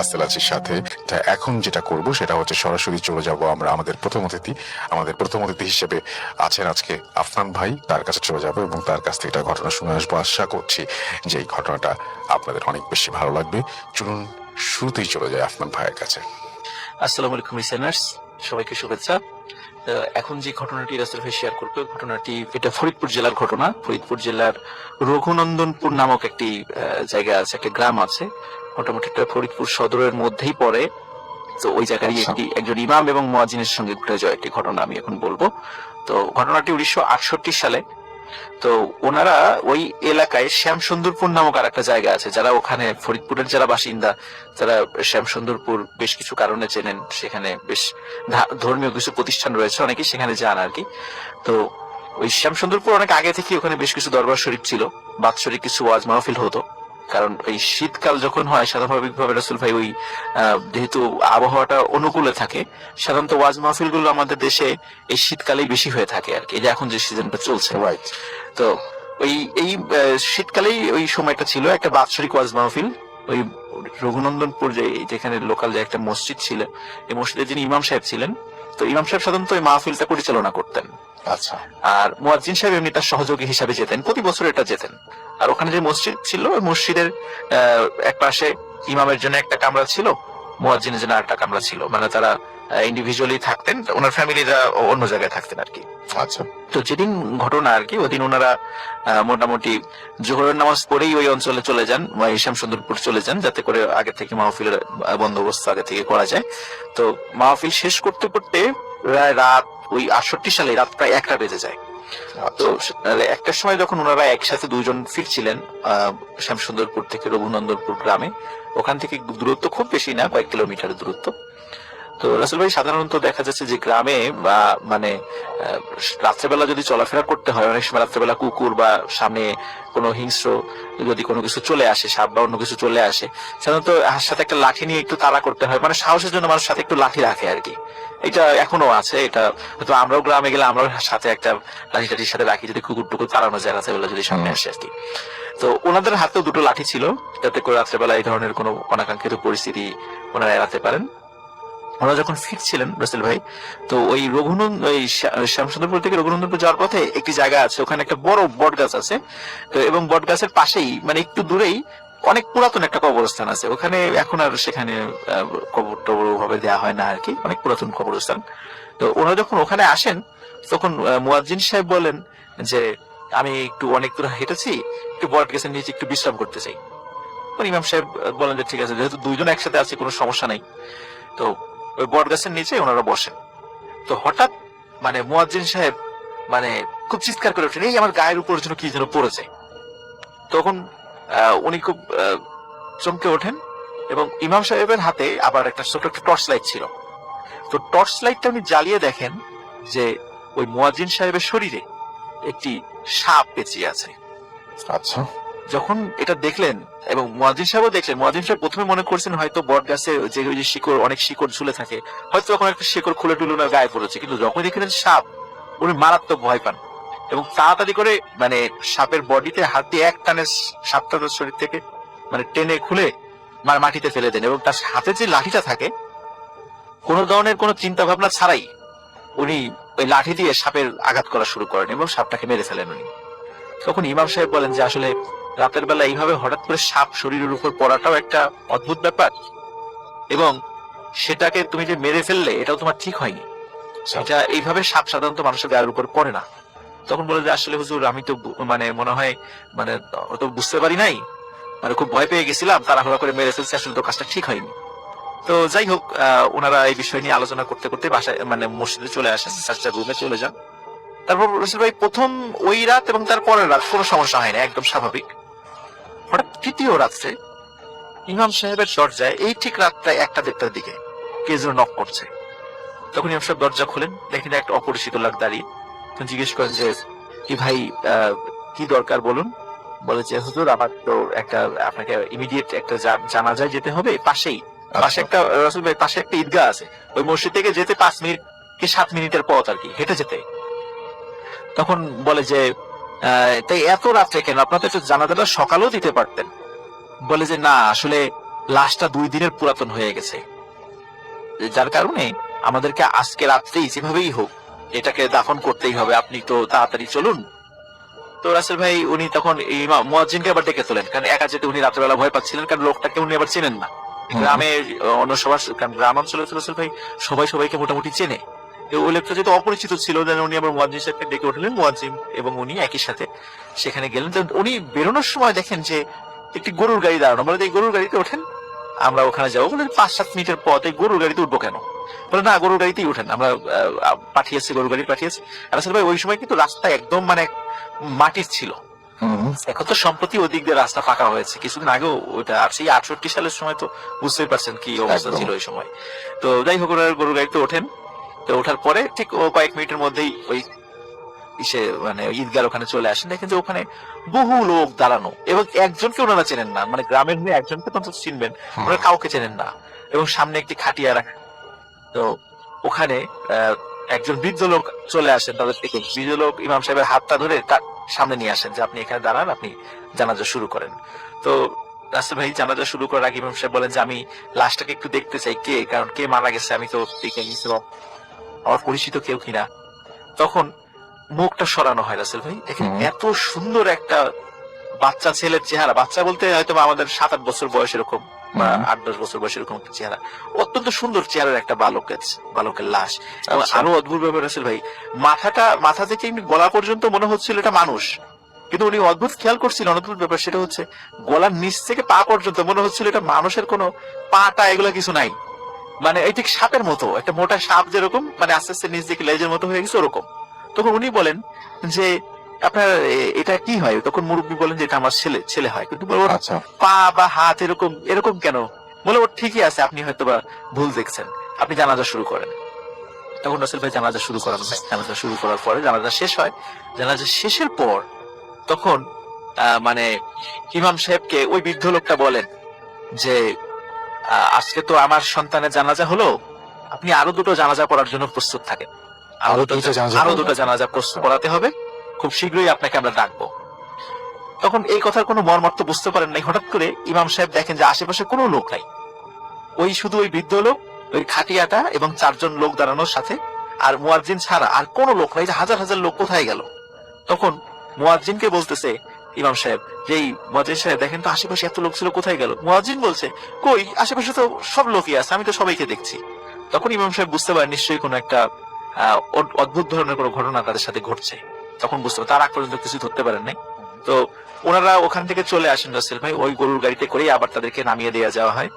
Rasel Asir সাথে। এখন যেটা করব সেটা হচ্ছে সরাসরি চলে যাব আমরা আমাদের প্রথম অতিথি হিসেবে আছেন আজকে আফনান ভাই, তার কাছে চলে যাব এবং তার কাছ থেকে একটা ঘটনা শুনে আসবো। আশা করছি যে এই ঘটনাটা আপনাদের অনেক বেশি ভালো লাগবে। চলুন শুরুতেই চলে যায় আফনান ভাইয়ের কাছে। আসসালামু আলাইকুম লিসেনার্স, সবাইকে শুভেচ্ছা। এখন যে ঘটনাটি রাসেল ভাই শেয়ার করবে, ঘটনাটি এটা ফরিদপুর জেলার ঘটনা। ফরিদপুর জেলার রঘুনন্দনপুর নামক একটি জায়গা আছে, একটা গ্রাম আছে, মোটামুটি এটা ফরিদপুর সদরের মধ্যেই পড়ে। তো ওই জায়গায় একজন ইমাম এবং মুয়াজ্জিনের সঙ্গে ঘটে যাওয়া একটি ঘটনা আমি এখন বলবো। তো ঘটনাটি 1968 সালে। তো ওনারা ওই এলাকায় শ্যামসুন্দরপুর নামক আর একটা জায়গা আছে, যারা ওখানে ফরিদপুরের যারা বাসিন্দা, যারা শ্যামসুন্দরপুর বেশ কিছু কারণে চেনেন, সেখানে বেশ ধর্মীয় কিছু প্রতিষ্ঠান রয়েছে, অনেকেই সেখানে যান আর কি। তো ওই শ্যামসুন্দরপুর অনেক আগে থেকে ওখানে বেশ কিছু দরবার শরীফ ছিল, বাৎসরিক কিছু ওয়াজ মাহফিল হতো। কারণ এই শীতকাল যখন হয় স্বাভাবিকভাবে রাসূল ভাই ওই যেহেতু আবহাওয়াটা অনুকূলে থাকে, সাধারণত ওয়াজ মাহফিল গুলো আমাদের দেশে এই শীতকালেই বেশি হয়ে থাকে আর কি, এই যে এখন যে সিজনটা চলছে। তো ওই এই শীতকালেই ওই সময়টা ছিল একটা বাৎসরিক ওয়াজ মাহফিল। ওই রঘুনন্দনপুর যেখানে লোকাল যে একটা মসজিদ ছিল, এই মসজিদের যিনি ইমাম সাহেব ছিলেন, তো ইমাম সাহেব সাধারণত ওই মাহফিলটা পরিচালনা করতেন। আচ্ছা। আর মুয়াজ্জিন সাহেব এমনি তার সহযোগী হিসাবে যেতেন, প্রতি বছর এটা যেতেন। আর ওখানে যে মসজিদ ছিল, ওই মসজিদের এক পাশে ইমামের জন্য একটা কামরা ছিল, মুয়াজ্জিনের জন্য আরেকটা কামরা ছিল, মানে তারা ইন্ডিভিজুয়ালি থাকতেন, ওনার ফ্যামিলিরা অন্য জায়গায় থাকতেন আর কি। আচ্ছা। তো যেদিন ঘটনা আর কি, ওদিন ওনারা মোটামুটি জোহরের নামাজ পড়েই ওই অঞ্চলে চলে যান, শ্যামসুন্দরপুর চলে যান, যাতে করে আগে থেকে মাহফিলের বন্দোবস্ত আগে থেকে করা যায়। তো মাহফিল শেষ করতে করতে প্রায় রাত ওই 68 সালে রাত প্রায় 1টা বেজে যায়। তো একটার সময় যখন ওনারা একসাথে দুইজন ফিরছিলেন শ্যামসুন্দরপুর থেকে রঘুনন্দনপুর গ্রামে, ওখান থেকে দূরত্ব খুব বেশি না, কয়েক কিলোমিটার দূরত্ব। তো রাসেল ভাই সাধারণত দেখা যাচ্ছে যে গ্রামে বা মানে রাত্রেবেলা যদি চলাফেরা করতে হয়, অনেক সময় রাত্রেবেলা কুকুর বা সামনে কোনো হিংস্র যদি কোনো কিছু চলে আসে, সাপ বা অন্য কিছু চলে আসে, সাধারণত সাথে একটা লাঠি নিয়ে একটু তাড়া করতে হয়, মানে সাহসের জন্য মানুষ সাথে একটু লাঠি রাখে আর কি। এটা এখনো আছে, এটা হয়তো আমরাও গ্রামে গেলে আমরাও সাথে একটা লাঠি টাঠির সাথে রাখি, যদি কুকুর টুকুর তাড়ানো যায় রাত্রেবেলা যদি সামনে আসে আর কি। তো ওনাদের হাতেও দুটো লাঠি ছিল, যাতে করে রাত্রেবেলা এই ধরনের কোনো অনাকাঙ্ক্ষিত পরিস্থিতি ওনারা এড়াতে পারেন। ওরা যখন ফিরছিলেন রাসেল ভাই, তো ওই শ্যামসুন্দরপুর থেকে রঘুনন্দনপুর যাওয়ার পথে একটি জায়গা আছে, ওখানে একটা বড় বট গাছ আছে, এবং বট গাছের পাশেই মানে একটু দূরেই অনেক পুরাতন একটা কবরস্থান আছে। ওখানে এখন আর সেখানে কবর টবর ভাবে দেওয়া হয় না আর কি, অনেক পুরাতন কবরস্থান। তো ওনারা যখন ওখানে আসেন, তখন মুয়াজ্জিন সাহেব বলেন যে আমি একটু অনেক দূর হেঁটেছি, একটু বট গাছের নিচে একটু বিশ্রাম করতে চাই। ইমাম সাহেব বলেন যে ঠিক আছে, যেহেতু দুইজন একসাথে আছে কোনো সমস্যা নাই। তো ওই বট গাছের নিচে ওনারা বসেন। তো হঠাৎ মানে মুয়াজ্জিন সাহেব মানে খুব চিৎকার করে ওঠেন, এই আমার গায়ের উপর যেন কি যেন পড়েছে। তখন উনি খুব চমকে ওঠেন, এবং ইমাম সাহেবের হাতে আবার একটা ছোট একটা টর্চ লাইট ছিল। তো টর্চ লাইটটা উনি জ্বালিয়ে দেখেন যে ওই মুয়াজ্জিন সাহেবের শরীরে একটি সাপ পেঁচিয়ে আছে। আচ্ছা। যখন এটা দেখলেন এবং মুয়াজ্জিন সাহেবও দেখলেন, মুয়াজ্জিন সাহেব প্রথমে মনে করছেন হয়তো বট গাছে যে ওই যে শিকড়, অনেক শিকড় ঝুলে থাকে, হয়তো তখন একটা শিকড় খুলে টুলে ওনার গায়ে পড়েছে। কিন্তু যখন দেখলেন সাপ, উনি মারাত্মক ভয় পান এবং তাড়াতাড়ি করে মানে সাপের বডিতে হাত দিয়ে এক টানে সাপটা তার শরীর থেকে মানে টেনে খুলে মাটিতে ফেলে দেন, এবং তার হাতে যে লাঠিটা থাকে, কোন ধরনের কোনো চিন্তা ভাবনা ছাড়াই উনি ওই লাঠি দিয়ে সাপের আঘাত করা শুরু করেন এবং সাপটাকে মেরে ফেলেন উনি। তখন ইমাম সাহেব বলেন যে আসলে রাতের বেলা এইভাবে হঠাৎ করে সাপ শরীরের উপর পড়াটাও একটা অদ্ভুত ব্যাপার, এবং সেটাকে তুমি যে মেরে ফেললে এটাও তোমার ঠিক হয়নি। এটা এইভাবে সাপ সাধারণত মানুষের গায়ের উপর পড়ে না। তখন বলে যে আসলে হুজুর আমি তো মানে মনে হয় মানে অত বুঝতে পারি নাই, মানে খুব ভয় পেয়ে গেছিলাম, তাড়াহুড়া করে মেরে ফেলছি, আসলে তো কাজটা ঠিক হয়নি। তো যাই হোক, ওনারা এই বিষয় নিয়ে আলোচনা করতে করতে বাসায় মানে মসজিদে চলে আসেন, চার্চের রুমে চলে যান। তারপর রসুল ভাই প্রথম ওই রাত এবং তার পরের রাত কোনো সমস্যা হয় না, একদম স্বাভাবিক। হঠাৎ তৃতীয় রাত্রে ইমাম সাহেবের দরজায় এই ঠিক রাত প্রায় 1টা-1:30টার দিকে কে যেন নক করছে। তখন ইমাম সাহেব দরজা খোলেন, দেখেন একটা অপরিচিত লোক দাঁড়িয়ে। তখন জিজ্ঞেস করেন যে কি ভাই, কি দরকার বলুন। বলে যে হুজুর আমার তো একটা আপনাকে ইমিডিয়েট একটা জানাজায় যেতে হবে, পাশেই পাশে একটা রসুল ভাই পাশে একটা ঈদগাহ আছে, ওই মসজিদ থেকে যেতে 5 মিনিট কি 7 মিনিটের পথ আর কি, হেঁটে যেতে। তখন বলে যে তাই এত রাত্রে কেন, আপনার তো একটু জানাজাটা সকালেও দিতে পারতেন। বলে যে না আসলে লাশটা 2 দিনের পুরাতন হয়ে গেছে, যার কারণে আমাদেরকে আজকে রাত্রেই যেভাবেই হোক এটাকে দাফন করতেই হবে, আপনি তো তাড়াতাড়ি চলুন। তো রাসেল ভাই উনি তখন ইমাম মুয়াজ্জিনকে আবার ডেকে তোলেন, কারণ একা যেতে উনি রাত্রেবেলা ভয় পাচ্ছিলেন, কারণ লোকটাকে উনি আবার চেনেন না। গ্রামে অন্য সবার, কারণ গ্রাম অঞ্চলে রাসেল ভাই সবাই সবাইকে মোটামুটি চেনে। ওই লোকটা যেহেতু অপরিচিত ছিল, যেন উনি আবার মুয়াজ্জিন সাহেবকে ডেকে উঠলেন, মুয়াজ্জিন এবং উনি একই সাথে সেখানে গেলেন। তো উনি বেরোনোর সময় দেখেন যে একটি গরুর গাড়ি দাঁড়ানো, বলে এই গরুর গাড়িতে ওঠেন, আমরা ওখানে যাবো। বলে 5-7 মিনিটের পথ, এই গরুর গাড়িতে উঠবো কেন? বলে না, গরুর গাড়িতেই উঠেন, আমরা পাঠিয়েছি, গরুর গাড়ি পাঠিয়েছি। আর আসলে ভাই ওই সময় কিন্তু রাস্তা একদম মানে মাটির ছিল। এখন তো সম্প্রতি ওদিক দিয়ে রাস্তা পাকা হয়েছে, কিছুদিন আগেও ওইটা, আর সেই 68 সালের সময় তো বুঝতেই পারছেন কি অবস্থা ছিল ওই সময়। তো যাই হোক, ওনারা গরুর গাড়িতে ওঠেন। তো ওঠার পরে ঠিক ও কয়েক মিনিটের মধ্যেই ওই মানে ঈদগার ওখানে চলে আসেন, দেখেন যে ওখানে বহু লোক দাঁড়ানো, এবং একজনকে ওনারা চেনেন না, মানে গ্রামের মেয়ে একজনকে তো চিনবেন, ওনারা কাউকে চেনেন না, এবং সামনে একটি খাটিয়া রাখা। তো ওখানে একজন বৃদ্ধ লোক চলে আসেন, তাদের থেকে বৃদ্ধ লোক ইমাম সাহেবের হাতটা ধরে তার সামনে নিয়ে আসেন, যে আপনি এখানে দাঁড়ান, আপনি জানাজা শুরু করেন। তো রাসেল ভাই জানাজা শুরু করার আগে ইমাম সাহেব বলেন যে আমি লাশটাকে একটু দেখতে চাই, কে, কারণ কে মারা গেছে আমি তো দেখে গেছি, আমার পরিচিত কেউ কিনা। তখন মুখটা সরানো হয় রাসেল ভাই, দেখেন এত সুন্দর একটা বাচ্চা ছেলের চেহারা, বাচ্চা বলতে হয়তো আমাদের 7-8 বছর বয়স এরকম, বা 8-10 বছর বয়স এরকম একটা চেহারা, অত্যন্ত সুন্দর চেহারার একটা বালকের লাশ। এবং আরো অদ্ভুত ব্যাপার রাসেল ভাই, মাথা থেকে গলা পর্যন্ত মনে হচ্ছিল এটা মানুষ, কিন্তু উনি অদ্ভুত খেয়াল করছিলেন, অদ্ভুত ব্যাপার সেটা হচ্ছে গলার নিচ থেকে পা পর্যন্ত মনে হচ্ছিল এটা মানুষের কোনো পাটা এগুলো কিছু নাই, মানে এই ঠিক সাপের মতো, একটা মোটা সাপ যেরকম মানে আস্তে আস্তে নিচ দিকে লেজের মতো হয়ে গেছে ওরকম। তখন উনি বলেন যে আপনার এটা কি হয়? তখন মুরব্বী বলেন যে এটা আমার ছেলে হয়, কিন্তু পা বা হাত এরকম এরকম কেন? বলে ওর ঠিকই আছে, আপনি হয়তো বা ভুল দেখছেন, আপনি জানাজা শুরু করেন। তখন রাসেল ভাই জানাজা শুরু করানো হয়, জানাজা শুরু করার পরে জানাজা শেষ হয়। জানাজা শেষের পর তখন মানে ইমাম সাহেবকে ওই বৃদ্ধ লোকটা বলেন যে আজকে তো আমার সন্তানের জানাজা হলো, আপনি আরো 2টো জানাজা পড়ার জন্য প্রস্তুত থাকেন, আরো 2টো জানাজা প্রস্তুত করাতে হবে, খুব শীঘ্রই আপনাকে আমরা ডাকবো। তখন এই কথার কোনো মর্মার্থ বুঝতে পারেন নাই, হঠাৎ করে ইমাম সাহেব দেখেন যে আশেপাশে কোনো লোক নাই, ওই শুধু ওই বৃদ্ধ লোক, ওই খাটিয়াটা এবং 4 জন লোক দাঁড়ানোর সাথে, আর মুয়াজ্জিন ছাড়া আর কোনো লোক নাই, যে হাজার হাজার লোক কোথায় গেল? তখন মুয়াজ্জিনকে বলতেছে ইমাম সাহেব, যে মুয়াজ্জিন সাহেব দেখেন তো আশেপাশে এত লোক ছিল, কোথায় গেল? মুয়াজ্জিন বলছে কই, আশেপাশে তো সব লোকই আছে, আমি তো সবাইকে দেখছি। তখন ইমাম সাহেব বুঝতে পারেন নিশ্চয়ই কোনো একটা অদ্ভুত ধরনের কোনো ঘটনা তাদের সাথে ঘটছে। তখন বুঝতে পারেন, তার আগ পর্যন্ত কিছু ধরতে পারেন নাই। তো ওনারা ওখান থেকে চলে আসেন রাসেল ভাই, ওই গরুর গাড়িতে করেই আবার তাদেরকে নামিয়ে দেওয়া যাওয়া হয়।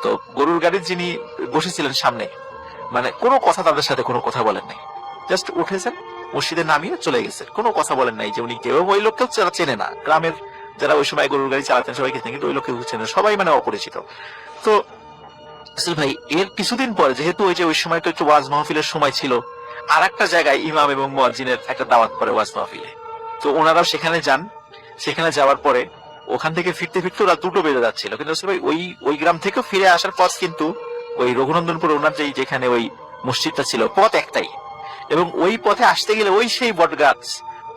তো গরুর গাড়ির যিনি বসেছিলেন সামনে, মানে কোনো কথা তাদের সাথে কোনো কথা বলেন নাই, জাস্ট উঠেছেন, মসজিদে নামিয়ে চলে গেছেন, কোনো কথা বলেন নাই যে উনি কেউ। ওই লোককেও চেনে না, গ্রামের যারা ওই সময় গরুর গাড়ি চালাতেন সবাইকে চেনে, কিন্তু ওই লোককে চেনে, সবাই মানে অপরিচিত। তো রাসেল ভাই এর কিছুদিন পরে, যেহেতু ওই যে ওই সময় তো একটু ওয়াজ মাহফিলের সময় ছিল, আর একটা জায়গায় ইমাম এবং মুয়াজ্জিনের একটা দাওয়াত পড়ে ওয়াজ মাহফিলে। তো ওনারাও সেখানে যান। সেখানে যাওয়ার পরে ওখান থেকে ফিরতে ফিরতে রাত 2টো বেজে যাচ্ছিল, কিন্তু ভাই ওই গ্রাম থেকে ফিরে আসার পথ কিন্তু ওই রঘুনন্দনপুর ওনার যেখানে ওই মসজিদটা ছিল, পথ একটাই, এবং ওই পথে আসতে গেলে ওই সেই বট গাছ,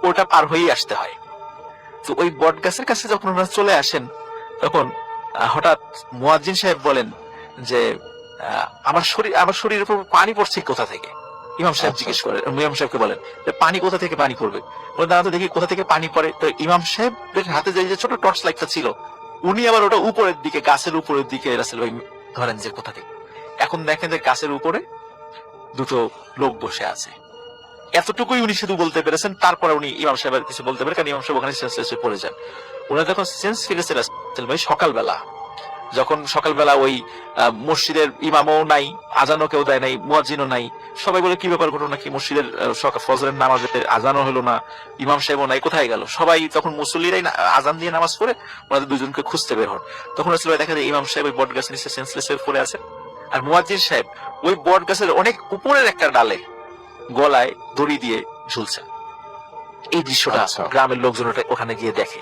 ওটা পার হয়েই আসতে হয়। তো ওই বট গাছের কাছে যখন ওনারা চলে আসেন, তখন হঠাৎ মুয়াজ্জিন সাহেব বলেন যে আমার শরীরের উপর পানি পড়ছে কোথা থেকে? ইমাম সাহেব জিজ্ঞেস করে, ইমাম সাহেবকে বলেন যে পানি কোথা থেকে পানি পড়বে? বলে দাঁড়াতে দেখি কোথা থেকে পানি পড়ে। তো ইমাম সাহেবের হাতে যে ছোট টর্চ লাইটটা ছিল, উনি আবার ওটা উপরের দিকে, গাছের উপরের দিকে রাসেল ভাই ধরেন যে কোথা থেকে। এখন দেখেন যে গাছের উপরে 2টো লোক বসে আছে, এতটুকুই উনি শুধু বলতে পেরেছেন। তারপরে উনি ইমাম সাহেবের কিছু বলতে পারেন, কারণ ইমাম সাহেব ওখানে সেন্সলেসে পড়ে যান। ওনারা যখন সেন্স ফিরেছে রাসেল ভাই সকালবেলা, যখন সকালবেলা ওই মসজিদের ইমামও নাই, আজানও কেউ দেয় নাই, মুয়াজ্জিনও নাই, সবাই বলে কি ব্যাপার, ঘটনা কি? মসজিদের ফজরের নামাজে আজানও হলো না, ইমাম সাহেবও নাই, কোথায় গেল? সবাই তখন মুসল্লিরাই আজান দিয়ে নামাজ পড়ে ওনাদের 2জনকে খুঁজতে বের হন। তখন আসলে দেখা যায় ইমাম সাহেব ওই বট গাছের নিচে সেন্সলেস হয়ে পড়ে আছে, আর মুয়াজ্জিন সাহেব ওই বট গাছের অনেক উপরের একটা ডালে গলায় দড়ি দিয়ে ঝুলছে। এই দৃশ্যটা গ্রামের লোকজন ওখানে গিয়ে দেখে।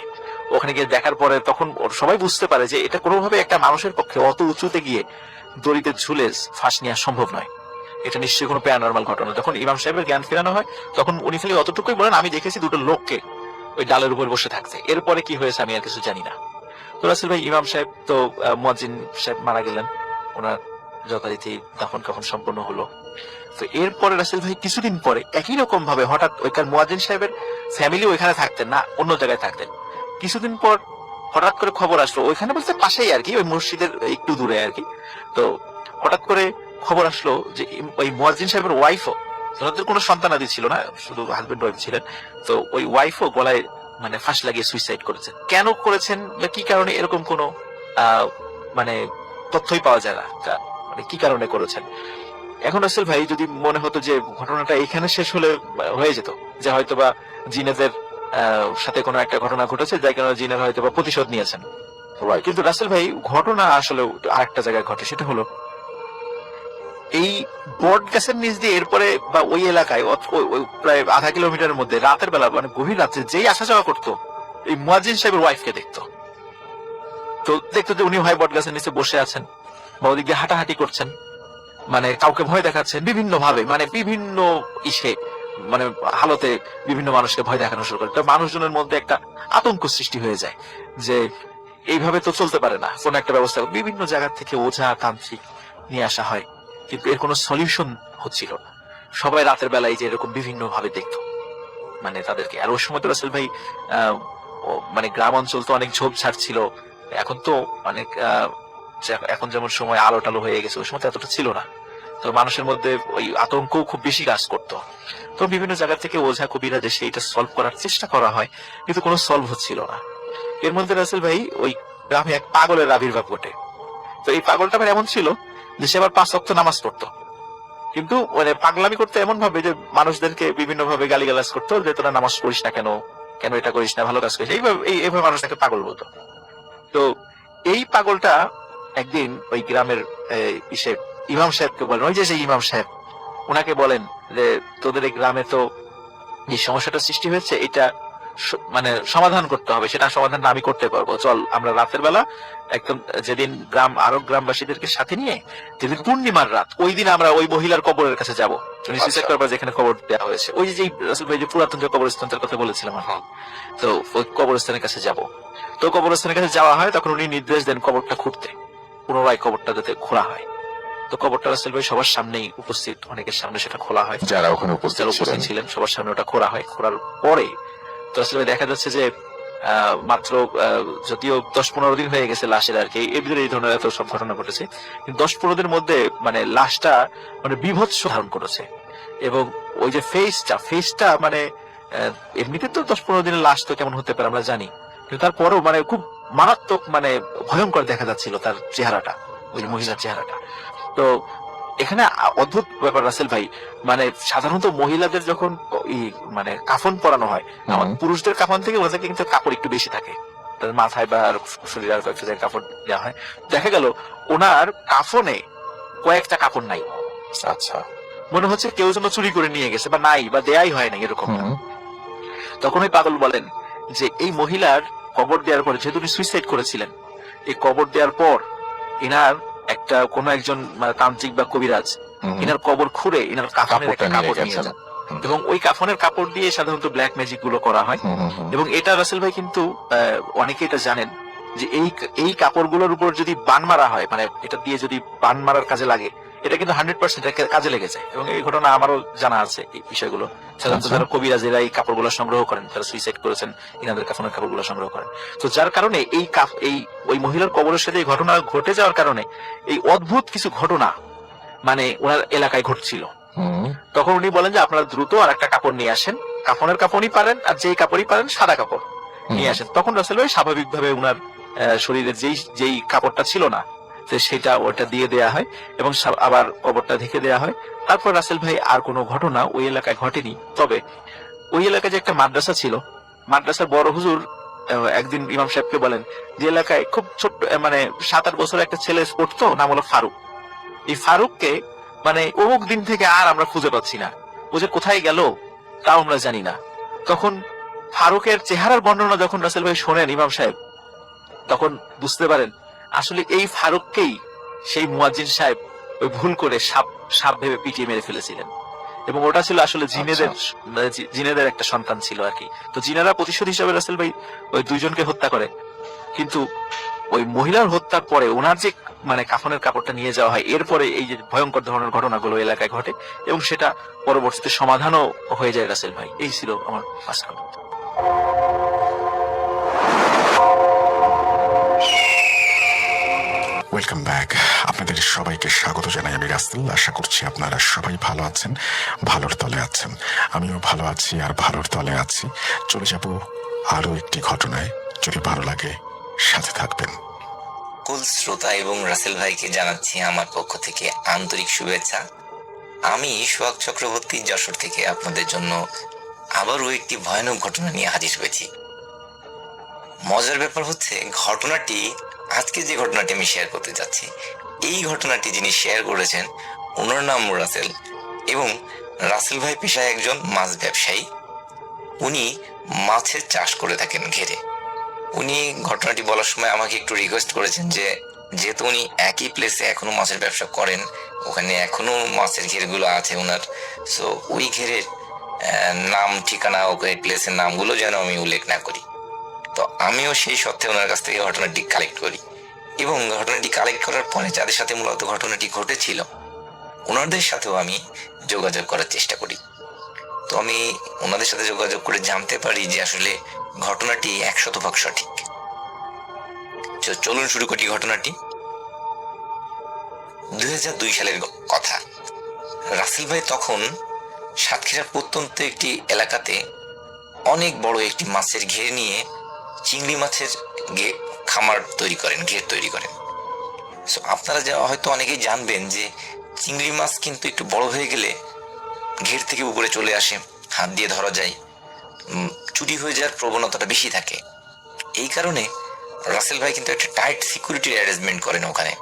ওখানে গিয়ে দেখার পরে তখন সবাই বুঝতে পারে যে এটা কোনোভাবে একটা মানুষের পক্ষে অত উঁচুতে গিয়ে দড়িতে ঝুলে ফাঁস নেওয়া সম্ভব নয়, এটা নিশ্চয়ই কোনো প্যারানরমাল ঘটনা। যখন ইমাম সাহেবের জ্ঞান ফেরানো হয়, তখন উনি খালি অতটুকুই বলেন, আমি দেখেছি 2টো লোককে ওই ডালের উপর বসে থাকতে, এরপরে কি হয়েছে আমি আর কিছু জানি না। তো রাসেল ভাই ইমাম সাহেব তো মুয়াজ্জিন সাহেব মারা গেলেন, ওনার যথারীতি দাফন কাফন সম্পন্ন হলো। তো এরপরে রাসেল ভাই কিছুদিন পরে একই রকম ভাবে হঠাৎ ওইখানে মুয়াজ্জিন সাহেবের ফ্যামিলি ওইখানে থাকতেন না, অন্য জায়গায় থাকতেন। কিছুদিন পর হঠাৎ করে খবর আসলো, ওইখানে বলতে পাশেই আর কি, ওই মসজিদের একটু দূরে আর কি। তো হঠাৎ করে খবর আসলো যে ওই মুয়াজ্জিন সাহেবের ওয়াইফও, ওনাদের কোনো সন্তানাদি ছিল না, শুধু হাজবেন্ড ওয়াইফ ছিলেন, তো ওই ওয়াইফও গলায় মানে ফাঁস লাগিয়ে সুইসাইড করেছেন। কেন করেছেন বা কি কারণে এরকম কোনো মানে তথ্যই পাওয়া যায় না, মানে কি কারণে করেছেন। এখন রাসেল ভাই যদি মনে হতো যে ঘটনাটা এখানে শেষ হলে হয়ে যেত, যে হয়তোবা জিনেদের সাথে কোনো একটা ঘটনা ঘটেছে, যার কারণে জিনের হয়তোবা প্রতিশোধ নিয়েছেন, কিন্তু রাসেল ভাই ঘটনা আসলে আরেকটা জায়গায় ঘটে। সেটা হলো এই বট গাছের নিচ দিয়ে এরপরে বা ওই এলাকায় প্রায় আধা কিলোমিটারের মধ্যে রাতের বেলা মানে গভীর রাত্রে যেই আসা যাওয়া করতো, এই মুয়াজ্জিন সাহেবের ওয়াইফকে দেখতো। তো দেখতো যে উনি হয় বট গাছের নিচে বসে আছেন বা ওদিক দিয়ে হাঁটাহাঁটি করছেন, মানে কাউকে ভয় দেখাচ্ছেন বিভিন্ন ভাবে, মানে বিভিন্ন ইসে মানে হালতে বিভিন্ন মানুষকে ভয় দেখানো শুরু করে। তো মানুষজনের মধ্যে একটা আতঙ্ক সৃষ্টি হয়ে যায় যে এইভাবে তো চলতে পারে না, কোন একটা ব্যবস্থা। বিভিন্ন জায়গা থেকে ওঝা তান্ত্রিক নিয়ে আসা হয়, কিন্তু এর কোনো সলিউশন হচ্ছিল না। সবাই রাতের বেলায় যে এরকম বিভিন্ন ভাবে দেখতো মানে তাদেরকে। আর ওই সময় তো রাসেল ভাই মানে গ্রাম অঞ্চল তো অনেক ঝোপঝাড় ছিল, এখন তো অনেক এখন যেমন সময় আলো টালো হয়ে গেছে, ওই সময় তো এতটা ছিল না। তো মানুষের মধ্যে ওই আতঙ্ক খুব বেশি কাজ করতো। তো বিভিন্ন জায়গা থেকে ওঝা কবিরা যে সেইটা সলভ করার চেষ্টা করা হয়, কিন্তু কোনো সলভ হচ্ছিল না। এর মধ্যে রাসেল ভাই ওই গ্রামে এক পাগলের আবির্ভাব ঘটে। তো এই পাগলটা আবার এমন ছিল যে সে আবার 5 ওয়াক্ত নামাজ পড়তো, কিন্তু মানে পাগলামি করতে এমন ভাবে যে মানুষদেরকে বিভিন্ন ভাবে গালিগালাজ করতো যে তোরা নামাজ পড়িস না কেন, কেন এটা করিস না, ভালো কাজ করিস, এইভাবে মানুষ তাকে পাগল বলতো। তো এই পাগলটা একদিন ওই গ্রামের ইমাম সাহেবকে বলেন, ওই যে সেই ইমাম সাহেব, ওনাকে বলেন যে তোদের এই গ্রামে তো যে সমস্যাটা সৃষ্টি হয়েছে এটা মানে সমাধান করতে হবে, সেটা সমাধান আমি করতে পারবো, চল আমরা রাতের বেলা একদম যেদিন আরো গ্রামবাসীদেরকে সাথে নিয়ে যেদিন পূর্ণিমার রাত, ওই দিন আমরা ওই মহিলার কবরের কাছে যাবো, সুইসাইড করবার যেখানে কবর দেওয়া হয়েছে, ওই যে রাসূল ভাই যে পুরাতন যে কবরস্থানটার কথা বলেছিলাম এখন, তো ওই কবরস্থানের কাছে যাব। তো কবরস্থানের কাছে যাওয়া হয়, তখন উনি নির্দেশ দেন কবরটা খুঁড়তে, পুনরায় কবরটা যাতে খোঁড়া হয়। তো কবরটা রাসূল ভাই সবার সামনেই উপস্থিত, অনেকের সামনে সেটা খোলা হয়, যারা ওখানে উপস্থিত ছিলেন সবার সামনে ওটা খোলা হয়। খোলার পরে তো আসলে দেখা যাচ্ছে যে মাত্র যদিও 10-15 দিন হয়ে গেছে লাশের আর কি, এর ভিতরে এই ধরনের এত সব ঘটনা ঘটেছে, কিন্তু 10-15 দিনের মধ্যে মানে লাশটা মানে বিভৎস ধারণ করেছে। এবং ওই যে ফেসটা মানে এমনিতে তো 10-15 দিনের লাশ তো কেমন হতে পারে আমরা জানি, কিন্তু তারপরেও মানে খুব মারাত্মক মানে ভয়ঙ্কর দেখা যাচ্ছিল তার চেহারাটা, ওই মহিলার চেহারাটা। তো এখানে অদ্ভুত ব্যাপার রাসেল ভাই, মানে সাধারণত মহিলাদের যখন মানে কাফন পরানো হয়, পুরুষদের কাফন থেকে ওদেরকে কিন্তু কাপড় একটু বেশি থাকে, তাদের মাথায় বা শরীরে আর কয়েকটা জায়গায় কাপড় দেওয়া হয়। দেখা গেল ওনার কাফনে কয়েকটা কাপড় নাই। আচ্ছা, মনে হচ্ছে কেউ যেন চুরি করে নিয়ে গেছে বা নাই বা দেয়াই হয় না এরকম। তখন ওই পাগল বলেন যে এই মহিলার কবর দেওয়ার পরে, যেহেতু উনি সুইসাইড করেছিলেন, এই কবর দেওয়ার পর ইনার একটা কোন একজন তান্ত্রিক বা কবিরাজ ইনার কবর খুঁড়ে ইনার কাফনের একটা কাপড় নিয়ে যান, এবং ওই কাফনের কাপড় দিয়ে সাধারণত ব্ল্যাক ম্যাজিক গুলো করা হয়। এবং এটা রাসেল ভাই কিন্তু অনেকে এটা জানেন যে এই কাপড়গুলোর উপর যদি বান মারা হয়, মানে এটা দিয়ে যদি বান মারার কাজে লাগে, এটা কিন্তু 100% কাজে লেগে যায়। এবং এই ঘটনা আমারও জানা আছে এই বিষয়গুলো। সাধারণত যারা কবিরাজেরা এই কাপড়গুলো সংগ্রহ করেন, যারা সুইসাইড করেছেন, ইনাদের কাফনের কাপড়গুলো সংগ্রহ করেন। তো যার কারণে এই ওই মহিলার কবরের সাথে এই ঘটনা ঘটে যাওয়ার কারণে এই অদ্ভুত কিছু ঘটনা মানে ওনার এলাকায় ঘটছিল। তখন উনি বলেন যে আপনারা দ্রুত আর একটা কাপড় নিয়ে আসেন, কাফনের কাপড়ই পারেন আর যেই কাপড়ই পারেন সাদা কাপড় নিয়ে আসেন। তখন রাসেল ভাই স্বাভাবিকভাবে উনার শরীরের যেই কাপড়টা ছিল না সেটা ওটা দিয়ে দেয়া হয় এবং আবার কবরটা ঢেকে দেয়া হয়। তারপর রাসেল ভাই আর কোনো ঘটনা ওই এলাকায় ঘটেনি। তবে ওই এলাকায় যে একটা মাদ্রাসা ছিল, মাদ্রাসার বড় হুজুর একদিন ইমাম সাহেবকে বলেন যে এলাকায় খুব ছোট্ট মানে 7-8 বছরের একটা ছেলে পড়তো, নাম হলো ফারুক। এই ফারুককে মানে অমুক দিন থেকে আর আমরা খুঁজে পাচ্ছি না, ও যে কোথায় গেল তাও আমরা জানি না। তখন ফারুকের চেহারার বর্ণনা যখন রাসেল ভাই শোনেন ইমাম সাহেব, তখন বুঝতে পারেন আসলে এই ফারুককেই সেই মুয়াজ্জিন সাহেব ওই ভুল করে সাপ ভেবে পিটিয়ে মেরে ফেলেছিলেন। এবং ওটা ছিল আসলে জিনেদের একটা সন্তান ছিল আর কি। তো জিনেরা প্রতিশোধ হিসাবে রাসেল ভাই ওই দুইজনকে হত্যা করে কিন্তু ওই মহিলার হত্যার পরে ওনার যে মানে কাফনের কাপড়টা নিয়ে যাওয়া হয়, এরপরে এই যে ভয়ঙ্কর ধরনের ঘটনাগুলো এলাকায় ঘটে এবং সেটা পরবর্তীতে সমাধানও হয়ে যায় রাসেল ভাই। এই ছিল আমার ফার্স্ট কমেন্ট। Welcome back. আপনাদের সবাইকে স্বাগত জানাই আমি রাসেল। আশা করছি আপনারা সবাই ভালো আছেন, ভালোর তলে আছেন। আমিও ভালো আছি আর ভালোর তলে আছি। চলে যাব আরও একটি ঘটনায়। যদি ভালো লাগে সাথে থাকবেন। কুল শ্রোতা এবং রাসেল ভাইকে জানাচ্ছি আমার পক্ষ থেকে আন্তরিক শুভেচ্ছা। আমি সোহাগ চক্রবর্তী, যশোর থেকে আপনাদের জন্য আবারও একটি ভয়ানক ঘটনা নিয়ে হাজির হয়েছি। মজার ব্যাপার হচ্ছে, ঘটনাটি আজকে যে ঘটনাটি আমি শেয়ার করতে যাচ্ছি, এই ঘটনাটি যিনি শেয়ার করেছেন ওনার নাম রাসেল, এবং রাসেল ভাই পেশায় একজন মাছ ব্যবসায়ী। উনি মাছের চাষ করে থাকেন ঘেরে। উনি ঘটনাটি বলার সময় আমাকে একটু রিকোয়েস্ট করেছেন যে যেহেতু উনি একই প্লেসে এখনো মাছের ব্যবসা করেন, ওখানে এখনো মাছের ঘেরগুলো আছে ওনার, সো ওই ঘেরের নাম, ঠিকানা, ওই প্লেসের নামগুলো যেন আমি উল্লেখ না করি। তো আমিও সেই সত্ত্বে ওনার কাছ থেকে ঘটনাটি কালেক্ট করি, এবং ঘটনাটি কালেক্ট করার পরে যাদের সাথে মূলত ঘটনাটি ঘটেছিল ওনাদের সাথেও আমি যোগাযোগ করার চেষ্টা করি। তো আমি ওনাদের সাথে যোগাযোগ করে জানতে পারি যে আসলে ঘটনাটি 100% সঠিক। চলুন শুরু করি ঘটনাটি। 2002 সালের কথা। রাসেল ভাই তখন সাতক্ষীরার প্রত্যন্ত একটি এলাকাতে অনেক বড় একটি মাছের ঘের নিয়ে চিংড়ি মাছের খামার তৈরি করেন, ঘের তৈরি করেন। সো আপনারা যা হয়তো অনেকেই জানবেন যে চিংড়ি মাছ কিন্তু একটু বড় হয়ে গেলে ঘের থেকে উপরে চলে আসে, হাত দিয়ে ধরা যায়, চুরি হয়ে যাওয়ার প্রবণতাটা বেশি থাকে। এই কারণে রাসেল ভাই কিন্তু একটা টাইট সিকিউরিটির অ্যারেঞ্জমেন্ট করেন ওখানে,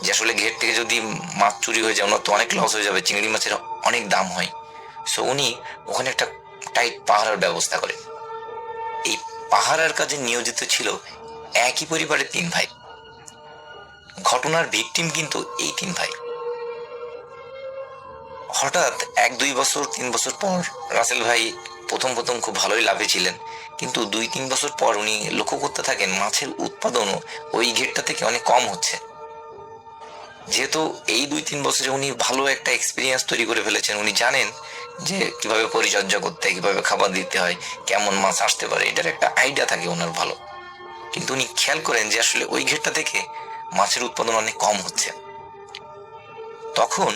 যে আসলে ঘের থেকে যদি মাছ চুরি হয়ে যায় ওনার তো অনেক লস হয়ে যাবে, চিংড়ি মাছের অনেক দাম হয়। সো উনি ওখানে একটা টাইট পাহারার ব্যবস্থা করেন। এই পাহারার কাজে নিয়োজিত ছিল একই পরিবারের 3 ভাই। ঘটনার ভিকটিম কিন্তু এই 3 ভাই। হঠাৎ 1-2 বছর 3 বছর পর রাসেল ভাই প্রথম খুব ভালোই লাভে ছিলেন, কিন্তু 2-3 বছর পর উনি লক্ষ্য করতে থাকেন মাছের উৎপাদনও ওই ঘেরটা থেকে অনেক কম হচ্ছে। যেহেতু এই 2-3 বছরে উনি ভালো একটা এক্সপিরিয়েন্স তৈরি করে ফেলেছেন, উনি জানেন যে কিভাবে পরিচর্যা করতে হয়, কিভাবে খাবার দিতে হয়, কেমন মাছ আসতে পারে, এটার একটা আইডিয়া থাকে ওনার ভালো। কিন্তু উনি খেয়াল করেন যে আসলে ওই ঘেরটা থেকে মাছের উৎপাদন অনেক কম হচ্ছে। তখন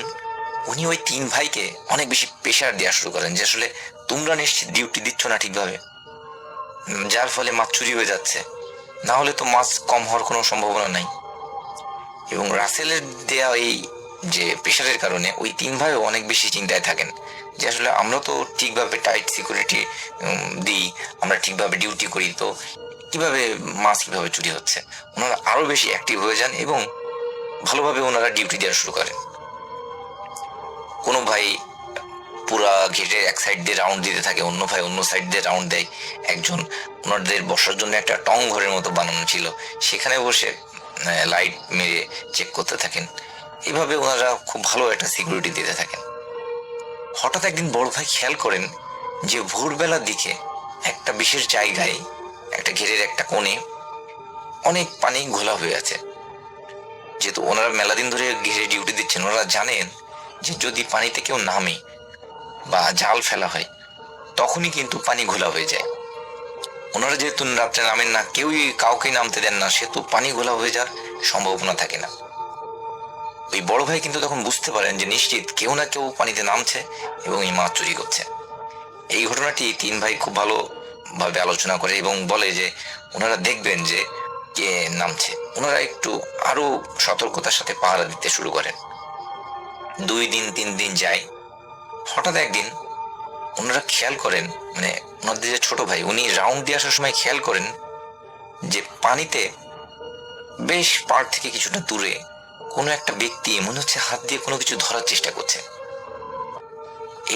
উনি ওই 3 ভাইকে অনেক বেশি প্রেশার দেওয়া শুরু করেন যে আসলে তোমরা নিশ্চিত ডিউটি দিচ্ছ না ঠিকভাবে, যার ফলে মাছ চুরি হয়ে যাচ্ছে, না হলে তো মাছ কম হওয়ার কোনো সম্ভাবনা নাই। এবং রাসেলের দেয়া এই যে প্রেশারের কারণে ওই 3 ভাইও অনেক বেশি চিন্তায় থাকেন যে আসলে আমরা তো ঠিকভাবে টাইট সিকিউরিটি দিই, আমরা ঠিকভাবে ডিউটি করি, তো কিভাবে মাছ কিভাবে চুরি হচ্ছে। ওনারা আরো বেশি অ্যাক্টিভ হয়ে যান এবং ভালোভাবে ওনারা ডিউটি দেওয়া শুরু করেন। কোনো ভাই পুরা ঘেটের এক সাইড দিয়ে রাউন্ড দিতে থাকে, অন্য ভাই অন্য সাইড দিয়ে রাউন্ড দেয়। একজন ওনাদের বসার জন্য একটা টং ঘরের মতো বানানো ছিল, সেখানে বসে লাইট মেরে চেক করতে থাকেন। এইভাবে ওনারা খুব ভালো একটা সিকিউরিটি দিতে থাকেন। হঠাৎ একদিন বড় ভাই খেয়াল করেন যে ভোরবেলার দিকে একটা বিশেষ জায়গায়, একটা ঘেরের একটা কোণে অনেক পানি ঘোলা হয়ে আছে। যেহেতু ওনারা মেলা দিন ধরে ঘেরে ডিউটি দিচ্ছেন, ওনারা জানেন যে যদি পানিতে কেউ নামে বা জাল ফেলা হয় তখনই কিন্তু পানি ঘোলা হয়ে যায়। ওনারা যেহেতু রাত্রে নামেন না, কেউই কাউকে নামতে দেন না, সেহেতু পানি ঘোলা হয়ে যাওয়ার সম্ভাবনা থাকে না। ওই বড় ভাই কিন্তু তখন বুঝতে পারেন যে নিশ্চিত কেউ না কেউ পানিতে নামছে এবং এই মাছ চুরি করছে। এই ঘটনাটি 3 ভাই খুব ভালোভাবে আলোচনা করে এবং বলে যে ওনারা দেখবেন যে কে নামছে। ওনারা একটু আরো সতর্কতার সাথে পাহারা দিতে শুরু করেন। 2 দিন 3 দিন যায়। হঠাৎ একদিন ওনারা খেয়াল করেন, মানে ওনাদের যে ছোট ভাই, উনি রাউন্ড দিয়ে আসার সময় খেয়াল করেন যে পানিতে বেশ পাড় থেকে কিছুটা দূরে কোনো একটা ব্যক্তি মনে হচ্ছে হাত দিয়ে কোনো কিছু ধরার চেষ্টা করছে।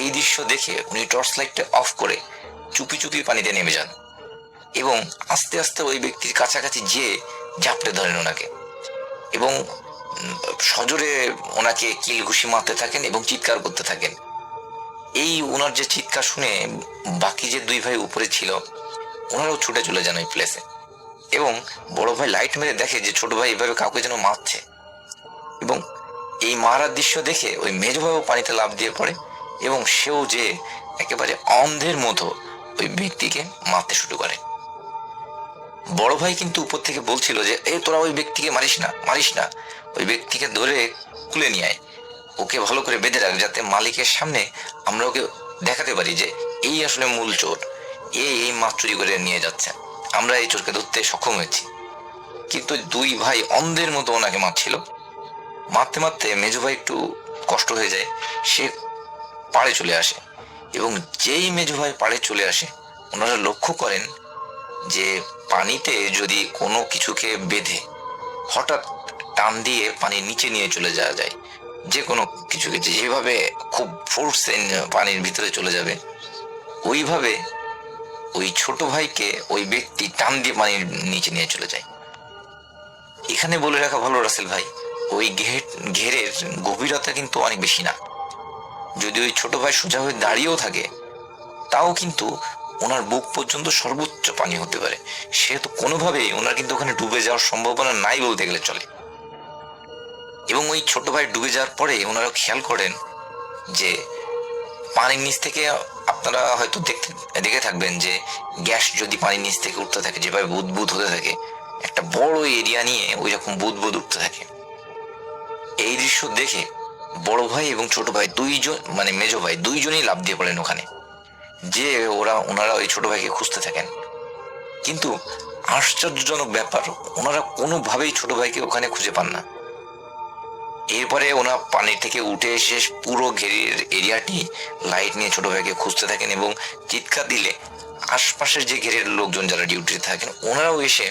এই দৃশ্য দেখে উনি টর্চ লাইটটা অফ করে চুপি চুপি পানিতে নেমে যান এবং আস্তে আস্তে ওই ব্যক্তির কাছাকাছি যেয়ে ঝাপটে ধরেন ওনাকে এবং সজোরে ওনাকে কিল ঘুষি মারতে থাকেন এবং চিৎকার করতে থাকেন। এই ওনার যে চিৎকার শুনে বাকি যে 2 ভাই উপরে ছিল ওনারাও ছুটে চলে যান ওই প্লেসে এবং বড় ভাই লাইট মেরে দেখে যে ছোট ভাই এভাবে কাউকে যেন মারছে, এবং এই মারার দৃশ্য দেখে ওই মেজ ভাইও পানিতে লাফ দিয়ে পড়ে এবং সেও যে একেবারে অন্ধের মতো ওই ব্যক্তিকে মারতে শুরু করে। বড় ভাই কিন্তু উপর থেকে বলছিল যে এই তোরা ওই ব্যক্তিকে মারিস না, মারিস না, ওই ব্যক্তিকে ধরে খুলে নিয়ে আয়, ওকে ভালো করে বেঁধে রাখ, যাতে মালিকের সামনে আমরা ওকে দেখাতে পারি যে এই আসলে মূল চোর, এই মাছ চুরি করে নিয়ে যাচ্ছে, আমরা এই চোরকে ধরতে সক্ষম হয়েছি। কিন্তু দুই ভাই অন্ধের মতো ওনাকে মারছিল। মারতে মারতে মেজো ভাই একটু কষ্ট হয়ে যায়, সে পাড়ে চলে আসে, এবং যেই মেজো ভাই পাড়ে চলে আসে ওনারা লক্ষ্য করেন যে পানিতে যদি কোনো কিছুকে বেঁধে হঠাৎ টান দিয়ে পানির নিচে নিয়ে চলে যাওয়া যায়, যে কোনো কিছুকে যেভাবে খুব ফোর্সে পানির ভিতরে চলে যাবে, ওইভাবে ওই ছোট ভাইকে ওই ব্যক্তি টান দিয়ে পানির নিচে নিয়ে চলে যায়। এখানে বলে রাখা ভালো রাসেল ভাই, ওই ঘেরের গভীরতা কিন্তু অনেক বেশি না। যদি ওই ছোট ভাই সোজা হয়ে দাঁড়িয়েও থাকে তাও কিন্তু ওনার বুক পর্যন্ত সর্বোচ্চ পানি হতে পারে, সেহেতু কোনোভাবেই ওনার কিন্তু ওখানে ডুবে যাওয়ার সম্ভাবনা নাই বলতে গেলে চলে। এবং ওই ছোট ভাই ডুবে যাওয়ার পরে ওনারা খেয়াল করেন যে পানির নিচ থেকে, আপনারা হয়তো দেখে থাকবেন যে গ্যাস যদি পানির নিচ থেকে উঠতে থাকে যেভাবে বুদবুদ হতে থাকে, একটা বড় এরিয়া নিয়ে ওই রকম বুদবুদ উঠতে থাকে। এই দৃশ্য দেখে বড় ভাই এবং ছোট ভাই দুইজন, মানে মেজো ভাই দুইজনেই লাফ দিয়ে পড়েন ওখানে, যে ওনারা ওই ছোট ভাইকে খুঁজতে থাকেন। কিন্তু আশ্চর্যজনক ব্যাপার, ওনারা কোনোভাবেই ছোট ভাইকে ওখানে খুঁজে পান না। এরপরে ওনারা পানি থেকে উঠে এসে পুরো ঘেরের এরিয়াটি লাইট নিয়ে ছোট ভাইকে খুঁজতে থাকেন, এবং চিৎকার দিলে আশপাশের যে ঘেরের লোকজন যারা ডিউটিতে থাকেন ওনারাও এসে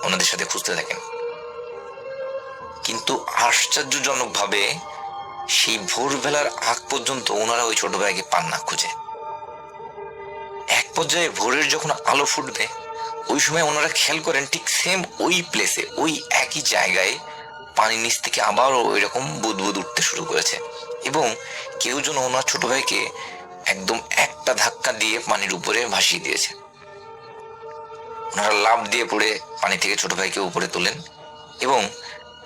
ওনাদের সাথে খুঁজতে থাকেন। কিন্তু আশ্চর্যজনক ভাবে সেই ভোরবেলার আগ পর্যন্ত ওনারা ওই ছোট ভাইকে পান না খুঁজে। এক পর্যায়ে ভোরের যখন আলো ফুটবে ওই সময় ওনারা খেয়াল করেন ঠিক সেম ওই প্লেসে, ওই একই জায়গায় পানির নিচ থেকে আবারও ওই রকম বুদবুদ উঠতে শুরু করেছে, এবং কেউ যেন ওনার ছোট ভাইকে একদম একটা ধাক্কা দিয়ে পানির উপরে ভাসিয়ে দিয়েছে। ওনারা লাফ দিয়ে পড়ে পানি থেকে ছোট ভাইকে উপরে তোলেন, এবং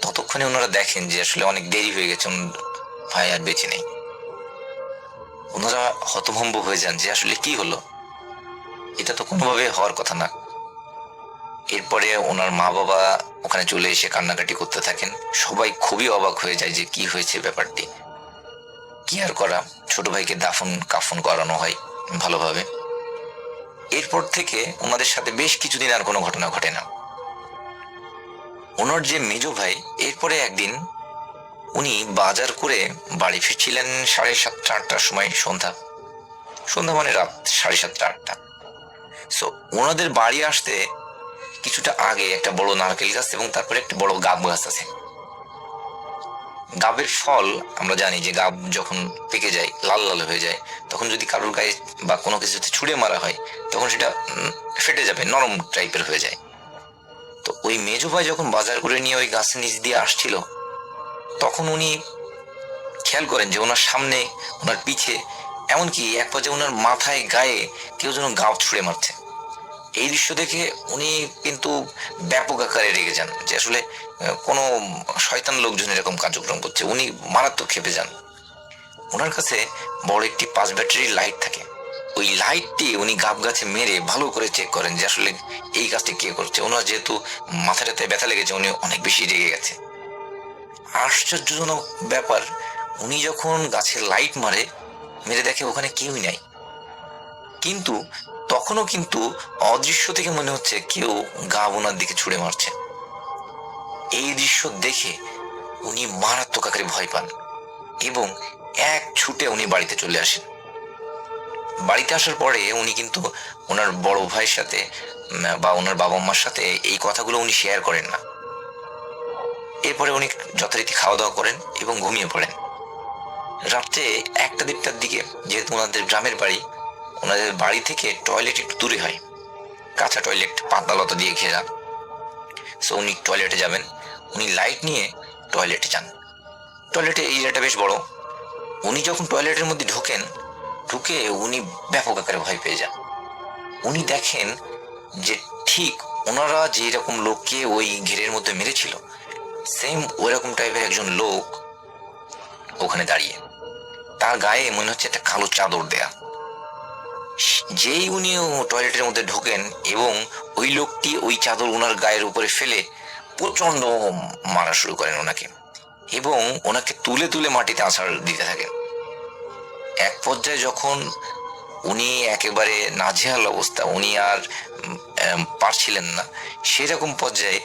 ততক্ষণে ওনারা দেখেন যে আসলে অনেক দেরি হয়ে গেছে, ভাই আর বেঁচে নেই। ওনারা হতভম্ব হয়ে যান যে আসলে কি হলো, এটা তো কোনোভাবে হওয়ার কথা না। এরপরে ওনার মা বাবা ওখানে চলে এসে কান্নাকাটি করতে থাকেন, সবাই খুবই অবাক হয়ে যায় যে কি হয়েছে ব্যাপারটি। কি আর করা, ছোট ভাইকে দাফন কাফন করানো হয় ভালোভাবে। এরপর থেকে ওনাদের সাথে বেশ কিছুদিন আর কোনো ঘটনা ঘটে না। ওনার যে মেজো ভাই এরপরে একদিন উনি বাজার করে বাড়ি ফিরছিলেন 7:30 8টার সময়, সন্ধ্যা মানে রাত 7:30 8টা। সো ওনাদের বাড়ি আসতে কিছুটা আগে একটা বড় নারকেল গাছ এবং তারপরে একটা বড় গাব গাছ আছে। গাবের ফল আমরা জানি যে গাব যখন পেকে যায়, লাল লাল হয়ে যায়, তখন যদি কারোর গায়ে বা কোনো কিছুতে ছুঁড়ে মারা হয় তখন সেটা ফেটে যাবে, নরম টাইপের হয়ে যায়। তো ওই মেজো ভাই যখন বাজার করে নিয়ে ওই গাছের নিচ দিয়ে আসছিল, তখন উনি খেয়াল করেন যে ওনার সামনে, ওনার পিছে, এমনকি এক পর্যায়ে ওনার মাথায় গায়ে কেউ যেন গাব ছুঁড়ে মারছে। এই দৃশ্য দেখে উনি কিন্তু ব্যাপক আকারে রেগে যান যে আসলে কোনো শয়তান লোকজন এরকম কার্যক্রম করছে। উনি মারাত্মক ক্ষেপে যান। ওনার কাছে বড় একটি 5 ব্যাটারির লাইট থাকে, ওই লাইটটি উনি গাব গাছে মেরে ভালো করে চেক করেন যে আসলে এই কাজটি কে করছে। ওনার যেহেতু মাথাটাতে ব্যথা লেগেছে, উনি অনেক বেশি রেগে গেছে। আশ্চর্যজনক ব্যাপার, উনি যখন গাছের লাইট মেরে দেখে ওখানে কেউই নাই, কিন্তু তখনও কিন্তু অদৃশ্য থেকে মনে হচ্ছে কেউ গাব ওনার দিকে ছুঁড়ে মারছে। এই দৃশ্য দেখে উনি মারাত্মক আকারে ভয় পান এবং এক ছুটে উনি বাড়িতে চলে আসেন। বাড়িতে আসার পরে উনি কিন্তু ওনার বড় ভাইয়ের সাথে বা ওনার বাবা মার সাথে এই কথাগুলো উনি শেয়ার করেন না। এরপরে উনি যথারীতি খাওয়া দাওয়া করেন এবং ঘুমিয়ে পড়েন। রাত্রে 1টা 1:30টার দিকে, যেহেতু ওনাদের গ্রামের বাড়ি, ওনাদের বাড়ি থেকে টয়লেট একটু দূরে হয়, কাঁচা টয়লেট, পাতালতা দিয়ে ঘেরা। সো উনি টয়লেটে যাবেন, উনি লাইট নিয়ে টয়লেটে যান। টয়লেটের এরিয়াটা বেশ বড়। উনি যখন টয়লেটের মধ্যে ঢুকে উনি ব্যাপক আকারে ভয় পেয়ে যান। উনি দেখেন যে ঠিক ওনারা যে রকম লোককে ওই ঘেরের মধ্যে মেরেছিল, সেম ওই রকম টাইপের একজন লোক ওখানে দাঁড়িয়ে, তার গায়ে মনে হচ্ছে একটা কালো চাদর দেয়া। যেই উনি টয়লেটের মধ্যে ঢোকেন এবং ওই লোকটি ওই চাদর ওনার গায়ের উপরে ফেলে প্রচন্ড মারা শুরু করেন ওনাকে, এবং ওনাকে তুলে তুলে মাটিতে আছাড় দিতে থাকেন। এক পর্যায়ে যখন উনি একেবারে নাজেহাল অবস্থা, উনি আর পারছিলেন না, সেরকম পর্যায়ে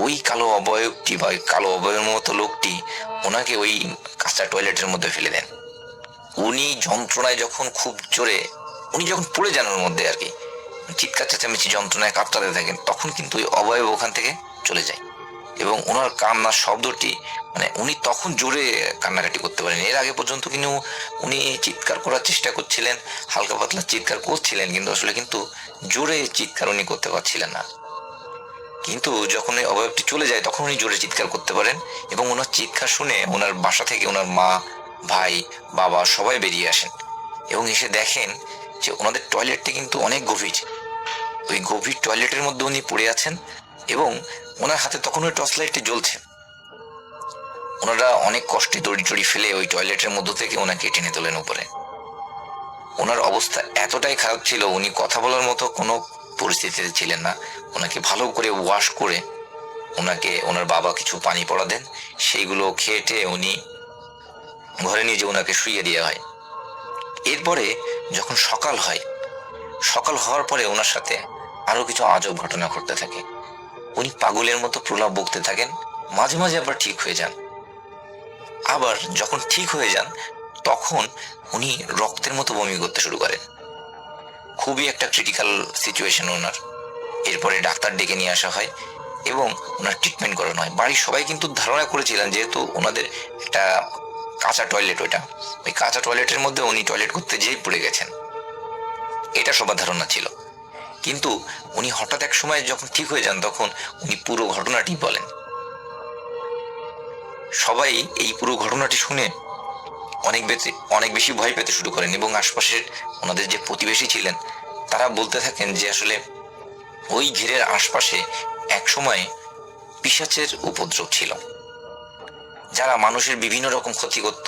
ওই কালো অবয়বটি বা ওই কালো অবয়বের মতো লোকটি ওনাকে ওই কাঁচা টয়লেটের মধ্যে ফেলে দেন। উনি যন্ত্রণায় যখন খুব জোরে, উনি যখন পড়ে যান ওর মধ্যে আর কি, চিৎকার চেঁচামেচি যন্ত্রণায় কাঁপতে থাকেন, তখন কিন্তু ওই অবয়ব ওখান থেকে চলে যায় এবং ওনার কান্নার শব্দটি, মানে উনি তখন জোরে কান্নাকাটি করতে পারেন। এর আগে পর্যন্ত কিন্তু উনি চিৎকার করার চেষ্টা করছিলেন, হালকা পাতলা চিৎকার করছিলেন, কিন্তু আসলে কিন্তু জোরে চিৎকার উনি করতে পারছিলেন না। কিন্তু যখন ওই অবয়বটি চলে যায় তখন উনি জোরে চিৎকার করতে পারেন, এবং ওনার চিৎকার শুনে ওনার বাসা থেকে ওনার মা, ভাই, বাবা সবাই বেরিয়ে আসেন এবং এসে দেখেন যে ওনাদের টয়লেটটি কিন্তু অনেক গভীর। ওই গভীর টয়লেটের মধ্যে উনি পড়ে আছেন এবং ওনার হাতে তখন ওই টর্চ লাইটটি জ্বলছে। ওনারা অনেক কষ্টে দড়ি টড়ি ফেলে ওই টয়লেটের মধ্য থেকে ওনাকে টেনে তোলেন উপরে। ওনার অবস্থা এতটাই খারাপ ছিল, উনি কথা বলার মতো কোনো পরিস্থিতিতে ছিলেন না। ওনাকে ভালো করে ওয়াশ করে ওনাকে ওনার বাবা কিছু পানি পড়া দেন, সেইগুলো খেয়ে উনি ঘরে নিয়ে যে ওনাকে শুইয়ে দেওয়া হয়। এরপরে যখন সকাল হয়, সকাল হওয়ার পরে ওনার সাথে আরো কিছু আজব ঘটনা ঘটতে থাকে। উনি পাগলের মতো প্রলাপ বকতে থাকেন, মাঝে মাঝে আবার ঠিক হয়ে যান। আবার যখন ঠিক হয়ে যান তখন উনি রক্তের মতো বমি করতে শুরু করেন। খুবই একটা ক্রিটিক্যাল সিচুয়েশন ওনার। এরপরে ডাক্তার ডেকে নিয়ে আসা হয় এবং ওনার ট্রিটমেন্ট করানো হয়। বাড়ির সবাই কিন্তু ধারণা করেছিলেন, যেহেতু ওনাদের একটা কাঁচা টয়লেট, ওই কাঁচা টয়লেটের মধ্যে উনি টয়লেট করতে যেই পড়ে গেছেন, এটা সবার ধারণা ছিল। কিন্তু উনি হঠাৎ এক সময় যখন ঠিক হয়ে যান তখন উনি পুরো ঘটনাটি বলেন। সবাই এই পুরো ঘটনাটি শুনে অনেক বেশি ভয় পেতে শুরু করেন এবং আশপাশের ওনাদের যে প্রতিবেশী ছিলেন তারা বলতে থাকেন যে আসলে ওই ঘেরের আশপাশে এক সময় পিশাচের উপদ্রব ছিল, যারা মানুষের বিভিন্ন রকম ক্ষতি করত,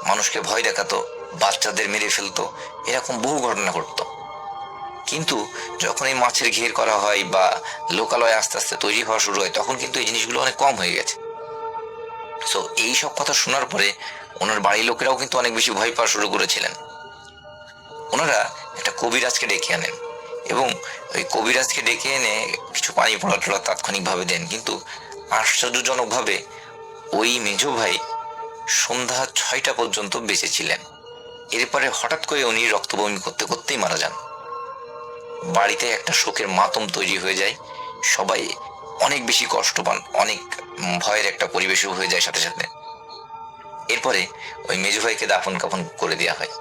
মানুষকে ভয় দেখাতো, বাচ্চাদের মেরে ফেলতো, এরকম বহু ঘটনা ঘটতো। কিন্তু যখন এই মাছের ঘের করা হয় বা লোকালয় আস্তে আস্তে তৈরি হওয়া শুরু হয়, তখন কিন্তু এই জিনিসগুলো অনেক কম হয়ে গেছে। সো এই সব কথা শোনার পরে ওনার বাড়ির লোকেরাও কিন্তু অনেক বেশি ভয় পাওয়া শুরু করেছিলেন। ওনারা একটা কবিরাজকে ডেকে আনেন এবং ওই কবিরাজকে ডেকে এনে কিছু পানি পড়া টড়া তাৎক্ষণিকভাবে দেন, কিন্তু আশ্চর্যজনকভাবে ওই মেজো ভাই সন্ধ্যা 6টা পর্যন্ত বেঁচে ছিলেন। এরপরে হঠাৎ করে উনি রক্ত বমি করতে করতেই মারা যান। বাড়িতে একটা শোকের মাতম তৈরি হয়ে যায়, সবাই অনেক বেশি কষ্ট পান, অনেক ভয়ের একটা পরিবেশও হয়ে যায় সাথে সাথে। এরপরে ওই মেজো ভাইকে দাফন কাফন করে দেওয়া হয়।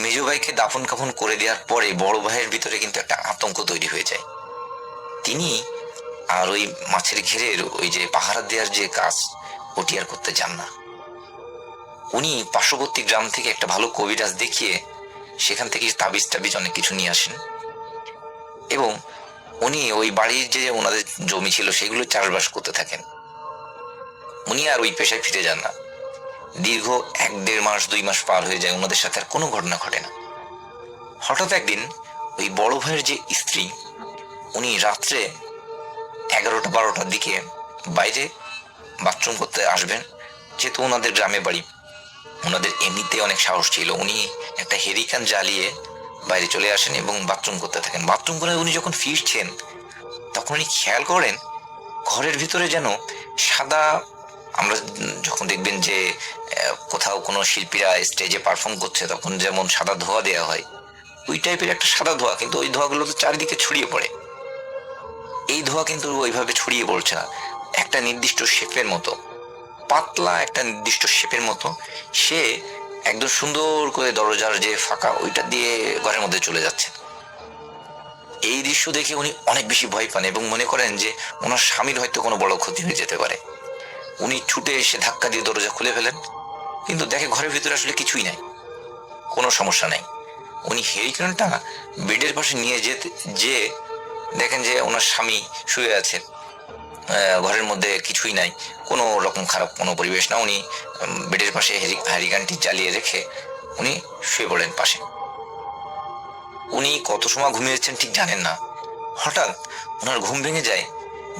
মেজো ভাইকে দাফন কাফন করে দেওয়ার পরে বড় ভাইয়ের ভিতরে কিন্তু একটা আতঙ্ক তৈরি হয়ে যায়। তিনি আর ওই মাছের ঘেরের ওই যে পাহারা দেওয়ার যে কাজ, ওটি আর করতে চান না। উনি পার্শ্ববর্তী গ্রাম থেকে একটা ভালো কবিরাজ দেখিয়ে সেখান থেকে তাবিজ টাবিজ অনেক কিছু নিয়ে আসেন এবং উনি ওই বাড়ির যে ওনাদের জমি ছিল সেগুলো চাষবাস করতে থাকেন। উনি আর ওই পেশায় ফিরে যান না। দীর্ঘ 1-1.5 মাস 2 মাস পার হয়ে যায়, ওনাদের সাথে আর কোনো ঘটনা ঘটে না। হঠাৎ একদিন ওই বড় ভাইয়ের যে স্ত্রী, উনি রাত্রে 11টা-12টার দিকে বাইরে বাথরুম করতে আসবেন, যেহেতু ওনাদের গ্রামে বাড়ি, ওনাদের এমনিতে অনেক সাহস ছিল। উনি একটা হেরিকান জ্বালিয়ে বাইরে চলে আসেন এবং বাথরুম করতে থাকেন। বাথরুম করে উনি যখন ফিরছেন তখন উনি খেয়াল করেন ঘরের ভিতরে যেন সাদা, আমরা যখন দেখবেন যে কোথাও কোনো শিল্পীরা স্টেজে পারফর্ম করছে তখন যেমন সাদা ধোঁয়া দেওয়া হয়, ওই টাইপের একটা সাদা ধোঁয়া, কিন্তু ওই ধোঁয়াগুলো তো চারিদিকে ছড়িয়ে পড়ে। এই ধোঁয়া কিন্তু ওইভাবে ছড়িয়ে পড়ছে না, একটা নির্দিষ্ট শেপের মতো, পাতলা একটা নির্দিষ্ট শেপের মতো। সে একদম সুন্দর করে দরজার যে ফাঁকা ওইটা দিয়ে ঘরের মধ্যে চলে যাচ্ছে। এই দৃশ্য দেখে উনি অনেক বেশি ভয় পান এবং মনে করেন যে ওনার স্বামীর হয়তো কোনো বড় ক্ষতি হয়ে যেতে পারে। উনি ছুটে এসে ধাক্কা দিয়ে দরজা খুলে ফেলেন, কিন্তু দেখে ঘরের ভিতরে আসলে কিছুই নাই, কোনো সমস্যা নাই। উনি হেরিকেনটা বেডের পাশে নিয়ে যে দেখেন যে ওনার স্বামী শুয়ে আছে, ঘরের মধ্যে কিছুই নাই, কোনো রকম খারাপ কোনো পরিবেশ না। উনি বেডের পাশে হ্যারিকেনটি জ্বালিয়ে রেখে উনি শুয়ে পড়েন পাশে। উনি কত সময় ঘুমিয়েছেন ঠিক জানেন না। হঠাৎ ওনার ঘুম ভেঙে যায়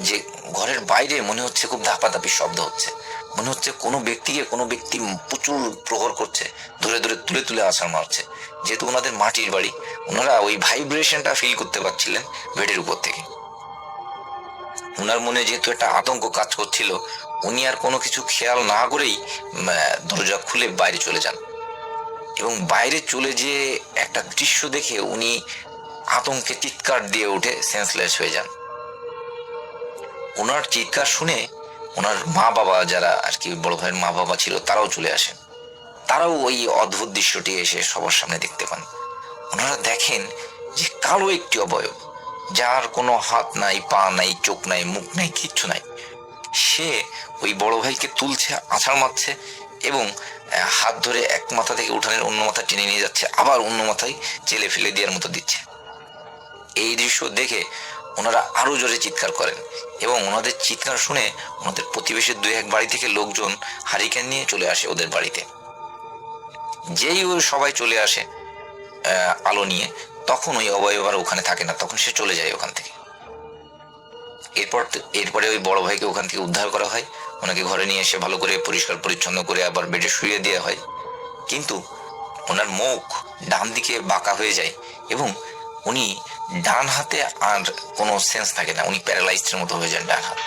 যে ঘরের বাইরে মনে হচ্ছে খুব ধাপাধাপি শব্দ হচ্ছে, মনে হচ্ছে কোনো ব্যক্তি প্রচুর প্রহর করছে, ধরে ধরে তুলে তুলে আছাড় মারছে। যেহেতু ওনাদের মাটির বাড়ি, ওনারা ওই ভাইব্রেশনটা ফিল করতে পারছিলেন বেডের উপর থেকে। ওনার মনে যেহেতু একটা আতঙ্ক কাজ করছিল, উনি আর কোনো কিছু খেয়াল না করেই দরজা খুলে বাইরে চলে যান। এবং বাইরে চলে যেয়ে একটা দৃশ্য দেখে উনি আতঙ্কে চিৎকার দিয়ে উঠে সেন্সলেস হয়ে যান। ওনার চিৎকার শুনে ওনার মা বাবা, যারা আর কি বড় ভাইয়ের মা বাবা ছিল, তারাও চলে আসেন। তারাও ওই অদ্ভুত দৃশ্যটি এসে সবার সামনে দেখতে পান। ওনারা দেখেন যে কালো একটি অবয়ব, যার কোনো হাত নাই, পা নাই, চোখ নাই, মুখ নাই, কিচ্ছু নাই, সে ওই বড় ভাইকে তুলছে, আছাড় মারছে এবং হাত ধরে এক মাথা থেকে উঠানের অন্য মাথা টেনে নিয়ে যাচ্ছে, আবার অন্য মাথায় চেলে ফেলে দেওয়ার মতো দিচ্ছে। এই দৃশ্য দেখে ওনারা আরো জোরে চিৎকার করেন এবং ওনাদের চিৎকার শুনে ওনাদের প্রতিবেশীর 2-1 বাড়ি থেকে লোকজন হারিকেন নিয়ে চলে আসে ওদের বাড়িতে। যেই ওই সবাই চলে আসে আলো নিয়ে, তখন ওই অবয়ব আর ওখানে থাকে না, তখন সে চলে যায় ওখান থেকে। এরপরে ওই বড় ভাইকে ওখান থেকে উদ্ধার করা হয়, ওনাকে ঘরে নিয়ে এসে ভালো করে পরিষ্কার পরিচ্ছন্ন করে আবার বেডে শুয়ে দেওয়া হয়। কিন্তু ওনার মুখ ডান দিকে বাঁকা হয়ে যায় এবং উনি ডান হাতে আর কোনো সেন্স থাকে না, উনি প্যারালাইজড মতো হয়ে যান ডান হাত।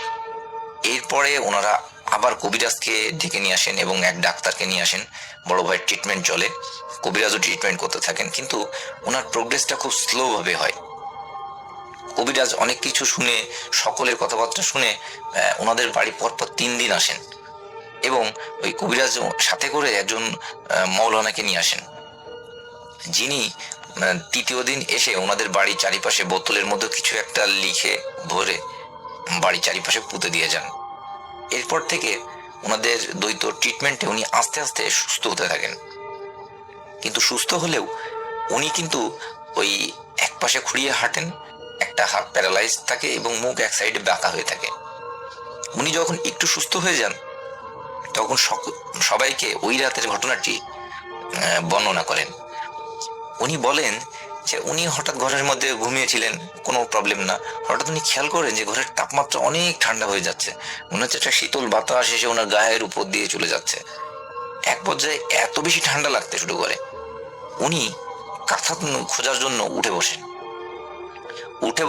এরপরে ওনারা আবার কবিরাজকে ডেকে নিয়ে আসেন এবং এক ডাক্তারকে নিয়ে আসেন। বড় ভাইয়ের ট্রিটমেন্ট চলে, কবিরাজও ট্রিটমেন্ট করতে থাকেন, কিন্তু ওনার প্রোগ্রেসটা খুব স্লো ভাবে হয়। কবিরাজ অনেক কিছু শুনে, সকলের কথাবার্তা শুনে ওনাদের বাড়ি পরপর 3 দিন আসেন এবং ওই কবিরাজ সাথে করে একজন মৌলানাকে নিয়ে আসেন, যিনি 3য় দিন এসে ওনাদের বাড়ির চারিপাশে বোতলের মধ্যে কিছু একটা লিখে ভরে বাড়ির চারিপাশে পুঁতে দিয়ে যান। এরপর থেকে ওনাদের দ্বৈত ট্রিটমেন্টে উনি আস্তে আস্তে সুস্থ হতে থাকেন। কিন্তু সুস্থ হলেও উনি কিন্তু ওই এক পাশে খুঁড়িয়ে হাঁটেন, একটা হাত প্যারালাইজ থাকে এবং মুখ এক সাইডে বাঁকা হয়ে থাকে। উনি যখন একটু সুস্থ হয়ে যান, তখন সবাইকে ওই রাতের ঘটনাটি বর্ণনা করেন। উনি বলেন যে উনি হঠাৎ ঘরের মধ্যে ঘুমিয়েছিলেন, কোনো প্রবলেম না, হঠাৎ উনি খেয়াল করেন যে ঘরের তাপমাত্রা অনেক ঠান্ডা হয়ে যাচ্ছে, মনে হচ্ছে একটা শীতল বাতাস এসে ওনার গায়ের উপর দিয়ে চলে যাচ্ছে। এক পর্যায়ে এত বেশি ঠান্ডা লাগতে শুরু করে, উনি কাঁথা খোঁজার জন্য উঠে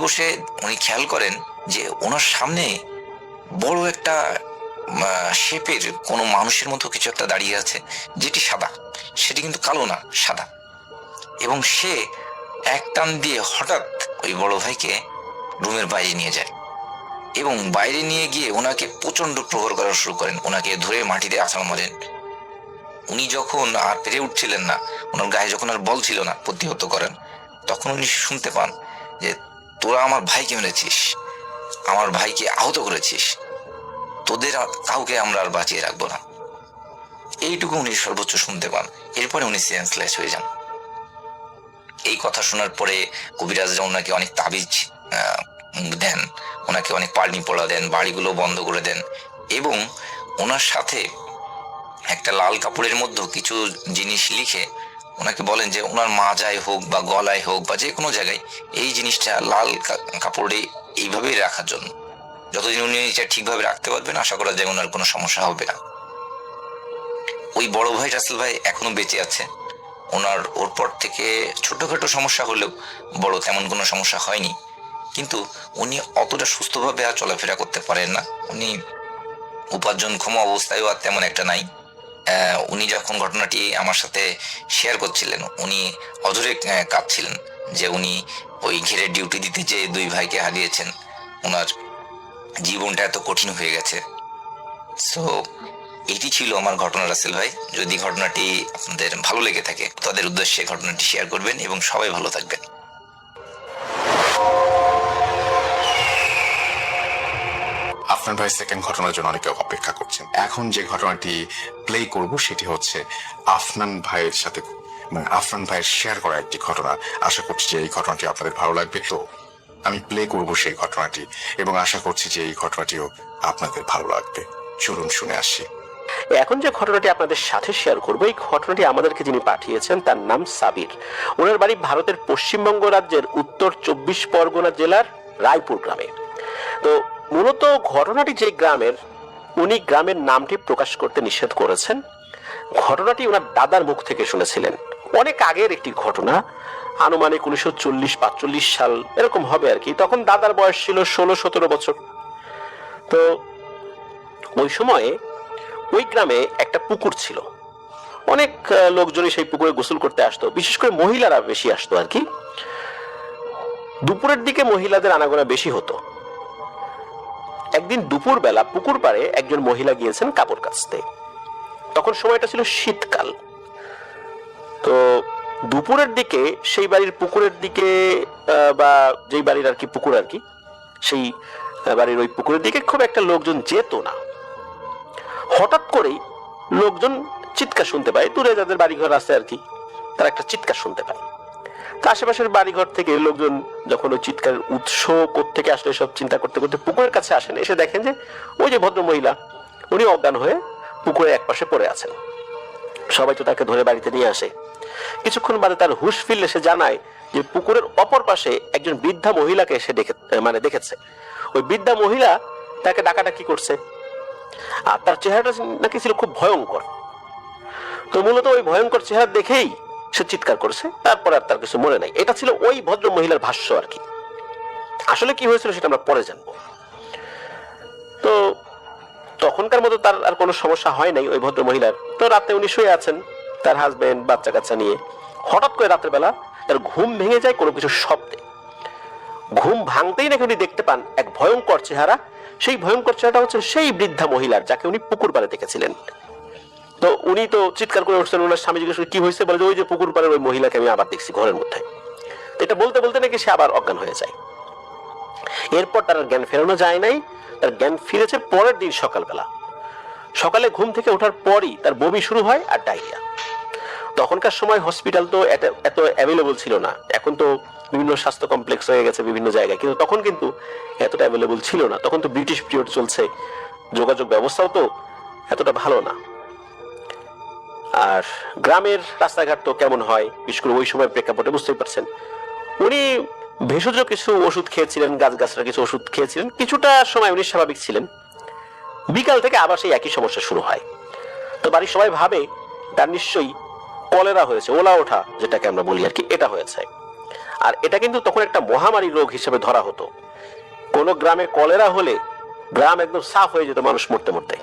বসে উনি খেয়াল করেন যে ওনার সামনে বড় একটা শেপের কোনো মানুষের মতো কিছু একটা দাঁড়িয়ে আছে, যেটি সাদা, সেটি কিন্তু কালো না, সাদা। এবং সে এক টান দিয়ে হঠাৎ ওই বড় ভাইকে রুমের বাইরে নিয়ে যায় এবং বাইরে নিয়ে গিয়ে ওনাকে প্রচন্ড প্রহার করা শুরু করেন, ওনাকে ধরে মাটিতে আছাড় মারেন। উনি যখন আর পেরে উঠছিলেন না, ওনার গায়ে যখন আর বল ছিল না প্রতিহত করেন, তখন উনি শুনতে পান যে তোরা আমার ভাইকে মেরেছিস, আমার ভাইকে আহত করেছিস, তোদের কাউকে আমরা আর বাঁচিয়ে রাখবো না। এইটুকু উনি সর্বোচ্চ শুনতে পান। এরপরে উনি সেন্সলেস হয়ে যান। এই কথা শোনার পরে কবিরাজরা ওনাকে অনেক তাবিজ দেন, ওনাকে অনেক পালনি পড়া দেন, বাড়িগুলো বন্ধ করে দেন এবং ওনার সাথে একটা লাল কাপড়ের মধ্যে কিছু জিনিস লিখে ওনাকে বলেন যে ওনার মাজায় হোক বা গলায় হোক বা যে কোনো জায়গায় এই জিনিসটা লাল কাপড়ে এইভাবেই রাখার জন্য। যতদিন উনি এটা ঠিকভাবে রাখতে পারবেন, আশা করা যায় ওনার কোনো সমস্যা হবে না। ওই বড় ভাই রাসেল ভাই এখনো বেঁচে আছে। ওর পর থেকে ছোটখাটো সমস্যা হলেও বড় তেমন কোনো সমস্যা হয়নি, কিন্তু উনি অতটা সুস্থভাবে আর চলাফেরা করতে পারেন না। উনি উপার্জনক্ষম অবস্থায়ও আর তেমন একটা নাই। উনি যখন ঘটনাটি আমার সাথে শেয়ার করছিলেন, উনি অঝরে কাঁদছিলেন যে উনি ওই ঘেরে ডিউটি দিতে যে 2 ভাইকে হারিয়েছেন, ওনার জীবনটা এত কঠিন হয়ে গেছে। সো এটি ছিল আমার ঘটনা রাসেল ভাই। যদি ঘটনাটি আপনাদের ভালো লেগে থাকে, তাদের উদ্দেশ্যে ঘটনাটি শেয়ার করবেন এবং সবাই ভালো থাকবেন। আপনার ভাই সেকেন্ড ঘটনার জন্য অনেকে অপেক্ষা করছেন। এখন যে ঘটনাটি প্লে করব সেটি হচ্ছে আফনান ভাইয়ের সাথে আফরান ভাইয়ের শেয়ার করা একটি ঘটনা। আশা করছি যে এই ঘটনাটি আপনাদের ভালো লাগবে। তো আমি প্লে করব সেই ঘটনাটি এবং আশা করছি যে এই ঘটনাটিও আপনাদের ভালো লাগবে। চলুন শুনে আসি। এখন যে ঘটনাটি আপনাদের সাথে শেয়ার করবো, এই ঘটনাটি আমাদেরকে যিনি পাঠিয়েছেন তার নাম সাবির। ওনার বাড়ি ভারতের পশ্চিমবঙ্গ রাজ্যের উত্তর 24 পরগনা জেলার রায়পুর গ্রামে। তো মূলত ঘটনাটি যে গ্রামের, উনি গ্রামের নামটি প্রকাশ করতে নিষেধ করেছেন। ঘটনাটি ওনার দাদার মুখ থেকে শুনেছিলেন। অনেক আগের একটি ঘটনা, আনুমানিক 1940-45 সাল এরকম হবে আর কি। তখন দাদার বয়স ছিল 16-17 বছর। তো ওই সময়ে ওই গ্রামে একটা পুকুর ছিল। অনেক লোকজনই সেই পুকুরে গোসল করতে আসতো, বিশেষ করে মহিলারা বেশি আসতো আর কি। দুপুরের দিকে মহিলাদের আনাগোনা বেশি হতো। একদিন দুপুর বেলা পুকুর পাড়ে একজন মহিলা গিয়েছেন কাপড় কাচতে। তখন সময়টা ছিল শীতকাল। তো দুপুরের দিকে সেই বাড়ির পুকুরের দিকে, বা যেই বাড়ির আর কি পুকুর আর কি, সেই বাড়ির ওই পুকুরের দিকে খুব একটা লোকজন যেত না। হঠাৎ করেই লোকজন চিৎকার শুনতে পায়, দূরে যাদের বাড়িঘর আছে আর কি, তারা একটা চিৎকার শুনতে পায়। তো আশেপাশের বাড়িঘর থেকে লোকজন যখন ওই চিৎকারের উৎস কোত্থেকে আসলে সব চিন্তা করতে করতে পুকুরের কাছে আসেন, এসে দেখেন যে ওই যে ভদ্র মহিলা, উনি অজ্ঞান হয়ে পুকুরে একপাশে পড়ে আছেন। সবাই তো তাকে ধরে বাড়িতে নিয়ে আসে। কিছুক্ষণ বাদে তার হুঁশ ফিরলে সে জানায় যে পুকুরের অপর পাশে একজন বৃদ্ধা মহিলাকে সে দেখেছে। ওই বৃদ্ধা মহিলা তাকে ডাকাডাকি করছে, আর তার চেহারাটা নাকি ছিল খুব ভয়ঙ্কর। তো মূলত ওই ভয়ঙ্কর চেহারা দেখেই সে চিৎকার করেছে। তারপর আর তার কিছু মনে নাই। এটা ছিল ওই ভদ্র মহিলার ভাষ্য আর কি। আসলে কি হয়েছিল সেটা আমরা পরে জানবো। তো তখনকার মতো তার আর কোনো সমস্যা হয় নাই ওই ভদ্র মহিলার। তো রাতে উনি শুয়ে আছেন তার হাজবেন্ড বাচ্চা কাচ্চা নিয়ে। হঠাৎ করে রাতের বেলা তার ঘুম ভেঙে যায় কোনো কিছু শব্দে। ঘুম ভাঙতেই নাকি উনি দেখতে পান এক ভয়ঙ্কর চেহারা। সেই ভয়ঙ্কর চেহারাটা হচ্ছে সেই বৃদ্ধা মহিলার, যাকে উনি পুকুর পাড়ে দেখেছিলেন। তো উনি তো চিৎকার করে উঠছেন। ওনার স্বামী জিজ্ঞেস করে কি হয়েছে, বলে যে ওই যে পুকুর পাড়ের ওই মহিলাকে আমি আবার দেখছি ঘরের মধ্যে। তো এটা বলতে বলতে নাকি সে আবার অজ্ঞান হয়ে যায়। এরপর তার জ্ঞান ফেরানো যায় নাই। তার জ্ঞান ফিরেছে পরের দিন সকালবেলা। সকালে ঘুম থেকে ওঠার পরই তার বমি শুরু হয় আর ডায়রিয়া। তখনকার সময় হসপিটাল তো এত অ্যাভেলেবল ছিল না। এখন তো বিভিন্ন স্বাস্থ্য কমপ্লেক্স হয়ে গেছে বিভিন্ন জায়গায়, কিন্তু তখন কিন্তু এতটা অ্যাভেলেবল ছিল না। তখন তো ব্রিটিশ পিরিয়ড চলছে, যোগাযোগ ব্যবস্থাও তো এতটা ভালো না। আর গ্রামের রাস্তাঘাট তো কেমন হয়, বিশেষ করে ওই সময় প্রেক্ষাপটে বুঝতেই পারছেন। উনি ভেষজ কিছু ওষুধ খেয়েছিলেন, গাছগাছরা কিছু ওষুধ খেয়েছিলেন। কিছুটা সময় উনি স্বাভাবিক ছিলেন। বিকাল থেকে আবার সেই একই সমস্যা শুরু হয়। তো বাড়ির সবাই ভাবে তার নিশ্চয়ই কলেরা হয়েছে, ওলা ওঠা যেটাকে আমরা বলি আর কি, এটা হয়েছে। আর এটা কিন্তু তখন একটা মহামারী রোগ হিসেবে ধরা হতো। কোন গ্রামে কলেরা হলে গ্রাম একদম সাফ হয়ে যেত মানুষ মরতে মরতে।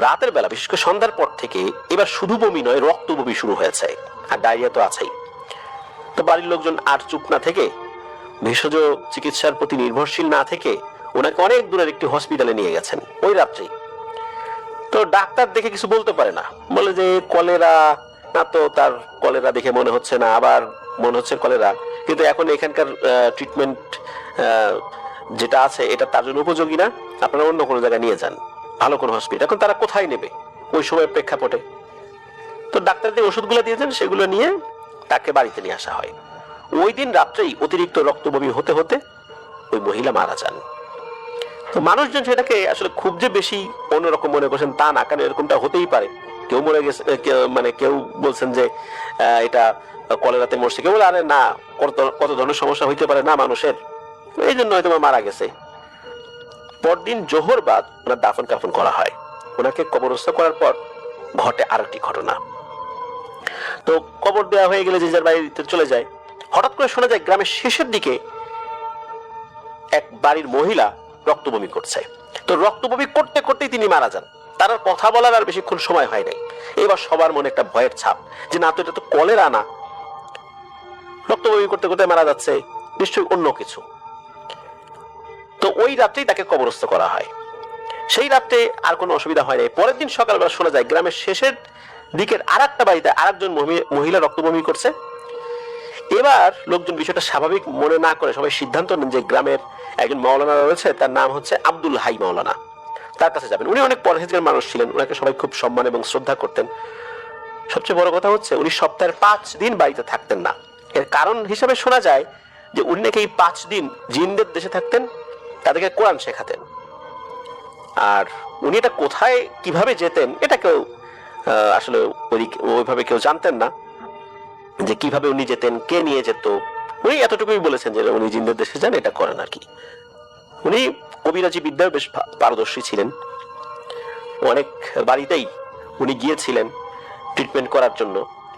রাতের বেলা বিশেষ করে সন্ধ্যার পর থেকে এবার শুধু বমি নয়, রক্ত বমি শুরু হয়েছে, আর ডায়রিয়া তো আছেই। তো বাড়ির লোকজন আর চুপ না থেকে, ভেষজ চিকিৎসার প্রতি নির্ভরশীল না থেকে ওনাকে অনেক দূরের একটি হসপিটালে নিয়ে গেছেন ওই রাত্রেই। তো ডাক্তার দেখে কিছু বলতে পারে না, বলে যে কলেরা না, তো তার কলেরা দেখে মনে হচ্ছে না, আবার মনে হচ্ছে কলেরা, কিন্তু এখন এখানকার ট্রিটমেন্ট যেটা আছে এটা তার জন্য উপযোগী না, আপনারা অন্য কোনো জায়গায় নিয়ে যান, ভালো কোনো হসপিটাল। এখন তারা কোথায় নেবে ওই সময়ের প্রেক্ষাপটে? তো ডাক্তার যে ওষুধগুলো দিয়েছেন সেগুলো নিয়ে তাকে বাড়িতে নিয়ে আসা হয়। ওই দিন রাত্রেই অতিরিক্ত রক্তবমি হতে হতে ওই মহিলা মারা যান। তো মানুষজন সেটাকে আসলে খুব যে বেশি অন্যরকম মনে করছেন তা না, কারণ এরকমটা হতেই পারে। কেউ মরে গেছে, মানে কেউ বলছেন যে এটা কলেরাতে মরছে, কেউ বলে আরে না, কত ধরনের সমস্যা হইতে পারে না মানুষের, এই জন্য হয়তো মারা গেছে। পরদিন জোহর বাদ ওনার দাফন কাফন করা হয়। ওনাকে কবরস্থ করার পর ঘটে আরেকটি ঘটনা। তো কবর দেওয়া হয়ে গেলে যে যার বাড়িতে চলে যায়। হঠাৎ করে শোনা যায় গ্রামের শেষের দিকে এক বাড়ির মহিলা রক্তবমি করছে। তো রক্তবমি করতে করতেই তিনি মারা যান। তার আর কথা বলার আর বেশিক্ষণ সময় হয় নাই। এবার সবার মনে একটা ভয়ের ছাপ যে না, তো এটা তো কলেরা না, রক্তবমি করতে করতে মারা যাচ্ছে, নিশ্চয়ই অন্য কিছু। তো ওই রাত্রেই তাকে কবরস্থ করা হয়। সেই রাত্রে আর কোনো অসুবিধা হয় নাই। পরের দিন সকালবেলা শোনা যায় গ্রামের শেষের দিকের আর একটা বাড়িতে আর একজন মহিলা রক্তবমি করছে। এবার লোকজন বিষয়টা স্বাভাবিক মনে না করে সবাই সিদ্ধান্ত নেন যে গ্রামের একজন মাওলানা রয়েছে, তার নাম হচ্ছে আব্দুল হাই মাওলানা, তার কাছে যাবেন। উনি অনেক পরহেজগার মানুষ ছিলেন, ওনাকে সবাই খুব সম্মান এবং শ্রদ্ধা করতেন। সবচেয়ে বড় কথা হচ্ছে উনি সপ্তাহের 5 দিন বাড়িতে থাকতেন না। এর কারণ হিসাবে শোনা যায় যে উনি নাকি এই 5 দিন জিনদের দেশে থাকতেন, তাদেরকে কোরআন শেখাতেন। আর উনি এটা কোথায় কিভাবে যেতেন এটা কেউ আসলে ওইভাবে কেউ জানতেন না, যে কিভাবে উনি যেতেন, কে নিয়ে যেত। উনি এতটুকুই বলেছেন যে উনি জিনদের দেশে যান, এটা করেন আর কি। উনি কবিরাজি বিদ্যায় বেশ পারদর্শী ছিলেন। অনেক বাড়িতেই উনি গিয়েছিলেন ট্রিটমেন্ট করার জন্য।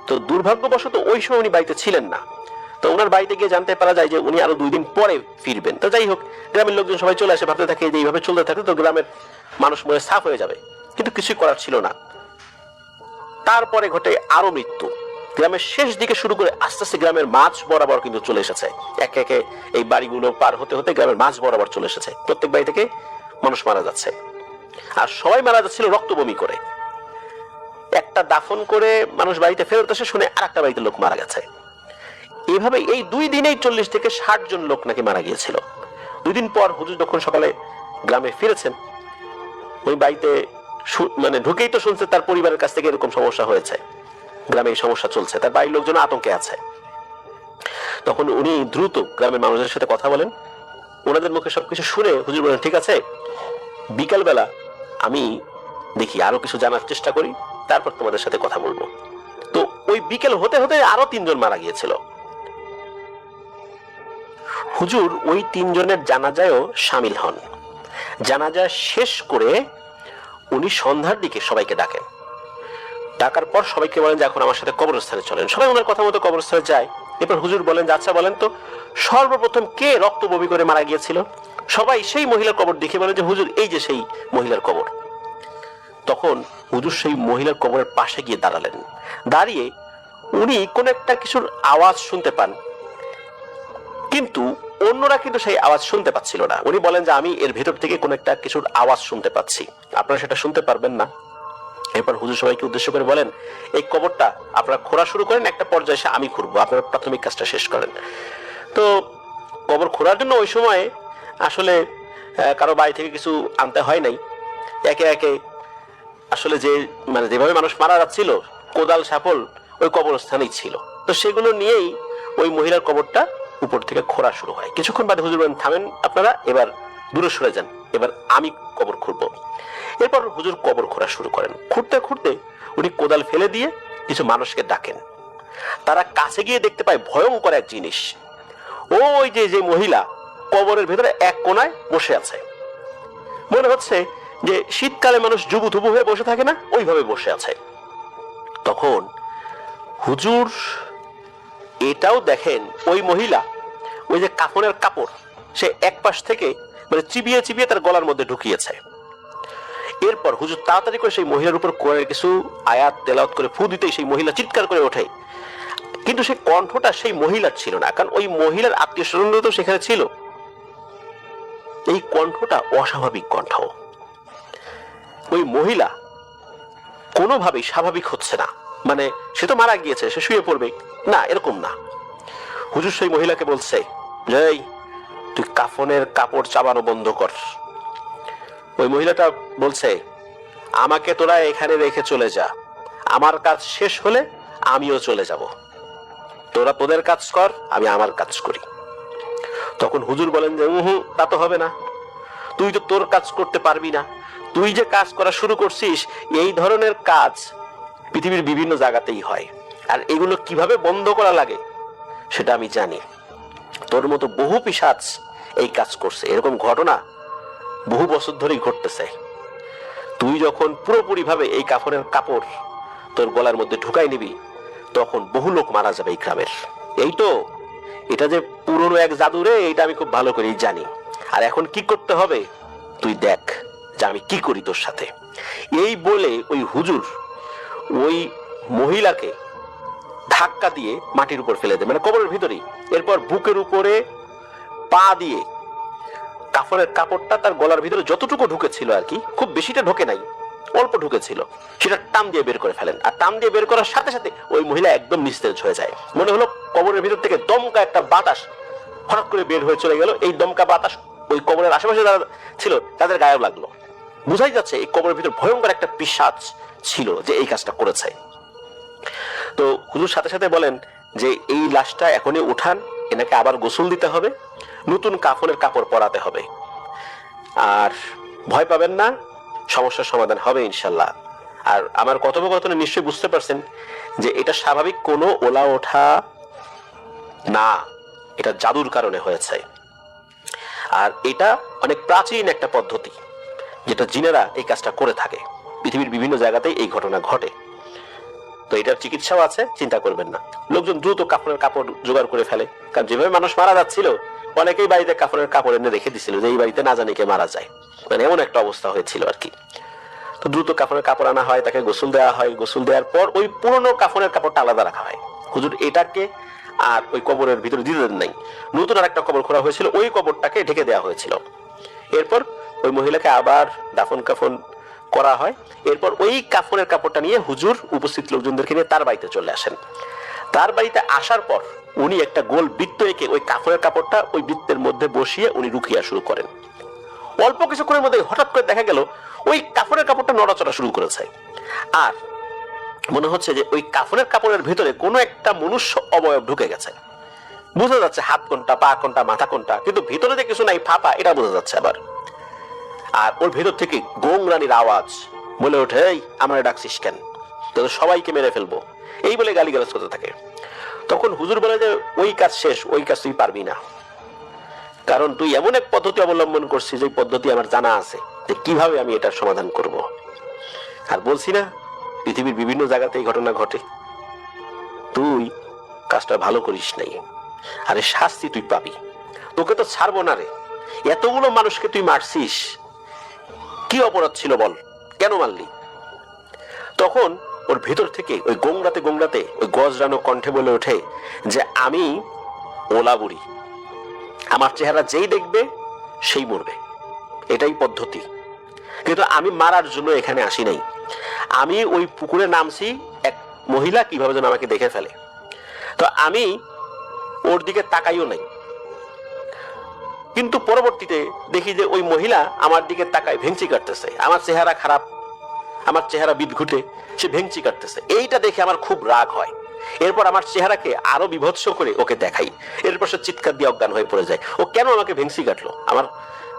তো দুর্ভাগ্যবশত ওই সময় উনি বাড়িতে ছিলেন না। তো ওনার বাড়িতে গিয়ে জানতে পারা যায় যে উনি আরো 2 দিন পরে ফিরবেন। তো যাই হোক, গ্রামের লোকজন সবাই চলে আসে, ভাবতে থাকে যে এইভাবে চলতে থাকে তো গ্রামের মানুষ মনে সাফ হয়ে যাবে, কিন্তু কিছুই করার ছিল না। তারপরে ঘটে আরো মৃত্যু। গ্রামের শেষ দিকে শুরু করে আস্তে আস্তে গ্রামের মাঝ বরাবর কিন্তু চলে এসেছে। একে একে এই বাড়িগুলো পার হতে হতে গ্রামের মাঝ বরাবর চলে এসেছে। প্রত্যেক বাড়ি থেকে মানুষ মারা যাচ্ছে, আর সবাই মারা যাচ্ছিল রক্ত বমি করে। একটা দাফন করে মানুষ বাড়িতে ফেরত এসে শুনে আর একটা বাড়িতে লোক মারা গেছে। এইভাবে এই 2 দিনেই 40 থেকে 60 জন লোক নাকি মারা গিয়েছিল। 2 দিন পর হুজুর যখন সকালে গ্রামে ফিরেছেন, ওই বাড়িতে মানে ঢুকেই তো শুনছে তার পরিবারের কাছ থেকে এরকম সমস্যা হয়েছে, গ্রামে এই সমস্যা চলছে, তার বাড়ির লোকজন আতঙ্কে আছে। তখন উনি দ্রুত গ্রামের মানুষদের সাথে কথা বলেন। ওনাদের মুখে সবকিছু শুনে হুজুর বলেন, ঠিক আছে, বিকালবেলা আমি দেখি আরো কিছু জানার চেষ্টা করি, তারপর তোমাদের সাথে কথা বলবো। তো ওই বিকেল হতে হতে আরো 3 জন মারা গিয়েছিল। হুজুর ওই 3 জনের জানাজায়ও শামিল হন। জানাজা শেষ করে উনি সন্ধ্যার দিকে সবাইকে ডাকেন। ডাকার পর সবাইকে বলেন যে এখন আমার সাথে কবরস্থানে চলেন। সবাই ওনার কথা মতো কবরস্থানে যায়। এরপর হুজুর বলেন যে আচ্ছা বলেন তো, সর্বপ্রথম কে রক্ত বমি করে মারা গিয়েছিল? সবাই সেই মহিলার কবর দেখে বলেন যে হুজুর এই যে সেই মহিলার কবর। তখন হুজুর সেই মহিলার কবরের পাশে গিয়ে দাঁড়ালেন। দাঁড়িয়ে উনি কোন একটা কিছুর আওয়াজ শুনতে পান, কিন্তু অন্যরা কিন্তু সেই আওয়াজ শুনতে পাচ্ছিল না। উনি বলেন যে আমি এর ভেতর থেকে কোন একটা কিছুর আওয়াজ শুনতে পাচ্ছি, আপনারা সেটা শুনতে পারবেন না। এরপর হুজুর সবাইকে উদ্দেশ্য করে বলেন, এই কবরটা আপনারা খোঁড়া শুরু করেন, একটা পর্যায়ে এসে আমি খুঁড়বো, আপনারা প্রাথমিক কাজটা শেষ করেন। তো কবর খোঁড়ার জন্য ওই সময় আসলে কারো বাড়ি থেকে কিছু আনতে হয় নাই। একে একে আসলে যে মানে যেভাবে মানুষ মারা যাচ্ছিল, কোদাল সাপল ওই কবরস্থানেই ছিল। তো সেগুলো নিয়েই ওই মহিলার কবরটা উপর থেকে খোঁড়া শুরু হয়। কিছুক্ষণ বাদে হুজুর বলেন, থামেন আপনারা, এবার দূরে সরে যান, এবার আমি কবর খুঁড়বো। এরপর হুজুর কবর খোঁড়া শুরু করেন। খুঁড়তে খুঁড়তে উনি কোদাল ফেলে দিয়ে কিছু মানুষকে ডাকেন। তারা কাছে গিয়ে দেখতে পায় ভয়ঙ্কর এক জিনিস। ওই যে যে মহিলা কবরের ভেতরে এক কোনায় বসে আছে, মনে হচ্ছে যে শীতকালে মানুষ জুবুথুবু হয়ে বসে থাকে না, ওইভাবে বসে আছে। তখন হুজুর এটাও দেখেন ওই মহিলা ওই যে কাফনের কাপড় সে এক পাশ থেকে মানে চিবিয়ে চিবিয়ে তার গলার মধ্যে ঢুকিয়েছে। এরপর হুজুর তাড়াতাড়ি করে সেই মহিলার উপর কোরআনের কিছু আয়াত তেলাওয়াত করে ফু দিতেই সেই মহিলা চিৎকার করে ওঠে। কিন্তু সেই কণ্ঠটা সেই মহিলার ছিল না, কারণ ওই মহিলার আত্মীয় স্বজনরা তো সেখানে ছিল। এই কণ্ঠটা অস্বাভাবিক কণ্ঠ। ওই মহিলা কোনোভাবেই স্বাভাবিক হচ্ছে না, মানে সে তো মারা গিয়েছে, সে শুয়ে পড়বে না, এরকম না। হুজুর সেই মহিলাকে বলছে, এই তুই কাফনের কাপড় চাবানো বন্ধ কর। ওই মহিলাটা বলছে, আমাকে তোরা এখানে রেখে চলে যা, আমার কাজ শেষ হলে আমিও চলে যাব, তোরা তোদের কাজ কর, আমি আমার কাজ করি। তখন হুজুর বলেন যে তা তো হবে না, তুই তো তোর কাজ করতে পারবি না, তুই যে কাজ করা শুরু করছিস এই ধরনের কাজ পৃথিবীর বিভিন্ন জায়গাতেই হয়, আর এগুলো কিভাবে বন্ধ করা লাগে সেটা আমি জানি। তোর মতো বহু পিশাচ এই কাজ করছে, এরকম ঘটনা বহু বছর ধরেই ঘটতেছে। তুই যখন পুরোপুরি ভাবে এই কাফনের কাপড় তোর গলার মধ্যে ঢুকাই নিবি, তখন বহু লোক মারা যাবে এই গ্রামের। এই তো, এটা যে পুরনো এক জাদু রে, এটা আমি খুব ভালো করেই জানি। আর এখন কি করতে হবে তুই দেখ যে আমি কি করি তোর সাথে। এই বলে ওই হুজুর ওই মহিলাকে ধাক্কা দিয়ে মাটির উপর ফেলে দেয়, মানে কবরের ভিতরেই। এরপর বুকের উপরে পা দিয়ে কাফনের কাপড়টা তার গলার ভিতরে যতটুকু ঢুকেছিল আর কি, খুব বেশিটা ঢোকে নাই, অল্প ঢুকেছিল, সেটা টান দিয়ে বের করে ফেলেন। আর টান দিয়ে বের করার সাথে সাথে ওই মহিলা একদম নিস্তেজ হয়ে যায়। মনে হলো কবরের ভিতর থেকে দমকা একটা বাতাস হঠাৎ করে বের হয়ে চলে গেল। এই দমকা বাতাস ওই কবরের আশেপাশে যারা ছিল তাদের গায়ে লাগলো। বুঝাই যাচ্ছে এই কবরের ভিতর ভয়ঙ্কর একটা পিশাচ ছিল যে এই কাজটা করেছে। তো হুজুর সাথে সাথে বলেন যে এই লাশটা এখনই উঠান, এনাকে আবার গোসল দিতে হবে, নতুন কাফনের কাপড় পরাতে হবে, আর ভয় পাবেন না, সমস্যার সমাধান হবে ইনশাল্লাহ। আর আমার কথোপকথনে নিশ্চয়ই বুঝতে পারছেন যে এটা স্বাভাবিক কোনো ওলা ওঠা না, এটা জাদুর কারণে হয়েছে। আর এটা অনেক প্রাচীন একটা পদ্ধতি যেটা জিনেরা এই কাজটা করে থাকে, পৃথিবীর বিভিন্ন জায়গাতেই এই ঘটনা ঘটে। তো এটার চিকিৎসাও আছে, চিন্তা করবেন না। লোকজন দ্রুত কাফনের কাপড় জোগাড় করে ফেলে, কারণ যেভাবে মানুষ মারা যাচ্ছিল অনেকেই বাড়িতে কাফনের কাপড় এনে রেখে দিছিল যে এই বাড়িতে না জানি কে মারা যায়, মানে এমন একটা অবস্থা হয়েছিল আর কি। তো দ্রুত কাফনের কাপড় আনা হয়, তাকে গোসল দেওয়া হয়, গোসল দেওয়ার পর ওই পুরনো কাফনের কাপড়টা আলাদা রাখা হয়। হুজুর এটাকে আর ওই কবরের ভিতরে দিতে দেন নাই, নতুন আর একটা কবর খোঁড়া হয়েছিল, ওই কবরটাকে ঢেকে দেওয়া হয়েছিল। এরপর ওই মহিলাকে আবার দাফন কাফন করা হয়। এরপর ওই কাফনের কাপড়টা নিয়ে হুজুর উপস্থিত লোকজনদেরকে নিয়ে তার বাড়িতে চলে আসেন। তার বাড়িতে আসার পর উনি একটা গোল বৃত্ত এঁকে ওই কাফনের কাপড়টা ওই বৃত্তের মধ্যে বসিয়ে উনি রুকিয়া শুরু করেন। অল্প কিছুক্ষণের মধ্যে হঠাৎ করে দেখা গেল ওই কাফনের কাপড়টা নড়াচড়া শুরু করেছে, আর মনে হচ্ছে যে ওই কাফনের কাপড়ের ভিতরে কোনো একটা মনুষ্য অবয়ব ঢুকে গেছে। বোঝা যাচ্ছে হাত কোনটা, পা কোনটা, মাথা কোনটা, কিন্তু ভিতরে যে কিছু নাই ফাঁপা, এটা বোঝা যাচ্ছে আবার। আর ওর ভেতর থেকে গোংরানির আওয়াজ বলে ওঠে, এই আমরা ডাকছিস কেন, তোদের সবাইকে মেরে ফেলবো, এই বলে গালিগালাজ করতে থাকে। তখন হুজুর বলে যে ওই কাজ শেষ, ওই কাজ তুই পারবি না, কারণ তুই এমন এক পদ্ধতি অবলম্বন করছিস যে পদ্ধতি আমার জানা আছে যে কিভাবে আমি এটার সমাধান করব। আর বলছি না পৃথিবীর বিভিন্ন জায়গাতে এই ঘটনা ঘটে, তুই কাজটা ভালো করিস নাই, আরে শাস্তি তুই পাবি, তোকে তো ছাড়বো না রে, এতগুলো মানুষকে তুই মারছিস, কি অপরাধ ছিল বল, কেন মারলি? তখন ওর ভেতর থেকে ওই গোংরাতে গোংরাতে ওই গজরানো কণ্ঠে বলে ওঠে যে আমি ওলা বুড়ি, আমার চেহারা যেই দেখবে সেই মরবে, এটাই পদ্ধতি, কিন্তু আমি মারার জন্য এখানে আসি নাই, আমি ওই পুকুরে নামছি, এক মহিলা কিভাবে যেন আমাকে দেখে ফেলে, তো আমি ওর দিকে তাকাইও নাই, কিন্তু পরবর্তীতে দেখি যে ওই মহিলা আমার দিকে তাকায় ভেঙচি কাটতেছে, আমার চেহারা খারাপ, আমার চেহারা বিদঘুটে, সে ভেঙচি কাটতেছে, এইটা দেখে আমার খুব রাগ হয়। এরপর আমার চেহারাকে আরো বিভৎস করে ওকে দেখাই, এরপর সে চিৎকার দিয়ে অজ্ঞান হয়ে পড়ে যায়। ও কেন আমাকে ভেঙচি কাটলো, আমার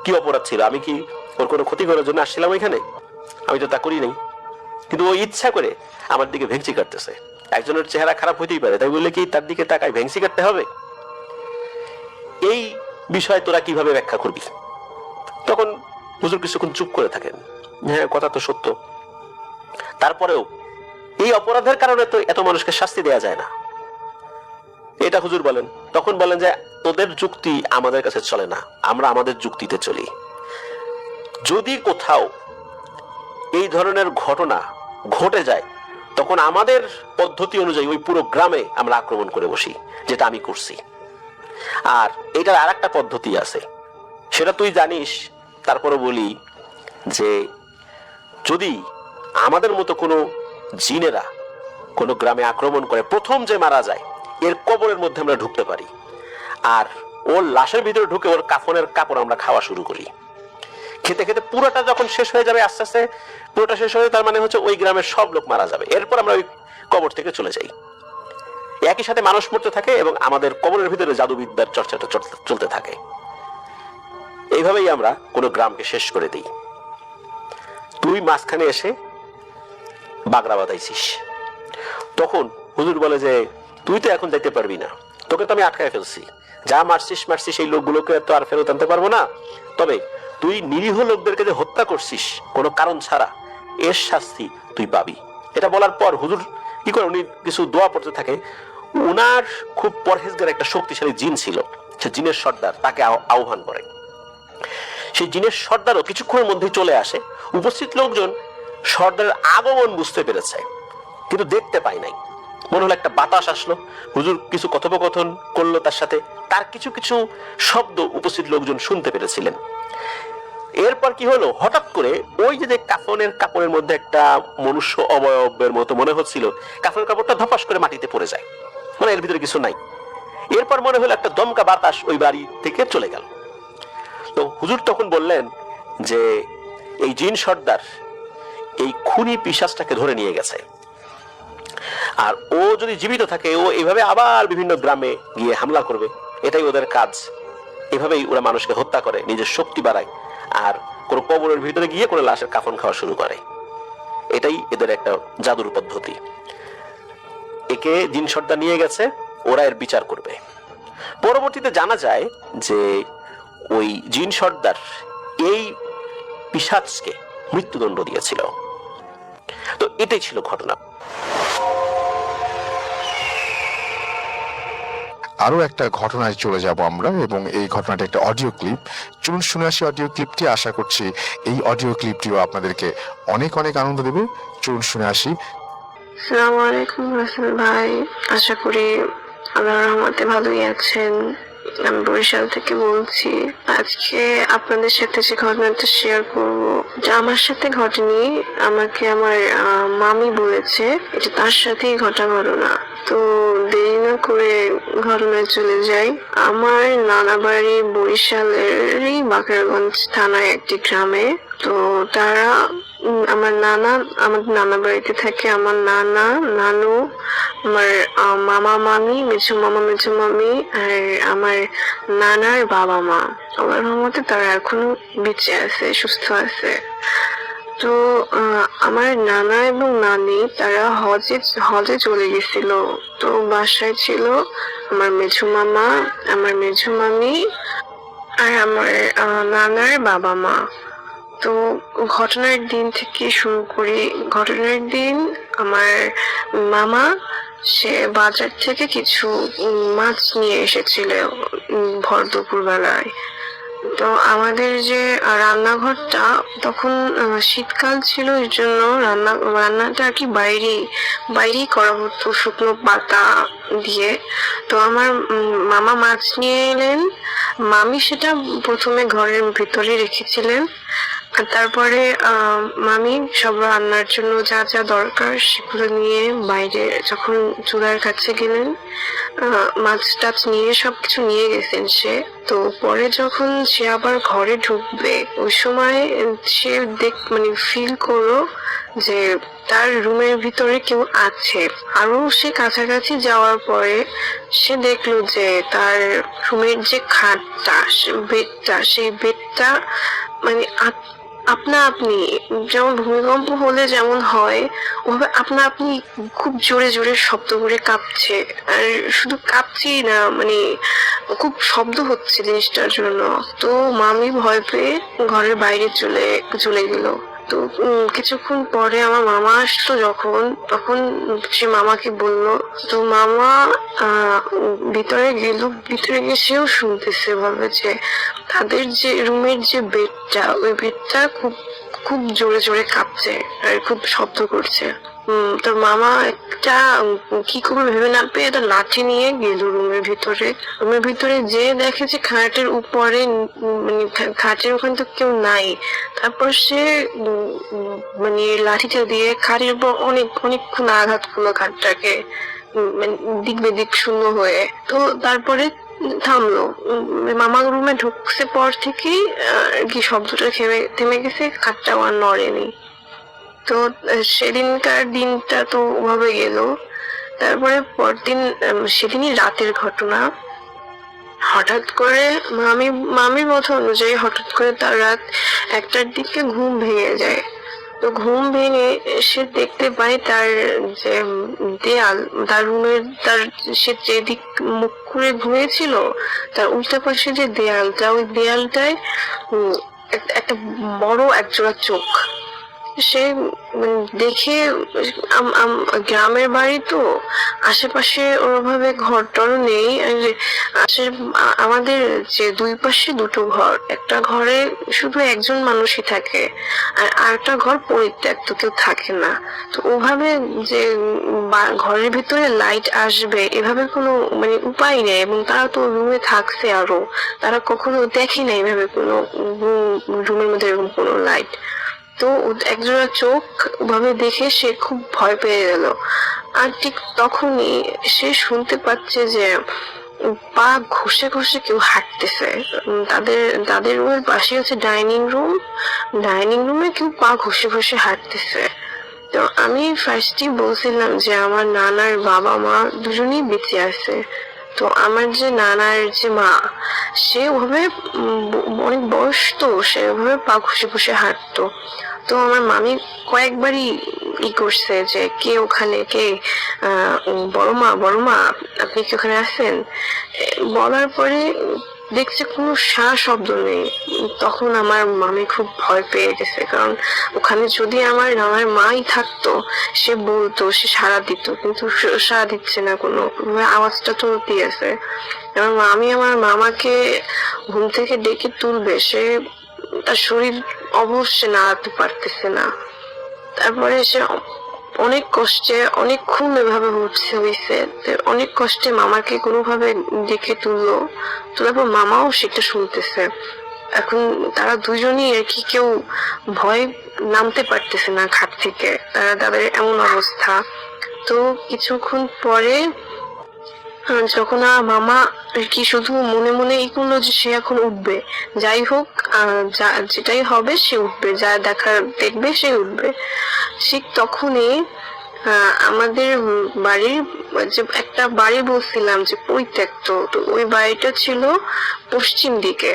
কি অপরাধ ছিল, আমি কি ওর কোনো ক্ষতি করার জন্য আসছিলাম এখানে? আমি তো তা করি নাই, কিন্তু ও ইচ্ছা করে আমার দিকে ভেঙচি কাটতেছে। একজনের চেহারা খারাপ হইতেই পারে, তাই বললে কি তার দিকে তাকায় ভেঙচি কাটতে হবে? এই বিষয় তোরা কিভাবে ব্যাখ্যা করবি? তখন হুজুর কিছুক্ষণ চুপ করে থাকেন, হ্যাঁ কথা তো সত্য, তারপরেও এই অপরাধের কারণে তো এত মানুষকে শাস্তি দেয়া যায় না, এটা হুজুর বলেন। তখন বলেন যে তোদের যুক্তি আমাদের কাছে চলে না, আমরা আমাদের যুক্তিতে চলি। যদি কোথাও এই ধরনের ঘটনা ঘটে যায় তখন আমাদের পদ্ধতি অনুযায়ী ওই পুরো গ্রামে আমরা আক্রমণ করে বসি, যেটা আমি করছি। আর এটার আর একটা পদ্ধতি আছে, সেটা তুই জানিস, তারপরে বলি যে যদি আমাদের মতো কোনো জিনেরা কোনো গ্রামে আক্রমণ করে, প্রথম যে মারা যায় এর কবরের মধ্যে আমরা ঢুকতে পারি, আর ওর লাশের ভিতরে ঢুকে ওর কাফনের কাপড় আমরা খাওয়া শুরু করি। খেতে খেতে পুরোটা যখন শেষ হয়ে যাবে, আস্তে আস্তে পুরোটা শেষ হয়ে, তার মানে হচ্ছে ওই গ্রামের সব লোক মারা যাবে, এরপর আমরা ওই কবর থেকে চলে যাই। একই সাথে মানুষ মরতে থাকে এবং আমাদের কবরের ভিতরে জাদুবিদ্যার চর্চাটা চলতে থাকে। এইভাবেই আমরা কোনো গ্রামকে শেষ করে দিই। তুই মাঝখানে এসে বাগড়া বাঁধাইছিস। তখন হুজুর বলে যে তুই তো এখন যাইতে পারবি না, তোকে তো আমি আটকায় ফেলছি, যা মারছিস এই লোকগুলোকে তো আর ফেরত আনতে পারবো না, তবে তুই নিরীহ লোকদেরকে যে হত্যা করছিস কোনো কারণ ছাড়া, এর শাস্তি তুই পাবি। এটা বলার পর হুজুর কি করে, উনি কিছু দোয়া পড়তে থাকে। উনার খুব পরহেজগার একটা শক্তিশালী জিন ছিল, সে জিনের সর্দার, তাকে আহ্বান করে। সেই জিনের সর্দারও কিছুক্ষণের মধ্যেই চলে আসে। উপস্থিত লোকজন সর্দারের আগমন বুঝতে পেরেছে, কিন্তু দেখতে পায় নাই। মনে হলো একটা বাতাস আসলো, হুজুর কিছু কথোপকথন করলো তার সাথে, তার কিছু কিছু শব্দ উপস্থিত লোকজন শুনতে পেরেছিলেন। এরপর কি হলো, হঠাৎ করে ওই যে কাফনের কাপড়ের মধ্যে একটা মনুষ্য অবয়বের মতো মনে হচ্ছিল, কাফনের কাপড়টা ধপাস করে মাটিতে পড়ে যায়, মানে এর ভিতরে কিছু নাই। এরপর মনে হলো একটা দমকা বাতাস ওই বাড়ি থেকে চলে গেল। তো হুজুর তখন বললেন যে এই জিন সর্দার এই খুনি পিশাচটাকে ধরে নিয়ে গেছে। আর ও যদি জীবিত থাকে ও এভাবে আবার বিভিন্ন গ্রামে গিয়ে হামলা করবে, এটাই ওদের কাজ। এভাবেই ওরা মানুষকে হত্যা করে, নিজের শক্তি বাড়ায়, আর কোনো কবরের ভিতরে গিয়ে কোনো লাশের কাফন খাওয়া শুরু করে। এটাই এদের একটা জাদুর পদ্ধতি। একে জিন সর্দার নিয়ে গেছে, ওরা এর বিচার করবে। পরবর্তীতে জানা যায় যে ওই জিন সর্দার এই পিশাচকে মৃত্যুদণ্ড দিয়েছিল। তো এটাই ছিল ঘটনা। আরো একটা ঘটনায় চলে যাব আমরা, এবং এই ঘটনাটা একটা অডিও ক্লিপ। চলুন শুনে আসি অডিও ক্লিপটি। আশা করছি এই অডিও ক্লিপটিও আপনাদেরকে অনেক অনেক আনন্দ দেবে। চলুন শুনে আসি। আসসালামু আলাইকুম রাসেল ভাই, আশা করি আল্লাহর রহমতে ভালোই আছেন। আমি বরিশাল থেকে বলছি। আজকে আপনাদের সাথে যে ঘটনাটা শেয়ার করব, যা আমার সাথে ঘটেনি, আমাকে আমার মামি বলেছে এটা তার সাথেই ঘটা ঘটনা। তো দেরি না করে ঘটনায় চলে যাই। আমার নানা বাড়ি বরিশালেরই বাকেরগঞ্জ থানায় একটি গ্রামে। তো তারা আমার নানা বাড়িতে থাকে আমার নানা, নানু, আমার মামা, মামি, মেঝো মামা, মেঝো মামি, আর আমার নানার বাবা মা। আল্লাহর রহমতে তারা এখনো বেঁচে আছে, সুস্থ আছে। তো আমার নানা এবং নানি তারা হজে চলে গেছিল। তো বাসায় ছিল আমার মেঝো মামা, আমার মেঝো মামি, আর আমার নানার বাবা মা। তো ঘটনার দিন থেকে শুরু করি। ঘটনার দিন আমার মামা সে বাজার থেকে কিছু মাছ নিয়ে এসেছিল ভর দুপুর বেলায়। তো আমাদের যে রান্নাঘরটা তখন শীতকাল ছিল, এর জন্য রান্নাটা আর কি বাইরেই করা হতো শুকনো পাতা দিয়ে। তো আমার মামা মাছ নিয়ে এলেন, মামি সেটা প্রথমে ঘরের ভিতরে রেখেছিলেন। আর তারপরে মামি সব রান্নার জন্য যা যা দরকার সেগুলো নিয়ে বাইরে যখন চুলার কাছে গেলেন, মাছ টাছ নিয়ে সবকিছু নিয়ে গেছেন সে। তো পরে যখন সে আবার ঘরে ঢুকবে ওই সময় সে ফিল করলো যে তার রুমের ভিতরে কেউ আছে। আরো সে কাছাকাছি যাওয়ার পরে সে দেখলো যে তার রুমের যে খাটটা, সেই বেডটা মানে আপনা আপনি, যেমন ভূমিকম্প হলে যেমন হয় ওভাবে আপনা আপনি খুব জোরে জোরে শব্দ করে কাঁপছে। আর শুধু কাঁপছেই না, খুব শব্দ হচ্ছে জিনিসটার জন্য। তো মামি ভয় পেয়ে ঘরের বাইরে চলে গেল। তো কিছুক্ষণ পরে আমার মামা আসলো যখন, তখন সে মামাকে বলল। তো মামা ভিতরে গিয়ে সেও শুনতেছে বলবে যে তাদের যে রুমের যে বেডটা, ওই বেডটা খুব খুব জোরে জোরে কাঁপছে আর খুব শব্দ করছে। তোর মামা একটা কি করবে ভেবে না পেয়ে একটা লাঠি নিয়ে গেল রুমের ভিতরে যে দেখে যে খাটের উপরে, খাটের ওখানে তো কেউ নাই। তারপর সে লাঠিটা দিয়ে খাটের উপর অনেকক্ষণ আঘাত করলো খাটটাকে, দিক বেদিক শূন্য হয়ে। তো তারপরে থামলো। মামা রুমে ঢুকছে পর থেকেই কি শব্দটা থেমে গেছে, খাটটাও আর নড়েনি। তো সেদিনকার দিনটা তো ওভাবে গেল। তারপরে পরদিন, সেদিনই রাতের ঘটনা, হঠাৎ করে মামির মতো অনুযায়ী হঠাৎ করে তার রাত 1টার দিকে ঘুম ভেঙে যায়। তো ঘুম ভেঙে সে দেখতে পায় তার যে দেয়াল, তার রুমের সে যেদিক মুখ করে ঘুমিয়েছিল তার উল্টা পাশে যে দেয়ালটা, ওই দেয়ালটায় একটা বড় একজোড়া চোখ। সে দেখে, গ্রামের বাড়ি তো আশেপাশে ওরভাবে ঘর টর নেই। আমাদের যে দুই পাশে দুটো ঘর, একটা ঘরে শুধু একজন মানুষই থাকে আর আরেকটা ঘর পরিত্যক্ত, কেউ থাকে না। তো ওভাবে যে ঘরের ভিতরে লাইট আসবে এভাবে কোনো উপায় নেই, এবং তারা তো রুমে থাকছে, আরো তারা কখনো দেখে না এভাবে কোনো রুমের মধ্যে এরকম কোনো লাইট। তো একজোড়া চোখ ভাবে দেখে সে খুব ভয় পেয়ে গেল। আর ঠিক তখনই সে শুনতে পাচ্ছে যে পা ঘষে ঘষে কেউ হাঁটতেছে। তাদের রুমের পাশে হচ্ছে ডাইনিং রুমে কেউ পা ঘষে ঘষে হাঁটতেছে। তো আমি ফার্স্টই বলছিলাম যে আমার নানার বাবা মা দুজনেই বেঁচে আছে। তো আমার যে নানার যে মা, সে ওভাবে অনেক বয়স, তো সে ওভাবে পা ঘষে ঘষে হাঁটতো। তো আমার মামি কয়েকবারই করছে যে কে ওখানে, কে বড় মা আপনি কি ওখানে আছেন? বলার পরে দেখছে কোনো সাড়া শব্দ নেই। তখন আমার মামি খুব ভয় পেয়ে গেছে, কারণ ওখানে যদি আমার নানার মাই থাকতো, সে বলতো, সে সাড়া দিত, কিন্তু সাড়া দিচ্ছে না, কোনো আওয়াজটা তো দিয়েছে। আমার মামি আমার মামাকে ঘুম থেকে ডেকে তুলবে, সে তার শরীর অবশ্যই নাড়াতে পারতেছে না। তারপরে সে অনেক কষ্টে অনেকক্ষণ এভাবে হয়েছে, অনেক কষ্টে মামাকে কোনোভাবে ডেকে তুললো, তোলার পর মামাও সেটা শুনতেছে। এখন তারা দুজনই আর কি, কেউ ভয় নামতে পারতেছে না খাট থেকে, তাদের এমন অবস্থা। তো কিছুক্ষণ পরে যখন আমার মামা আর কি শুধু মনে মনে এই করলো যে সে এখন উঠবে, যাই হোক যেটাই হবে সে উঠবে, যা দেখার দেখবে সে উঠবে। ঠিক তখনই আমাদের বাড়ির যে একটা বাড়ি বলছিলাম যে পরিত্যক্ত, তো ওই বাড়িটা ছিল পশ্চিম দিকে।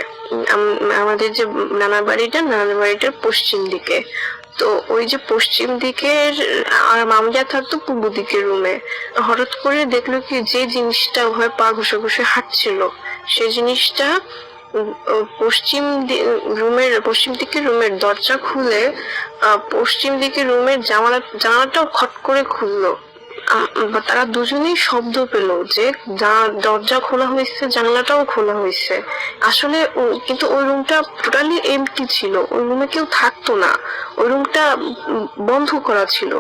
আমাদের যে নানার বাড়িটার পশ্চিম দিকে। তো ওই যে পশ্চিম দিকের আর মামজা থাকতো পূর্ব দিকের রুমে। হঠাৎ করে দেখলো কি, যে জিনিসটা ওভাবে পা ঘষে ঘষে হাঁটছিল, সেই জিনিসটা পশ্চিম দিকের রুমের দরজা খুলে পশ্চিম দিকের রুমের জানালাটাও খট করে খুললো। তারা দুজনেই শব্দ পেল যে দরজা খোলা হয়েছে, জানলাটাও খোলা হয়েছে। আসলে কিন্তু ওই রুমটা টোটালি এমটি ছিল, ওই রুমে কেউ থাকতো না, ওই রুমটা বন্ধ করা ছিল,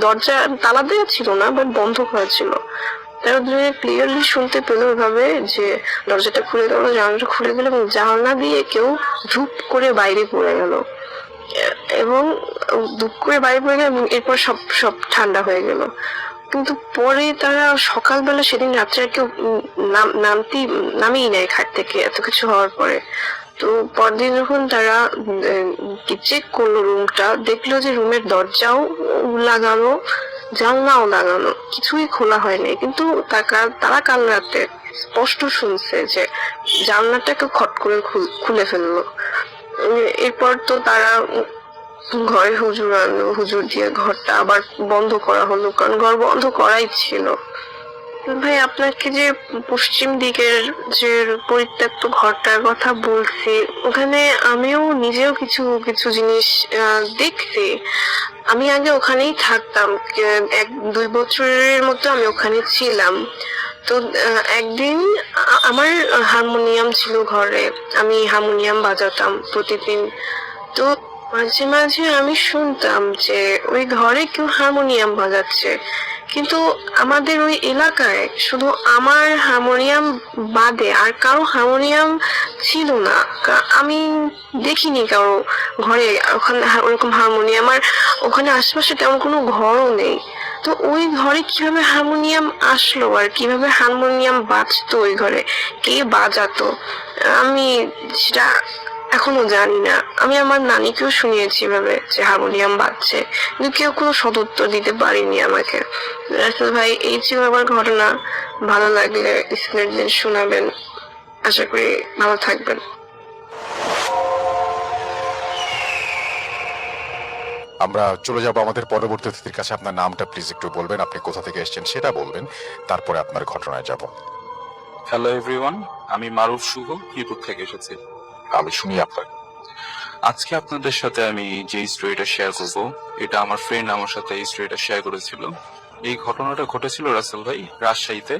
দরজা তালা দেওয়া ছিল না, বাট বন্ধ করা ছিল। তারা দুজনে ক্লিয়ারলি শুনতে পেল এভাবে যে দরজাটা খুলে গেল, জানলাটা খুলে গেল, এবং জানলা দিয়ে কেউ ধূপ করে বাইরে পড়ে গেল, এবং ধূপ করে বাইরে পড়ে গেল, এবং এরপর সব ঠান্ডা হয়ে গেল। কিন্তু পরে তারা সকালবেলা সেদিন রাত্রে আর কেউ নামেই নেয় খাট থেকে, এত কিছু হওয়ার পরে। তো পরদিন যখন তারা চেক করলো রুমটা, দেখলো যে রুমের দরজাও লাগানো, জানলাও লাগানো, কিছুই খোলা হয়নি। কিন্তু তারা কাল রাতে স্পষ্ট শুনছে যে জানলাটাকে খট করে খুলে ফেললো। এরপর তো তারা ঘরে হুজুর আনলো, হুজুর দিয়ে ঘরটা আবার বন্ধ করা হলো, কারণ ঘর বন্ধ করাই ছিল। ভাই, আপনাকে যে পশ্চিম দিকের যে পরিত্যক্ত ঘরটার কথা বলছি, ওখানে আমিও নিজেও কিছু কিছু জিনিস দেখছি। আমি আগে ওখানেই থাকতাম, 1-2 বছরের মতো আমি ওখানে ছিলাম। তো একদিন আমার হারমোনিয়াম ছিল ঘরে, আমি হারমোনিয়াম বাজাতাম প্রতিদিন। তো মাঝে মাঝে আমি শুনতাম যে ওই ঘরে কেউ হারমোনিয়াম বাজাচ্ছে, কিন্তু আমাদের ওই এলাকায় শুধু আমার হারমোনিয়াম বাদে আর কারো হারমোনিয়াম ছিল না। আমি দেখিনি কারো ঘরে ওখানে ওরকম হারমোনিয়াম, আর ওখানে আশেপাশে তেমন কোনো ঘরও নেই। তো ওই ঘরে কিভাবে হারমোনিয়াম আসলো, আর কিভাবে হারমোনিয়াম বাজতো ওই ঘরে, কে বাজাতো, আমি সেটা এখনো জানি না। আমি আমার নানিকেও শুনিয়েছি ভাবে যে হারমোনিয়াম বাজছে, কিন্তু কেউ কোনো সদুত্তর দিতে পারেনি আমাকে। রাসেল ভাই, এই ছিল আমার ঘটনা। ভালো লাগলে স্ক্রিনের দিন শোনাবেন, আশা করি ভালো থাকবেন। আমরা চলে যাব আমাদের পরবর্তী অতিথির কাছে। আপনার নামটা প্লিজ একটু বলবেন, আপনি কোথা থেকে এসেছেন সেটা বলবেন, তারপরে আপনার ঘটনায় যাব। হ্যালো এভরিওয়ান, আমি মারুফ শুভ, ইউটিউব থেকে এসেছি। আমি শুনি আপনার। আজকে আপনাদের সাথে আমি যে স্টোরিটা শেয়ার করব, এটা আমার ফ্রেন্ড আমার সাথে এই স্টোরিটা শেয়ার করেছিল। এই ঘটনাটা ঘটেছিল রাসেল ভাই রাজশাহীতে।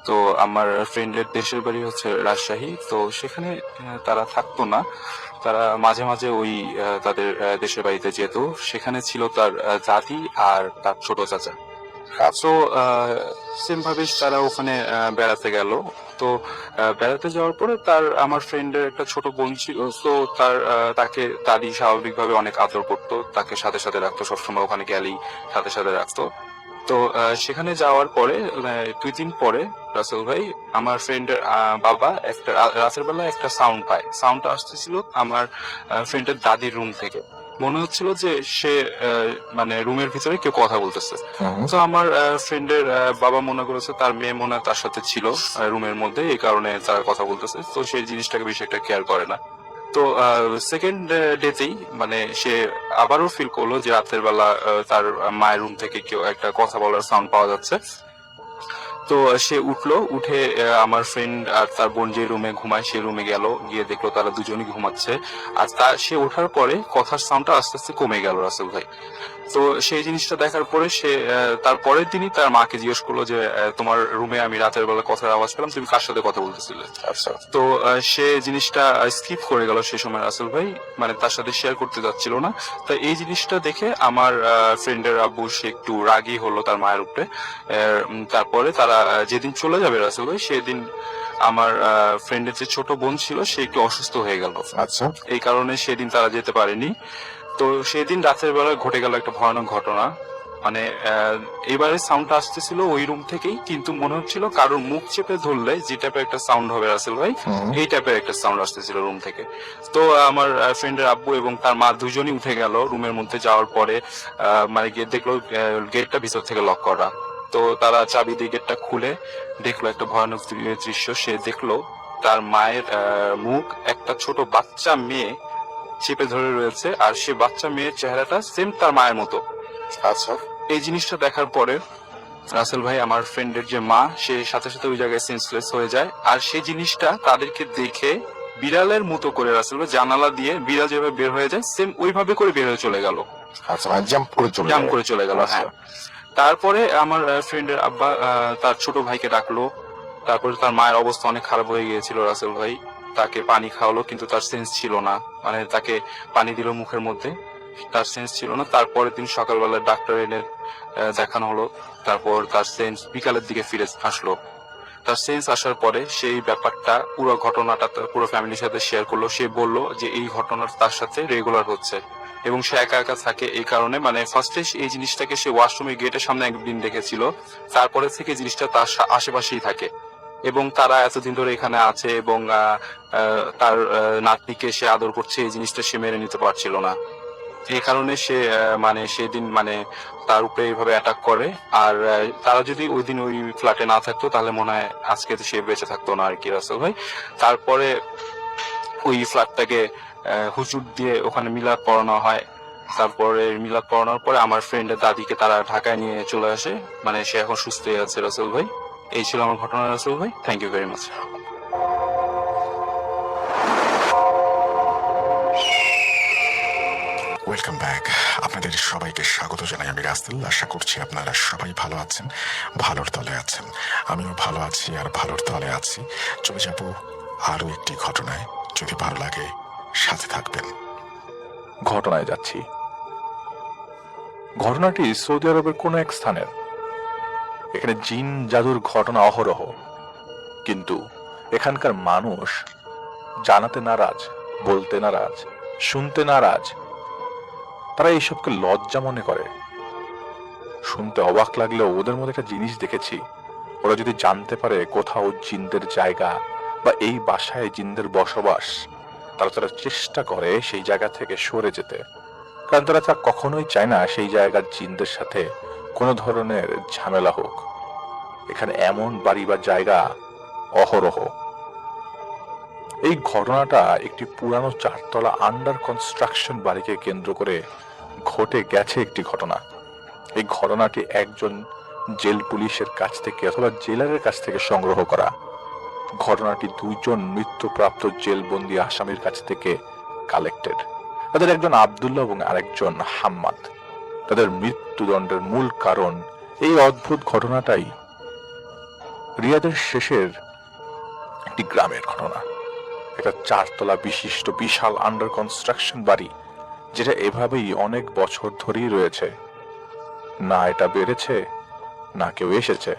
তো আমার ফ্রেন্ডের দেশের বাড়ি হচ্ছে রাজশাহী, তো সেখানে তারা থাকতো না, তারা মাঝে মাঝে ওই তাদের দেশের বাড়িতে যেত। সেখানে ছিল তার দাদি আর তার ছোট চাচা। তো সেম ভাবে তারা ওখানে বেড়াতে গেল। তো বেড়াতে যাওয়ার পরে আমার ফ্রেন্ডের একটা ছোট বোন ছিল, তো তাকে দাদি স্বাভাবিকভাবে অনেক আদর করতো, তাকে সাথে সাথে রাখতো, সবসময় ওখানে গেলেই সাথে সাথে রাখতো। তো সেখানে যাওয়ার পরে 2 দিন পরে রাসেল ভাই, আমার ফ্রেন্ডের বাবা একটা রাতের বেলা একটা সাউন্ড পায়। সাউন্ডটা আসতেছিল আমার ফ্রেন্ডের দাদির রুম থেকে। মনে হচ্ছিল যে সে মানে রুমের ভিতরে কেউ কথা বলতেছে। হুম। তো আমার ফ্রেন্ডের বাবা মনে করেছে তার মেয়ে মনে হয় তার সাথে ছিল রুমের মধ্যে, এই কারণে তারা কথা বলতেছে, তো সেই জিনিসটাকে বেশি একটা কেয়ার করে না। তো সেকেন্ড ডেতেই মানে সে আবারও ফিল করলো যে রাতের বেলা তার মায়ের রুম থেকে কেউ একটা কথা বলার সাউন্ড পাওয়া যাচ্ছে। তো সে উঠলো, উঠে আমার ফ্রেন্ড আর তার বোন যে রুমে ঘুমায় সেই রুমে গেল, গিয়ে দেখলো তারা দুজনই ঘুমাচ্ছে। আর সে ওঠার পরে কথার সাউন্ডটা আস্তে আস্তে কমে গেল রাসেল ভাই। তো সেই জিনিসটা দেখার পরে সে তার পরের দিনই তার মাকে জিজ্ঞেস করলো যে তোমার রুমে আমি রাতের বেলা কথার আওয়াজ পেলাম, তুমি কার সাথে কথা বলতেছিলে? আচ্ছা। তো সে জিনিসটা স্কিপ করে গেল সেই সময় রাসেল ভাই, মানে তার সাথে শেয়ার করতে যাচ্ছিল না। তো এই জিনিসটা দেখে আমার ফ্রেন্ডের আব্বু সে একটু রাগী হলো তার মায়ের উপরে। তারপরে তারা যেদিন চলে যাবে রাসেল ভাই, সেদিন আমার ফ্রেন্ডের যে ছোট বোন ছিল সে একটু অসুস্থ হয়ে গেল। আচ্ছা। এই কারণে সেদিন তারা যেতে পারেনি। তো সেদিন রাতের বেলা ঘটে গেল একটা ভয়ানক ঘটনা। মানে এবারে সাউন্ডটা আসতেছিল ওই রুম থেকেই, কিন্তু মনে হচ্ছিল কারোর মুখ চেপে ধরলে যে টাইপের একটা সাউন্ড হবে রাসেল ভাই, এই টাইপের একটা সাউন্ড আসতেছিল রুম থেকে। তো আমার ফ্রেন্ডের আব্বু এবং তার মা দুজনই উঠে গেল রুমের মধ্যে, যাওয়ার পরে মানে গিয়ে দেখলো গেটটা ভিতর থেকে লক করা। তো তারা চাবি দিয়ে গেটটা খুলে দেখলো একটা ভয়ানক দৃশ্য। সে দেখলো তার মায়ের মুখ একটা ছোট বাচ্চা মেয়ে চেপে ধরে রয়েছে, আর সে বাচ্চা মেয়ের চেহারাটা সেম তার মায়ের মতো। আচ্ছা। এই জিনিসটা দেখার পরে রাসেল ভাই, আমার ফ্রেন্ডের যে মা, সে সাথে সাথে ওই জায়গায় সেন্সলেস হয়ে যায়। আর সেই জিনিসটা তাদেরকে দেখে বিড়ালের মতো করে রাসেল ভাই জানালা দিয়ে বিড়াল যেভাবে বের হয়ে যায় সেম ওইভাবে করে বের হয়ে চলে গেল, আচ্ছা, মানে জাম্প করে চলে জাম যাবে। করে চলে গেল। আচ্ছা। হ্যাঁ। তারপরে আমার ফ্রেন্ডের আব্বা তার ছোট ভাইকে ডাকলো। তারপরে তার মায়ের অবস্থা অনেক খারাপ হয়ে গিয়েছিল রাসেল ভাই। তাকে পানি খাওয়ালো, কিন্তু তার সেন্স ছিল না, মানে তাকে পানি দিল মুখের মধ্যে, তার সেন্স ছিল না। তারপরের দিন সকালবেলা ডাক্তার এনে দেখানো হলো। তারপর তার সেন্স বিকালের দিকে ফিরে আসলো। তার সেন্স আসার পরে সেই ব্যাপারটা পুরো ঘটনাটা তার পুরো ফ্যামিলির সাথে শেয়ার করলো। সে বলল যে এই ঘটনাটা তার সাথে রেগুলার হচ্ছে এবং সে একা একা থাকে, এই কারণে মানে ফার্স্টে এই জিনিসটাকে সে ওয়াশরুমের গেটের সামনে একদিন দেখেছিল, তারপরে থেকে জিনিসটা তার আশেপাশেই থাকে এবং তারা এতদিন ধরে এখানে আছে এবং তার নাতনিকে সে আদর করছে, এই জিনিসটা সে মেনে নিতে পারছিল না। এই কারণে সে মানে সেদিন মানে তার উপরে এইভাবে অ্যাটাক করে। আর তারা যদি ওই দিন ওই ফ্ল্যাটে না থাকতো তাহলে মনে হয় আজকে সে বেঁচে থাকতো না আর কি রাসেল ভাই। তারপরে ওই ফ্ল্যাটটাকে হুজুর দিয়ে ওখানে মিলাদ পড়ানো হয়। তারপরে মিলাদ পড়ানোর পরে আমার ফ্রেন্ডের দাদিকে তারা ঢাকায় নিয়ে চলে আসে, মানে সে এখন সুস্থ হয়ে আছে রাসেল ভাই। এই ছিল আমার ঘটনা রাসেল ভাই। Thank you very much. Welcome back. আপনাদের সবাইকে স্বাগত জানাই আমি রাসেল। আশা করছি আপনারা সবাই ভালো আছেন, ভালোর তলে আছেন। আমিও ভালো আছি আর ভালোর তলে আছি। চলে যাব আরো একটি ঘটনায়। যদি ভালো লাগে সাথে থাকবেন। ঘটনায় যাচ্ছি। ঘটনাটি সৌদি আরবের কোন এক স্থানের। এখানে জিন জাদুর ঘটনা অহরহ, কিন্তু এখানকার মানুষ জানাতে নারাজ, বলতে নারাজ, শুনতে নারাজ। তারা এইসবকে লজ্জা মনে করে। শুনতে অবাক লাগলেও ওদের মধ্যে একটা জিনিস দেখেছি, ওরা যদি জানতে পারে কোথাও জিনদের জায়গা বা এই বাসায় জিনদের বসবাস, তারা চেষ্টা করে সেই জায়গা থেকে সরে যেতে। কারণ তারা কখনোই চায় না সেই জায়গার জিনদের সাথে কোনো ধরনের ঝামেলা হোক। এখানে এমন বাড়ি বা জায়গা অহরহ। এই ঘটনাটা একটি পুরানো 4 তলা আন্ডার কনস্ট্রাকশন বাড়িকে কেন্দ্র করে ঘটে গেছে একটি ঘটনা। এই ঘটনাটি একজন জেল পুলিশের কাছ থেকে অথবা জেলারের কাছ থেকে সংগ্রহ করা। ঘটনাটি 2 জন মৃত্যুপ্রাপ্ত জেলবন্দি আসামির কাছ থেকে কালেক্টেড। তাদের একজন আব্দুল্লাহ এবং আরেকজন হাম্মাদ। তাদের মৃত্যুদণ্ডের মূল কারণ এই অদ্ভুত ঘটনাটাই রিয়াদের শেষের একটি গ্রামের ঘটনা। একটা 4 তলা বিশিষ্ট বিশাল আন্ডার কনস্ট্রাকশন বাড়ি, যেটা এভাবেই অনেক বছর ধরেই রয়েছে। না এটা বেড়েছে, না কেউ এসেছে।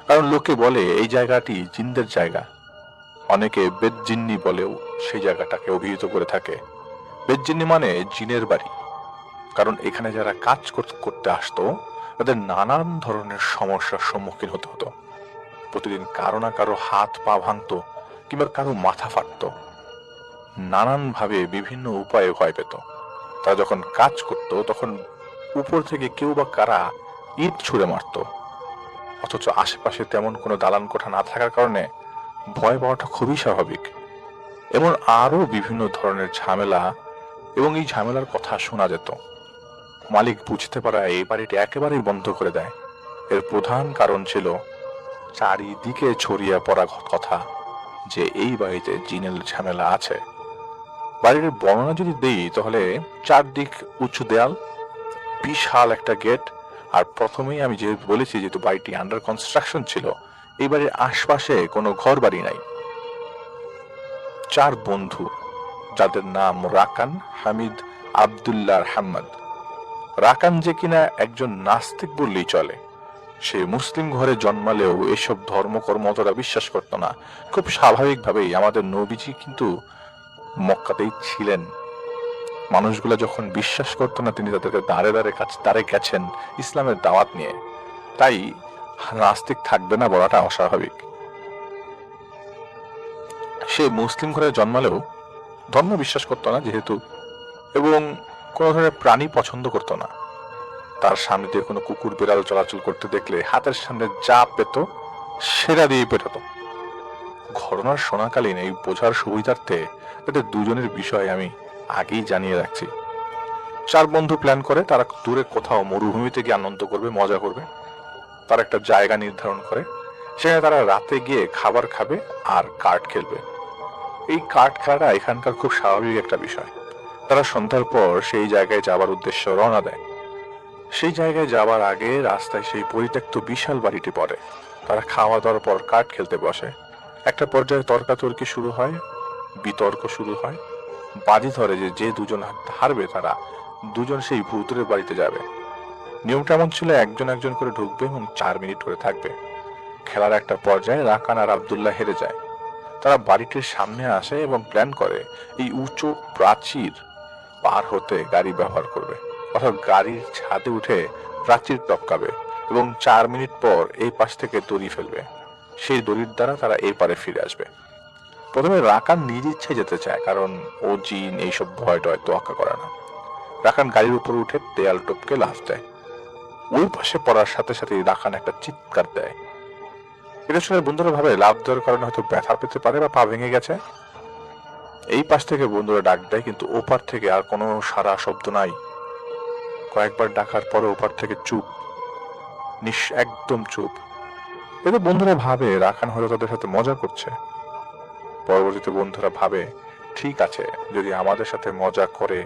কারণ লোকে বলে এই জায়গাটি জিনদের জায়গা। অনেকে বেদজিন্নি বলেও সেই জায়গাটাকে অভিহিত করে থাকে। বেদজিন্নি মানে জিনের বাড়ি। কারণ এখানে যারা কাজ করতে আসতো তাদের নানান ধরনের সমস্যার সম্মুখীন হতে হতো। প্রতিদিন কারো না কারো হাত পা ভাঙতো কিংবা কারো মাথা ফাটতো। নানান ভাবে বিভিন্ন উপায়ে ভয় পেত। তারা যখন কাজ করত তখন উপর থেকে কেউ বা কারা ইট ছুঁড়ে মারত, অথচ আশেপাশে তেমন কোনো দালান কোঠা না থাকার কারণে ভয় পাওয়াটা খুবই স্বাভাবিক। এমন আরো বিভিন্ন ধরনের ঝামেলা, এবং এই ঝামেলার কথা শোনা যেত। মালিক বুঝতে পারায় এই বাড়িটি একেবারেই বন্ধ করে দেয়। এর প্রধান কারণ ছিল চারিদিকে ছড়িয়ে পড়া কথা যে এই বাড়িতে জিনের ঝামেলা আছে। বাড়ির বর্ণনা যদি দেই তাহলে চারদিক উঁচু দেয়াল, বিশাল একটা গেট, আর প্রথমেই আমি যে বলেছি যেহেতু বাড়িটি আন্ডার কনস্ট্রাকশন ছিল, এই বাড়ির আশপাশে কোনো ঘর বাড়ি নাই। 4 বন্ধু, যাদের নাম রাকান, হামিদ, আব্দুল্লাহ আর হাম্মদ। রাকান যে কিনা একজন নাস্তিক বললেই চলে। সে মুসলিম ঘরে জন্মালেও এসব ধর্মকর্ম অতটা বিশ্বাস করত না। খুব স্বাভাবিকভাবেই আমাদের নবীজি কিন্তু মক্কাতেই ছিলেন। মানুষগুলো যখন বিশ্বাস করতো না তিনি তাদেরকে দাঁড়ে গেছেন ইসলামের দাওয়াত নিয়ে, তাই নাস্তিক থাকবে না বলাটা অস্বাভাবিক। সে মুসলিম ঘরে জন্মালেও ধর্ম বিশ্বাস করতো না যেহেতু, এবং কোনো ধরনের প্রাণী পছন্দ করতো না। তার সামনে দিয়ে কোনো কুকুর বিড়াল চলাচল করতে দেখলে হাতের সামনে যা পেত সেটা দিয়ে পেটাতো। ঘটনার শোনাকালীন এই বোঝার সুবিধার্থে তাদের দুজনের বিষয় আমি আগেই জানিয়ে রাখছি। 4 বন্ধু প্ল্যান করে তারা দূরে কোথাও মরুভূমিতে গিয়ে আনন্দ করবে, মজা করবে। তারা একটা জায়গা নির্ধারণ করে, সেখানে তারা রাতে গিয়ে খাবার খাবে আর কার্ড খেলবে। এই কার্ড খেলাটা এখানকার খুব স্বাভাবিক একটা বিষয়। তারা সন্ধ্যার পর সেই জায়গায় যাবার উদ্দেশ্যে রওনা দেয়। সেই জায়গায় যাবার আগে রাস্তায় সেই পরিত্যক্ত বিশাল বাড়িটি পড়ে। তারা খাওয়া দাওয়ার পর কার্ড খেলতে বসে। একটা পর্যায়ে তর্কাতর্কি শুরু হয়, বিতর্ক শুরু হয়। বাজি ধরে যে দুজন হারবে তারা দুজন সেই ভূতের বাড়িতে যাবে। নিয়মটা এমন ছিল, একজন একজন করে ঢুকবে এবং 4 মিনিট করে থাকবে। খেলার একটা পর্যায়ে রাকান আর আব্দুল্লাহ হেরে যায়। তারা বাড়িটির সামনে আসে এবং প্ল্যান করে এই উঁচু প্রাচীর পার হতে গাড়ি ব্যবহার করবে, অর্থাৎ গাড়ির ছাদে উঠে প্রাচীর টপকাবে এবং 4 মিনিট পর এই পাশ থেকে দড়ি ফেলবে। সেই দড়ির দ্বারা তারা এই পারে ফিরে আসবে। প্রথমে রাকান নিজ ইচ্ছায় যেতে চায়, কারণ ও জিন এইসব ভয় টয় তোয়াক্কা করে না। রাকান গাড়ির উপর উঠে দেয়াল টপকে লাফ দেয়। ওই পাশে পড়ার সাথে সাথে রাকান একটা চিৎকার দেয়। এটা শুনে বন্ধুরা ভাবে লাফ দেওয়ার কারণে হয়তো ব্যথা পেতে পারে বা পা ভেঙে গেছে। এই পাশ থেকে বন্ধুরা ডাক দেয়, কিন্তু ওপার থেকে আর কোনো সারা শব্দ নাই। কয়েকবার ডাকার পরে ওপার থেকে চুপ, একদম চুপ। এতে বন্ধুরা ভাবে রাখান হয়তো তাদের সাথে মজা করছে। পরবর্তীতে বন্ধুরা ভাবে ঠিক আছে, যদি আমাদের সাথে মজা করে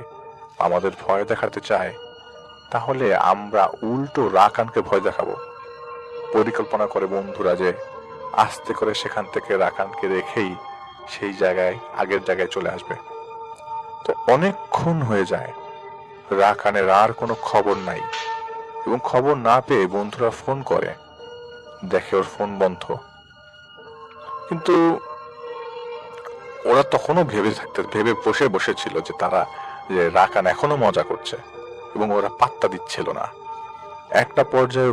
আমাদের ভয় দেখাতে চায় তাহলে আমরা উল্টো রাকানকে ভয় দেখাবো। পরিকল্পনা করে বন্ধুরা যে আস্তে করে সেখান থেকে রাকানকে রেখেই সেই জায়গায় আগের জায়গায় চলে আসবে। তো অনেকক্ষণ হয়ে যায়, রাকানের আর কোনো খবর নাই, এবং খবর না পেয়ে বন্ধুরা ফোন করে, দেখে ওর ফোন বন্ধ। কিন্তু ওরা তখনও ভেবে বসেছিল যে রাকান এখনো মজা করছে, এবং ওরা পাত্তা দিচ্ছিল না। একটা পর্যায়ে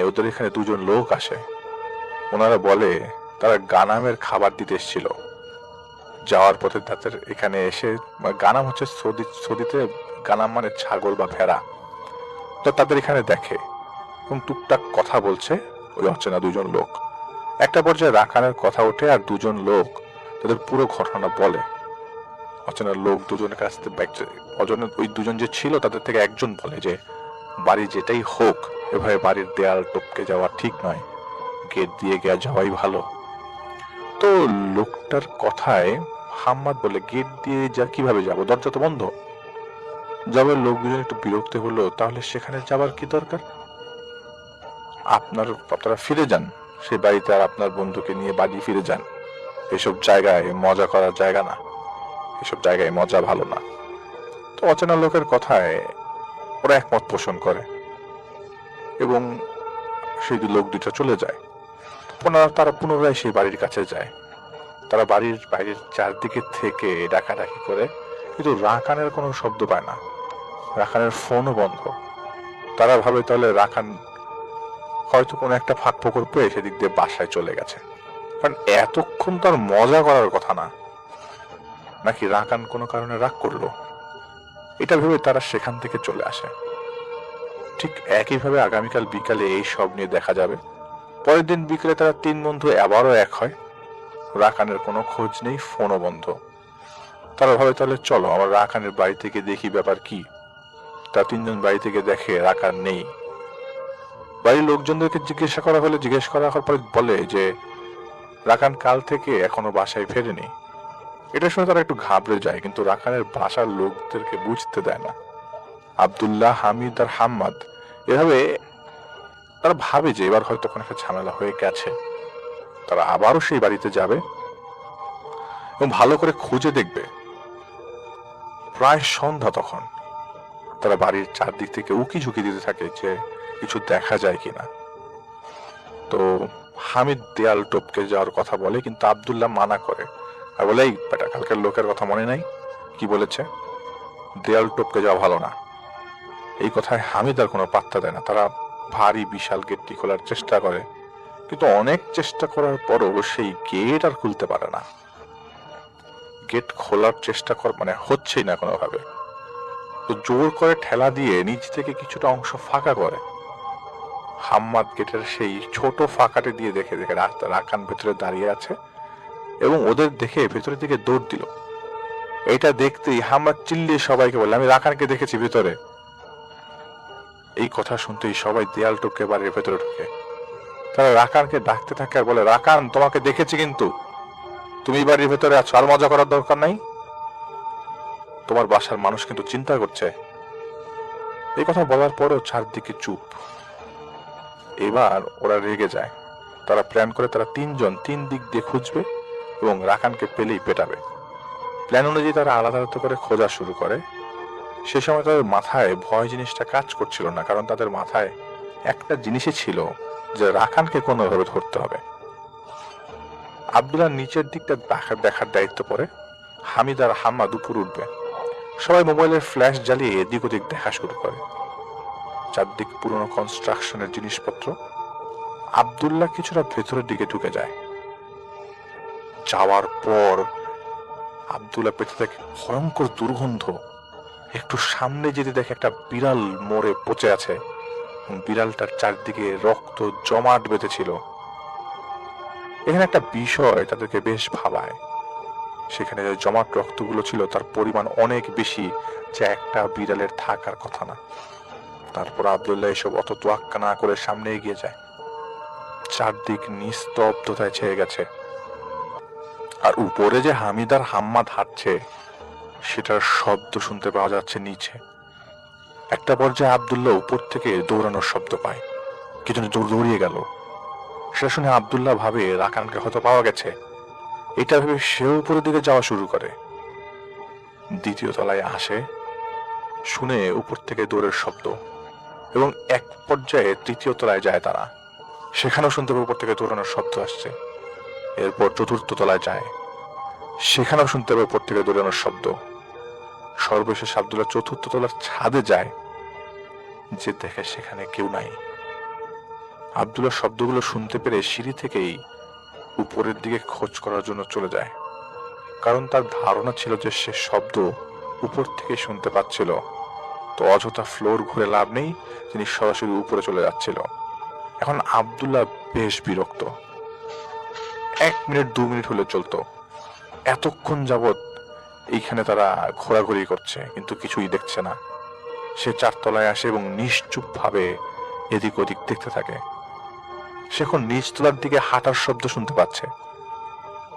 ওদের এখানে 2 জন লোক আসে। ওনারা বলে তারা গানামের খাবার দিতে এসেছিল। যাওয়ার পথে তাদের এখানে এসে, গানাম হচ্ছে সৌদিতে গানাম মানে ছাগল বা ভেড়া, তো তাদের এখানে দেখে এবং টুকটাক কথা বলছে ওই অচেনা 2 জন লোক। একটা পর্যায়ে রাকানের কথা ওঠে আর 2 জন লোক তাদের পুরো ঘটনা বলে। অচেনা লোক 2 জনের কাছ থেকে ওই 2 জন যে ছিল তাদের থেকে একজন বলে যে বাড়ি যেটাই হোক এভাবে বাড়ির দেয়াল টপকে যাওয়া ঠিক নয়, গেট দিয়ে গিয়ে যাওয়াই ভালো। তো লোকটার কথায় হাম্মাদ বলে গেট দিয়ে কিভাবে যাব, দরজা তো বন্ধ। যাবার লোক 2জন একটু বিরক্ত হলো, তাহলে সেখানে যাবার কি দরকার, আপনারা ফিরে যান সেই বাড়িতে, আর আপনার বন্ধুকে নিয়ে বাড়ি ফিরে যান। এসব জায়গায় মজা করার জায়গা না, এসব জায়গায় মজা ভালো না। তো অচেনা লোকের কথায় ওরা একমত পোষণ করে এবং সেই লোক 2টা চলে যায়। তারা পুনরায় সেই বাড়ির কাছে যায়। তারা বাড়ির বাইরের চারদিকে থেকে ডাকাডাকি করে, কিন্তু রাকানের কোনো শব্দ পায় না। রাকানের ফোনও বন্ধ। তারা ভাবে তাহলে রাকান হয়তো কোনো একটা ফাঁক ফোকর পেয়ে সেদিক দিয়ে বাসায় চলে গেছে, কারণ এতক্ষণ তার মজা করার কথা না। নাকি রাকান কোনো কারণে রাগ করলো, এটা ভেবে তারা সেখান থেকে চলে আসে। ঠিক একইভাবে আগামীকাল বিকালে এই সব নিয়ে দেখা যাবে। পরের দিন বিকেলে তারা তিন বন্ধু আবারও এক হয়। রাকানের কোনো খোঁজ নেই, ফোনও বন্ধ। তারা ভাবে তাহলে চলো আমার রাকানের বাড়ি থেকে দেখি ব্যাপার কি। তারা তিনজন বাড়ি থেকে দেখে রাকান নেই। বাড়ির লোকজনদেরকে জিজ্ঞাসা করা হলে জিজ্ঞেস করা হওয়ার পরে বলে যে রাকান কাল থেকে এখনো বাসায় ফেরেনি। এটা শুনে তারা একটু ঘাবড়ে যায়, কিন্তু রাকানের বাসার লোকদেরকে বুঝতে দেয় না। আব্দুল্লাহ, হামিদ আর হাম্মাদ এভাবে তারা ভাবে যে এবার হয়তো কোনো একটা ঝামেলা হয়ে গেছে। তারা আবারও সেই বাড়িতে যাবে এবং ভালো করে খুঁজে দেখবে। প্রায় সন্ধ্যা তখন। তারা বাড়ির চারদিক থেকে উকি ঝুঁকি দিতে থাকে যে কিছু দেখা যায় কিনা। তো হামিদ দেয়াল টপকে যাওয়ার কথা বলে, কিন্তু আব্দুল্লাহ মানা করে আর বলে, এই বেটা, কালকের লোকের কথা মনে নাই? কি বলেছে? দেয়াল টপকে যাওয়া ভালো না। এই কথায় হামিদ আর কোনো পাত্তা দেয় না। তারা ভারী বিশাল গেটটি খোলার চেষ্টা করে, কিন্তু অনেক চেষ্টা করার পরও সেই গেট আর খুলতে পারে না। গেট খোলার চেষ্টা মানে হচ্ছেই না কোনোভাবে। তো জোর করে ঠেলা দিয়ে নিচ থেকে কিছুটা অংশ ফাঁকা করে। হাম্মাদ গেটের সেই ছোট ফাঁকাটি দিয়ে দেখে রাকান ভেতরে দাঁড়িয়ে আছে এবং ওদের দেখে ভেতরের দিকে দৌড় দিল। এইটা দেখতেই হাম্মাদ চিল্লিয়ে সবাইকে বলল, আমি রাকানকে দেখেছি ভেতরে। এই কথা শুনতেই সবাই দেয়াল টপকে বাড়ির ভেতরে ঢুকে। তারা রাকানকে ডাকতে থাকে আর বলে, রাকান, তোমাকে দেখেছি, কিন্তু তুমি বাড়ির ভেতরে আছো, আর মজা করার দরকার নাই। তোমার বাসার মানুষ কিন্তু চিন্তা করছে। এই কথা বলার পরেও চারদিকে চুপ। এবার ওরা রেগে যায়। তারা প্ল্যান করে তারা তিনজন তিন দিক দিয়ে খুঁজবে এবং রাকানকে পেলেই পেটাবে। প্ল্যান অনুযায়ী তারা আলাদা আলাদা করে খোঁজা শুরু করে। সে সময় তাদের মাথায় ভয় জিনিসটা কাজ করছিল না, কারণ তাদের মাথায় একটা জিনিসই ছিল যে রাকানকে কোনোভাবে ধরতে হবে। আব্দুল্লাহ নিচের দিকটা দেখার দায়িত্ব পড়ে। হামিদ আর হাম্মাদ উপর উঠবে। সবাই মোবাইলের ফ্ল্যাশ জ্বালিয়ে এদিক ওদিক দেখা শুরু করে। চারদিক পুরনো কনস্ট্রাকশনের জিনিসপত্র। আব্দুল্লাহ কিছুটা ভেতরের দিকে ঢুকে যায়। যাওয়ার পর আব্দুল্লাহ পেতে থাকে ভয়ঙ্কর দুর্গন্ধ। একটু সামনে যেতে দেখে একটা বিড়াল মরে পচে আছে। বিড়ালটার চারদিকে রক্ত জমাট বেঁধেছিল। এখানে একটা বিষয় তাদেরকে বেশ ভাবায়। সেখানে যে জমাট রক্তগুলো ছিল তার পরিমাণ অনেক বেশি, যা একটা বিড়ালের থাকার কথা না। তারপর আব্দুল্লাহ এসব অত তোয়াক্কা না করে সামনে এগিয়ে যায়। চারদিক নিস্তব্ধতায় ছেয়ে গেছে। আর উপরে যে হামিদ আর হাম্মাদ হাঁটছে সেটার শব্দ শুনতে পাওয়া যাচ্ছে নিচে। একটা পর্যায়ে আব্দুল্লাহ উপর থেকে দৌড়ানোর শব্দ পায়। কিছু দৌড়িয়ে গেল। সেটা শুনে আব্দুল্লাহ ভাবে রাকানকে হয়তো পাওয়া গেছে। এটা ভেবে সে উপরের দিকে যাওয়া শুরু করে। দ্বিতীয় তলায় আসে, শুনে উপর থেকে দৌড়ের শব্দ, এবং এক পর্যায়ে তৃতীয় তলায় যায় তারা। সেখানেও শুনতে পাবে উপর থেকে দৌড়ানোর শব্দ আসছে। এরপর চতুর্থ তলায় যায়, সেখানেও শুনতে পাবে উপর থেকে দৌড়ানোর শব্দ। সর্বশেষ আব্দুল্লাহ চতুর্থ তলার ছাদে যায়, যে দেখে সেখানে কেউ নাই। আব্দুল্লাহ শব্দগুলো শুনতে পেরে সিঁড়ি থেকেই উপরের দিকে খোঁজ করার জন্য চলে যায়, কারণ তার ধারণা ছিল যে সে শব্দ উপর থেকে শুনতে পাচ্ছিল। তো অযথা ফ্লোর ঘুরে লাভ নেই, তিনি সরাসরি উপরে চলে যাচ্ছিল। এখন আব্দুল্লাহ বেশ বিরক্ত। 1 মিনিট 2 মিনিট হলে চলতো, এতক্ষণ যাবৎ এইখানে তারা ঘোরাঘুরি করছে কিন্তু কিছুই দেখছে না। সে 4 তলায় আসে এবং নিশ্চুপ ভাবে এদিক ওদিক দেখতে থাকে। সে এখন নিচতলার দিকে হাঁটার শব্দ শুনতে পাচ্ছে।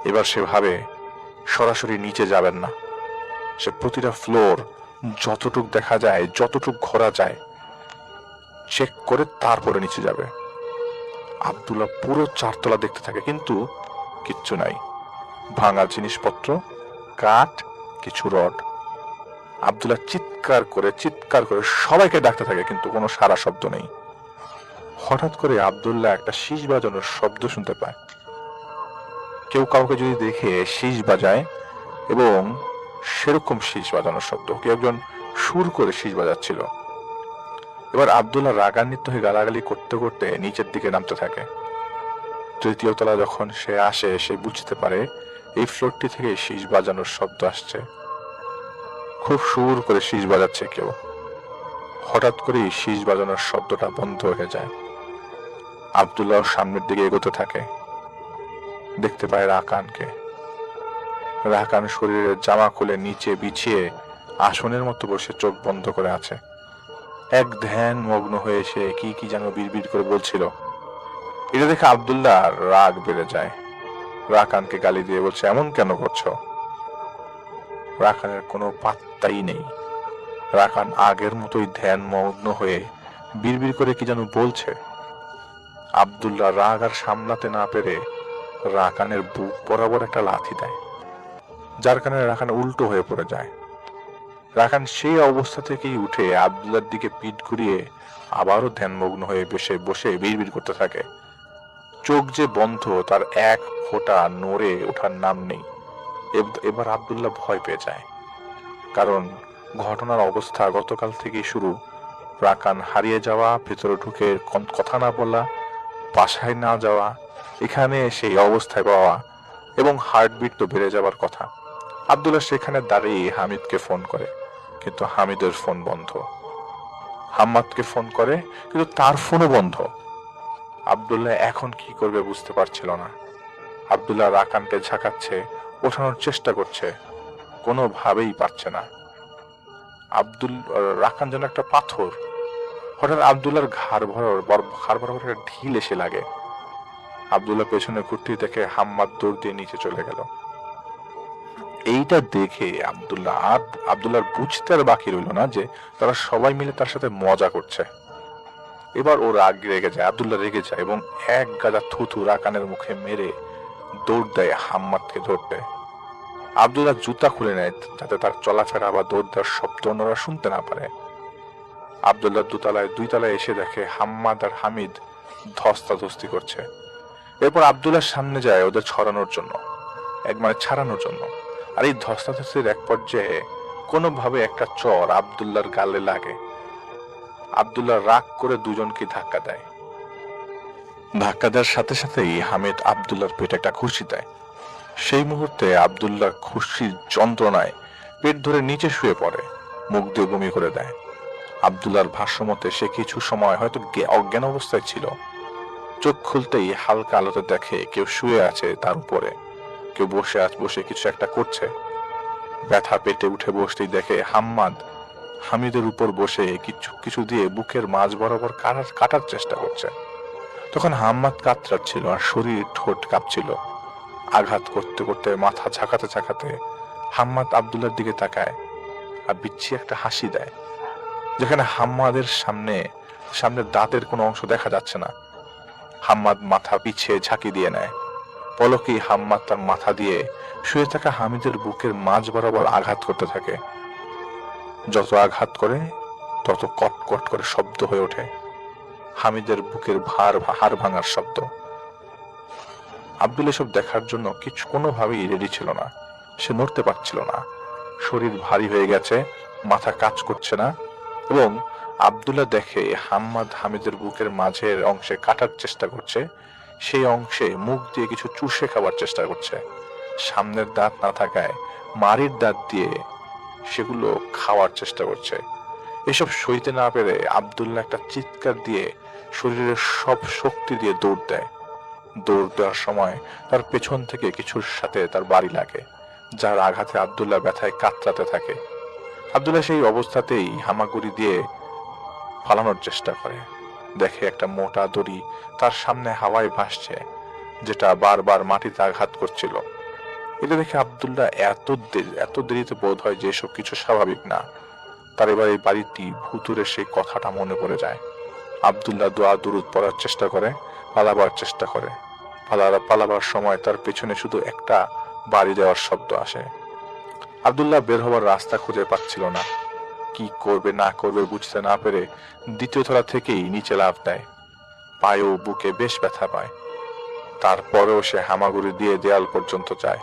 এবার সে ভাবে সরাসরি নিচে যাবেন না, সে প্রতিটা ফ্লোর যতটুক দেখা যায়, যতটুক ঘোরা যায় চেক করে তারপরে নিচে যাবে। আব্দুল্লাহ পুরো 4 তলা দেখতে থাকে, কিন্তু কিচ্ছু নাই। ভাঙা জিনিসপত্র, কাঠ, কিছু রড। আব্দুল্লাহ চিৎকার করে সবাইকে ডাকতে থাকে, কিন্তু কোনো সাড়া শব্দ নেই। হঠাৎ করে আব্দুল্লাহ একটা শীষ বাজানোর শব্দ শুনতে পায়। কেউ কাউকে যদি দেখে শীষ বাজায় এবং সেরকম শীষ বাজানোর শব্দ, কেউ একজন সুর করে শীষ বাজাচ্ছিল। এবার আব্দুল্লাহ রাগান্বিত হয়ে গালাগালি করতে করতে নিচের দিকে নামতে থাকে। তৃতীয় তলা যখন সে আসে, সে বুঝতে পারে এই ফ্লোরটি থেকে শীষ বাজানোর শব্দ আসছে। খুব সুর করে শীষ বাজাচ্ছে কেউ। হঠাৎ করেই শীষ বাজানোর শব্দটা বন্ধ হয়ে যায়। আব্দুল্লাহ সামনের দিকে এগোতে থাকে। দেখতে পায় রাকানকে। রাকান শরীরের জামা খুলে নিচে বিছিয়ে আসনের মতো বসে চোখ বন্ধ করে আছে। এক ধ্যান মগ্ন হয়ে সে কি কি যেন বিড়বিড় করে বলছিল। এটা দেখে আব্দুল্লাহ রাগ বেড়ে যায়। রাকানকে গালি দিয়ে বলছে, এমন কেন করছো? রাকানের কোনো পাত্তাই নেই। রাকান আগের মতোই ধ্যান মগ্ন হয়ে বিড়বিড় করে কি যেন বলছে। আব্দুল্লাহ রাগ আর সামলাতে না পেরে রাকানের বুক বরাবর একটা লাথি দেয়, যার কারণে রাকান উল্টো হয়ে পড়ে যায়। রাকান সেই অবস্থা থেকেই উঠে আব্দুল্লাহর দিকে পিঠ ঘুরিয়ে আবারও ধ্যানমগ্ন হয়ে বসে বিড়বিড় করতে থাকে। চোখ যে বন্ধ, তার এক ফোঁটা নড়ে ওঠার নাম নেই। এবার আব্দুল্লাহ ভয় পেয়ে যায়, কারণ ঘটনার অবস্থা গতকাল থেকেই শুরু। রাকান হারিয়ে যাওয়া, ভেতরে ঢুকে কথা না বলা, বাসায় না যাওয়া, এখানে সেই অবস্থায় পাওয়া এবং হার্টবিট তো বেড়ে যাবার কথা। আব্দুল্লাহ সেখানে দাঁড়িয়ে হামিদকে ফোন করে, কিন্তু হামিদের ফোন বন্ধ। হাম্মাদকে ফোন করে, কিন্তু তার ফোনও বন্ধ। আব্দুল্লাহ এখন কি করবে বুঝতে পারছিল না। আব্দুল্লাহ রাকানকে ঝাঁকাচ্ছে, ওঠানোর চেষ্টা করছে, কোনোভাবেই পারছে না। রাকান যেন একটা পাথর। হঠাৎ আব্দুল্লাহর ঘাড় বরাবর একটা ঢিল এসে লাগে। আব্দুল্লাহ পেছনে ঘুরতে দেখে হাম্মাদ দৌড় দিয়ে নিচে চলে গেল। এইটা দেখে আব্দুল্লাহর বুঝতে আর বাকি রইল না যে তারা সবাই মিলে তার সাথে মজা করছে। এবার ও রেগে যায়, আব্দুল্লাহ রেগে যায় এবং এক গাদা থুথু রাকানের মুখে মেরে দৌড় দেয় হাম্মাদকে ধরতে। আব্দুল্লাহ জুতা খুলে নেয় যাতে তার চলাফেরা বা দৌড় দেওয়ার শব্দ অন্যরা শুনতে না পারে। আব্দুল্লাহ দুই তলায় এসে দেখে হাম্মাদ আর হামিদ ধস্তাধস্তি করছে। এরপর আব্দুল্লাহর সামনে যায় ওদের ছাড়ানোর জন্য। আর এই ধস্তাধস্তির এক পর্যায়ে কোনোভাবে একটা চর আব্দুল্লাহর গালে লাগে। আব্দুল্লাহ রাগ করে দুজনকে ধাক্কা দেয়। ধাক্কা দেওয়ার সাথে সাথেই হামিদ আব্দুল্লাহর পেটে একটা ঘুষি দেয়। সেই মুহূর্তে আব্দুল্লাহ ঘুষির যন্ত্রণায় পেট ধরে নিচে শুয়ে পড়ে, মুখ দিয়ে বমি করে দেয়। আব্দুল্লাহর ভাষ্যমতে সে কিছু সময় হয়তো অজ্ঞান অবস্থায় ছিল। চোখ খুলতেই হালকা আলোতে দেখে কেউ শুয়ে আছে তার উপরে, কেউ বসে কিছু একটা করছে। ব্যথা পেটে উঠে বসতেই দেখে হাম্মাদ হামিদের উপর বসে কিছু দিয়ে বুকের মাঝ বরাবর কাটার চেষ্টা করছে। তখন হাম্মাদ কাতরাচ্ছিল আর শরীর ঠোঁট কাঁপছিল। আঘাত করতে করতে মাথা ঝাঁকাতে হাম্মাদ আব্দুল্লাহর দিকে তাকায় আর বিচ্ছি একটা হাসি দেয়, যেখানে হাম্মাদের সামনে দাঁতের কোনো অংশ দেখা যাচ্ছে না। হাম্মাদ মাথা পিছিয়ে ঝাঁকি দিয়ে নেয়। পলকেই হাম্মাদ তার মাথা দিয়ে শুয়ে থাকা হামিদের বুকের মাঝ বরাবর আঘাত করতে থাকে। যত আঘাত করে তত কট করে শব্দ হয়ে ওঠে, হামিদের বুকের হাড় ভাঙার শব্দ। আব্দুল এসব দেখার জন্য কোনোভাবেই রেডি ছিল না। সে নড়তে পারছিল না, শরীর ভারী হয়ে গেছে, মাথা কাজ করছে না। এবং আব্দুল্লাহ দেখে হাম্মাদ হামিদের বুকের মাঝের অংশে কাটার চেষ্টা করছে, সেই অংশে মুখ দিয়ে কিছু চুষে খাবার চেষ্টা করছে। সামনের দাঁত না থাকায় মাড়ির দাঁত দিয়ে সেগুলো খাওয়ার চেষ্টা করছে। এসব সইতে না পেরে আব্দুল্লাহ একটা চিৎকার দিয়ে শরীরের সব শক্তি দিয়ে দৌড় দেয়। দৌড় দেওয়ার সময় তার পেছন থেকে কিছুর সাথে তার বাড়ি লাগে, যার আঘাতে আব্দুল্লাহ ব্যথায় কাতরাতে থাকে। আব্দুল্লাহ সেই অবস্থাতেই হামাগুড়ি দিয়ে পালানোর চেষ্টা করে। দেখে একটা মোটা দড়ি তার সামনে হাওয়ায় ভাসছে, যেটা বারবার মাটিতে আঘাত করছিল। এটা দেখে আব্দুল্লাহ এত দেরিতে বোধ হয় যে এসব কিছু স্বাভাবিক না। তার এবার এই বাড়িটি ভুতুরে সেই কথাটা মনে পড়ে যায়। আব্দুল্লাহ দোয়া দুরুদ পড়ার চেষ্টা করে, পালাবার সময় তার পেছনে শুধু একটা বাড়ি দেওয়ার শব্দ আসে। আব্দুল্লাহ বের হবার রাস্তা খুঁজে পাচ্ছিল না। কি করবে না করবে বুঝতে না পেরে দ্বিতীয় তলা থেকেই নিচে লাফ দেয়। পায়ে ও বুকে বেশ ব্যথা পায়। তারপরেও সে হামাগুড়ি দিয়ে দেয়াল পর্যন্ত যায়।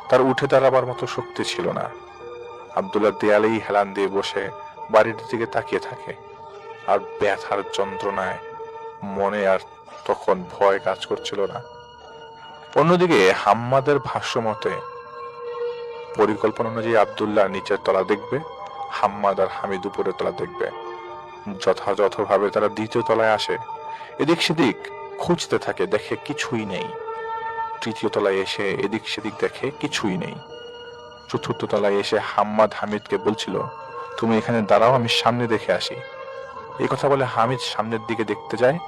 তার উঠে দাঁড়াবার মতো শক্তি ছিল না। আব্দুল্লাহ দেয়ালেই হেলান দিয়ে বসে বাড়িটির দিকে তাকিয়ে থাকে, আর ব্যথার যন্ত্রণায় মনে আর তখন ভয় কাজ করছিল না। অন্যদিকে হাম্মাদের ভাষ্য মতে পরিকল্পনা অনুযায়ী আব্দুল্লাহ নিচের তলা দেখবে, হাম্মাদ আর হামিদ উপরের তলা দেখবে। যথাযথভাবে তারা দ্বিতীয় তলায় আসে, এদিক সেদিক খুঁজতে থাকে, দেখে কিছুই নেই। তৃতীয় তলায় এসে এদিক সেদিক দেখে কিছুই নেই। চতুর্থ তলায় এসে হাম্মাদ হামিদকে বলছিল, তুমি এখানে দাঁড়াও, আমি সামনে দেখে আসি। এই কথা বলে হামিদ সামনের দিকে দেখতে যায়।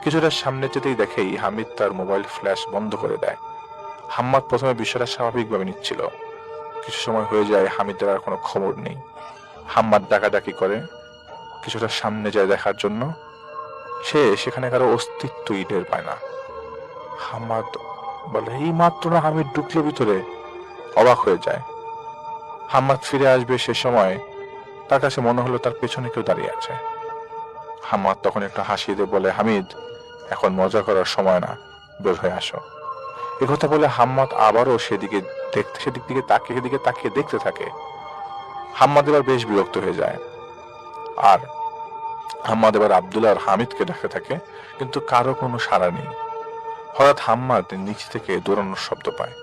কিছুটা সামনে যেতেই দেখেই হামিদ তার মোবাইল ফ্ল্যাশ বন্ধ করে দেয়। হাম্মাদ প্রথমে বিষয়টা স্বাভাবিকভাবে নিচ্ছিল। কিছু সময় হয়ে যায়, হামিদের আর কোনো খবর নেই। হাম্মাদ ডাকাডাকি করে, কিছুটা সামনে যায় দেখার জন্য। সে সেখানে কারো অস্তিত্বই টের পায় না। হাম্মাদ বলে, এই মাত্র না হামিদ ঢুকলো ভিতরে। অবাক হয়ে যায়। হাম্মাদ ফিরে আসবে সে সময় তার কাছে মনে হলো তার পেছনে কেউ দাঁড়িয়ে আছে। হাম্মাদ তখন একটু হাসি দিয়ে বলে, হামিদ, এখন মজা করার সময় না, বের হয়ে আসো। একথা বলে হাম্মাদ আবারও সেদিক দিকে তাকিয়ে দেখতে থাকে। হাম্মাদ এবার বেশ বিরক্ত হয়ে যায়, আর হাম্মাদ এবার আব্দুল্লাহ আর হামিদকে ডাকতে থাকে, কিন্তু কারো কোনো সাড়া নেই। হঠাৎ হাম্মাদ নিচ থেকে দৌড়ানোর শব্দ পায়।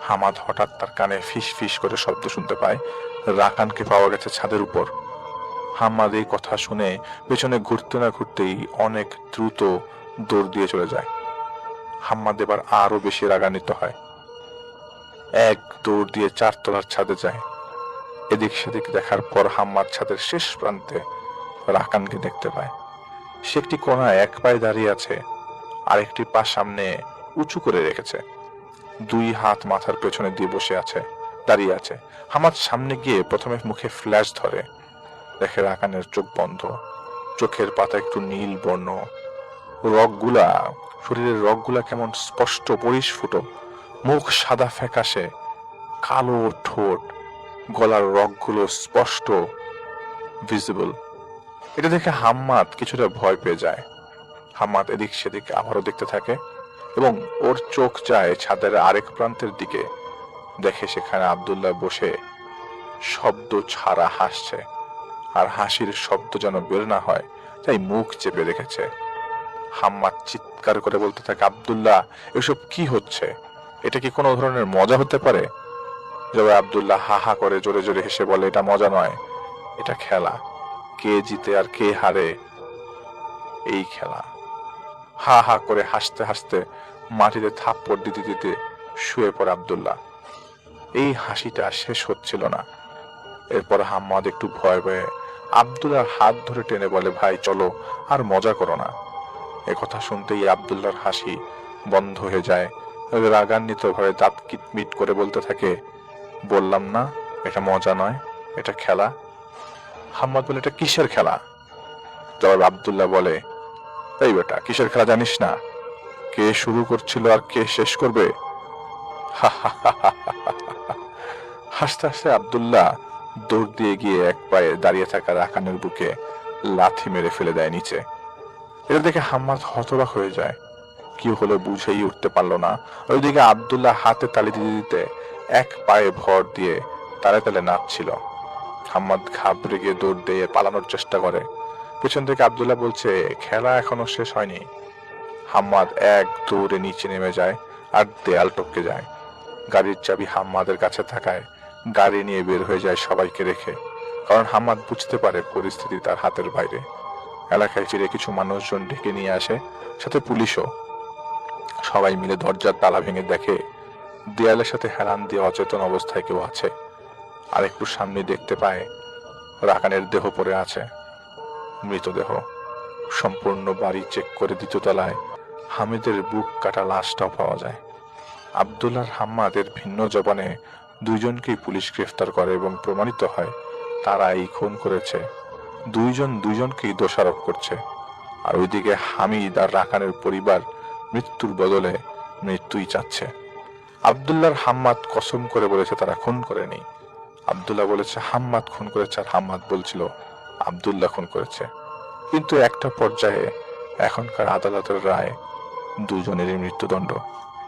হামাদ হঠাৎ তার কানে ফিস ফিস করে শব্দ শুনতে পায়, রাকানকে পাওয়া গেছে ছাদের উপর। হাম্মাদ এই কথা শুনে পেছনে ঘুরতে না ঘুরতেই অনেক দ্রুত দৌড় দিয়ে চলে যায়। হাম্মাদ এবার আরো বেশি রাগান্বিত হয়। এক দৌড় দিয়ে 4 তলার ছাদে যায়। এদিক সেদিক দেখার পর হাম্মাদ ছাদের শেষ প্রান্তে রাকানকে দেখতে পায়। সে একটি কোণায় এক পায়ে দাঁড়িয়ে আছে, আরেকটি পা সামনে উঁচু করে রেখেছে। 2 হাত মাথার পেছনে দিয়ে দাঁড়িয়ে আছে। হামাদ সামনে গিয়ে প্রথমে মুখে ফ্ল্যাশ ধরে, দেখে রাকানের চোখ বন্ধ, চোখের পাতা একটু নীল বর্ণ, শরীরের রগগুলা কেমন স্পষ্ট পরিস্ফুট, মুখ সাদা ফ্যাকাশে, কালো ঠোঁট, গলার রগগুলো স্পষ্ট ভিজিবল। এটা দেখে হাম্মাদ কিছুটা ভয় পেয়ে যায়। হাম্মাদ এদিক সেদিক আবারও দেখতে থাকে এবং ওর চোখ যায় ছাদের আরেক প্রান্তের দিকে। দেখে সেখানে আব্দুল্লাহ বসে শব্দ ছাড়া হাসছে, আর হাসির শব্দ যেন বের না হয় তাই মুখ চেপে রেখেছে। হাম্মাদ চিৎকার করে বলতে থাকে, আব্দুল্লাহ, এসব কি হচ্ছে? এটা কি কোনো ধরনের মজা হতে পারে? যবে আব্দুল্লাহ হা হা করে জোরে জোরে হেসে বলে, এটা মজা নয়, এটা খেলা। কে জিতে আর কে হারে এই খেলা। হা হা করে হাসতে হাসতে মাটিতে থাপ্পড় দিতে দিতে শুয়ে পড়ে আব্দুল্লাহ। এই হাসিটা শেষ হচ্ছিল না। এরপর হাম্মাদ একটু ভয় পেয়ে আব্দুল্লাহর হাত ধরে টেনে বলে, ভাই চলো, আর মজা করো না। একথা শুনতেই আব্দুল্লাহর হাসি বন্ধ হয়ে যায়। রাগান্বিত ভাবে দাঁত কিটমিট করে বলতে থাকে, বললাম না এটা মজা নয়, এটা খেলা। হাম্মাদ বলে, এটা কিসের খেলা? জবাব আব্দুল্লাহ বলে, এই বেটা, কিসের খেলা জানিস না? কে শুরু করছিল আর কে শেষ করবে? হাসতে হাসতে আব্দুল্লাহ দৌড় দিয়ে গিয়ে এক পায়ে দাঁড়িয়ে থাকা রাকানের বুকে লাথি মেরে ফেলে দেয় নিচে। এটা দেখে হাম্মাদ হতবাক হয়ে যায়, কি হলো বুঝেই উঠতে পারলো না। ওইদিকে আব্দুল্লাহ হাতে তালি দিতে দিতে এক পায়ে ভর দিয়ে তালে তালে নাচছিল। হাম্মাদ ঘাবড়ে গিয়ে দৌড় দিয়ে পালানোর চেষ্টা করে। পেছন থেকে আব্দুল্লাহ বলছে, খেলা এখনো শেষ হয়নি। হাম্মাদ এক দৌড়ে নিচে নেমে যায় আর দেয়াল টপকে যায়। গাড়ির চাবি হাম্মাদের কাছে থাকায় গাড়ি নিয়ে বের হয়ে যায় সবাইকে রেখে, কারণ হাম্মাদ বুঝতে পারে পরিস্থিতি তার হাতের বাইরে। এলাকায় ফিরে কিছু মানুষজন ডেকে নিয়ে আসে, সাথে পুলিশও। সবাই মিলে দরজার তালা ভেঙে দেখে দেয়ালের সাথে হেলান দিয়ে অচেতন অবস্থায় কেউ আছে। আর একটু সামনে দেখতে পায় রাকানের দেহ পড়ে আছে, মৃতদেহ। সম্পূর্ণ বাড়ি চেক করে দ্বিতীয় তলায় হামিদের বুক কাটা লাশটাও পাওয়া যায়। আব্দুল্লাহ হাম্মাদের ভিন্ন জবানে 2 জনকেই পুলিশ গ্রেফতার করে এবং প্রমাণিত হয় তারা এই খুন করেছে। 2 জন 2 জনকেই দোষারোপ করছে। আর ওইদিকে হামিদ আর রাকানের পরিবার মৃত্যুর বদলে মৃত্যুই চাচ্ছে। আব্দুল্লাহর হাম্মাদ কসম করে বলেছে তারা খুন করেনি। আব্দুল্লাহ বলেছে হাম্মাদ খুন করেছে, আর হাম্মাদ বলছিল আব্দুল্লাহ খুন করেছে। কিন্তু একটা পর্যায়ে এখনকার আদালতের রায় 2 জনেরই মৃত্যুদণ্ড।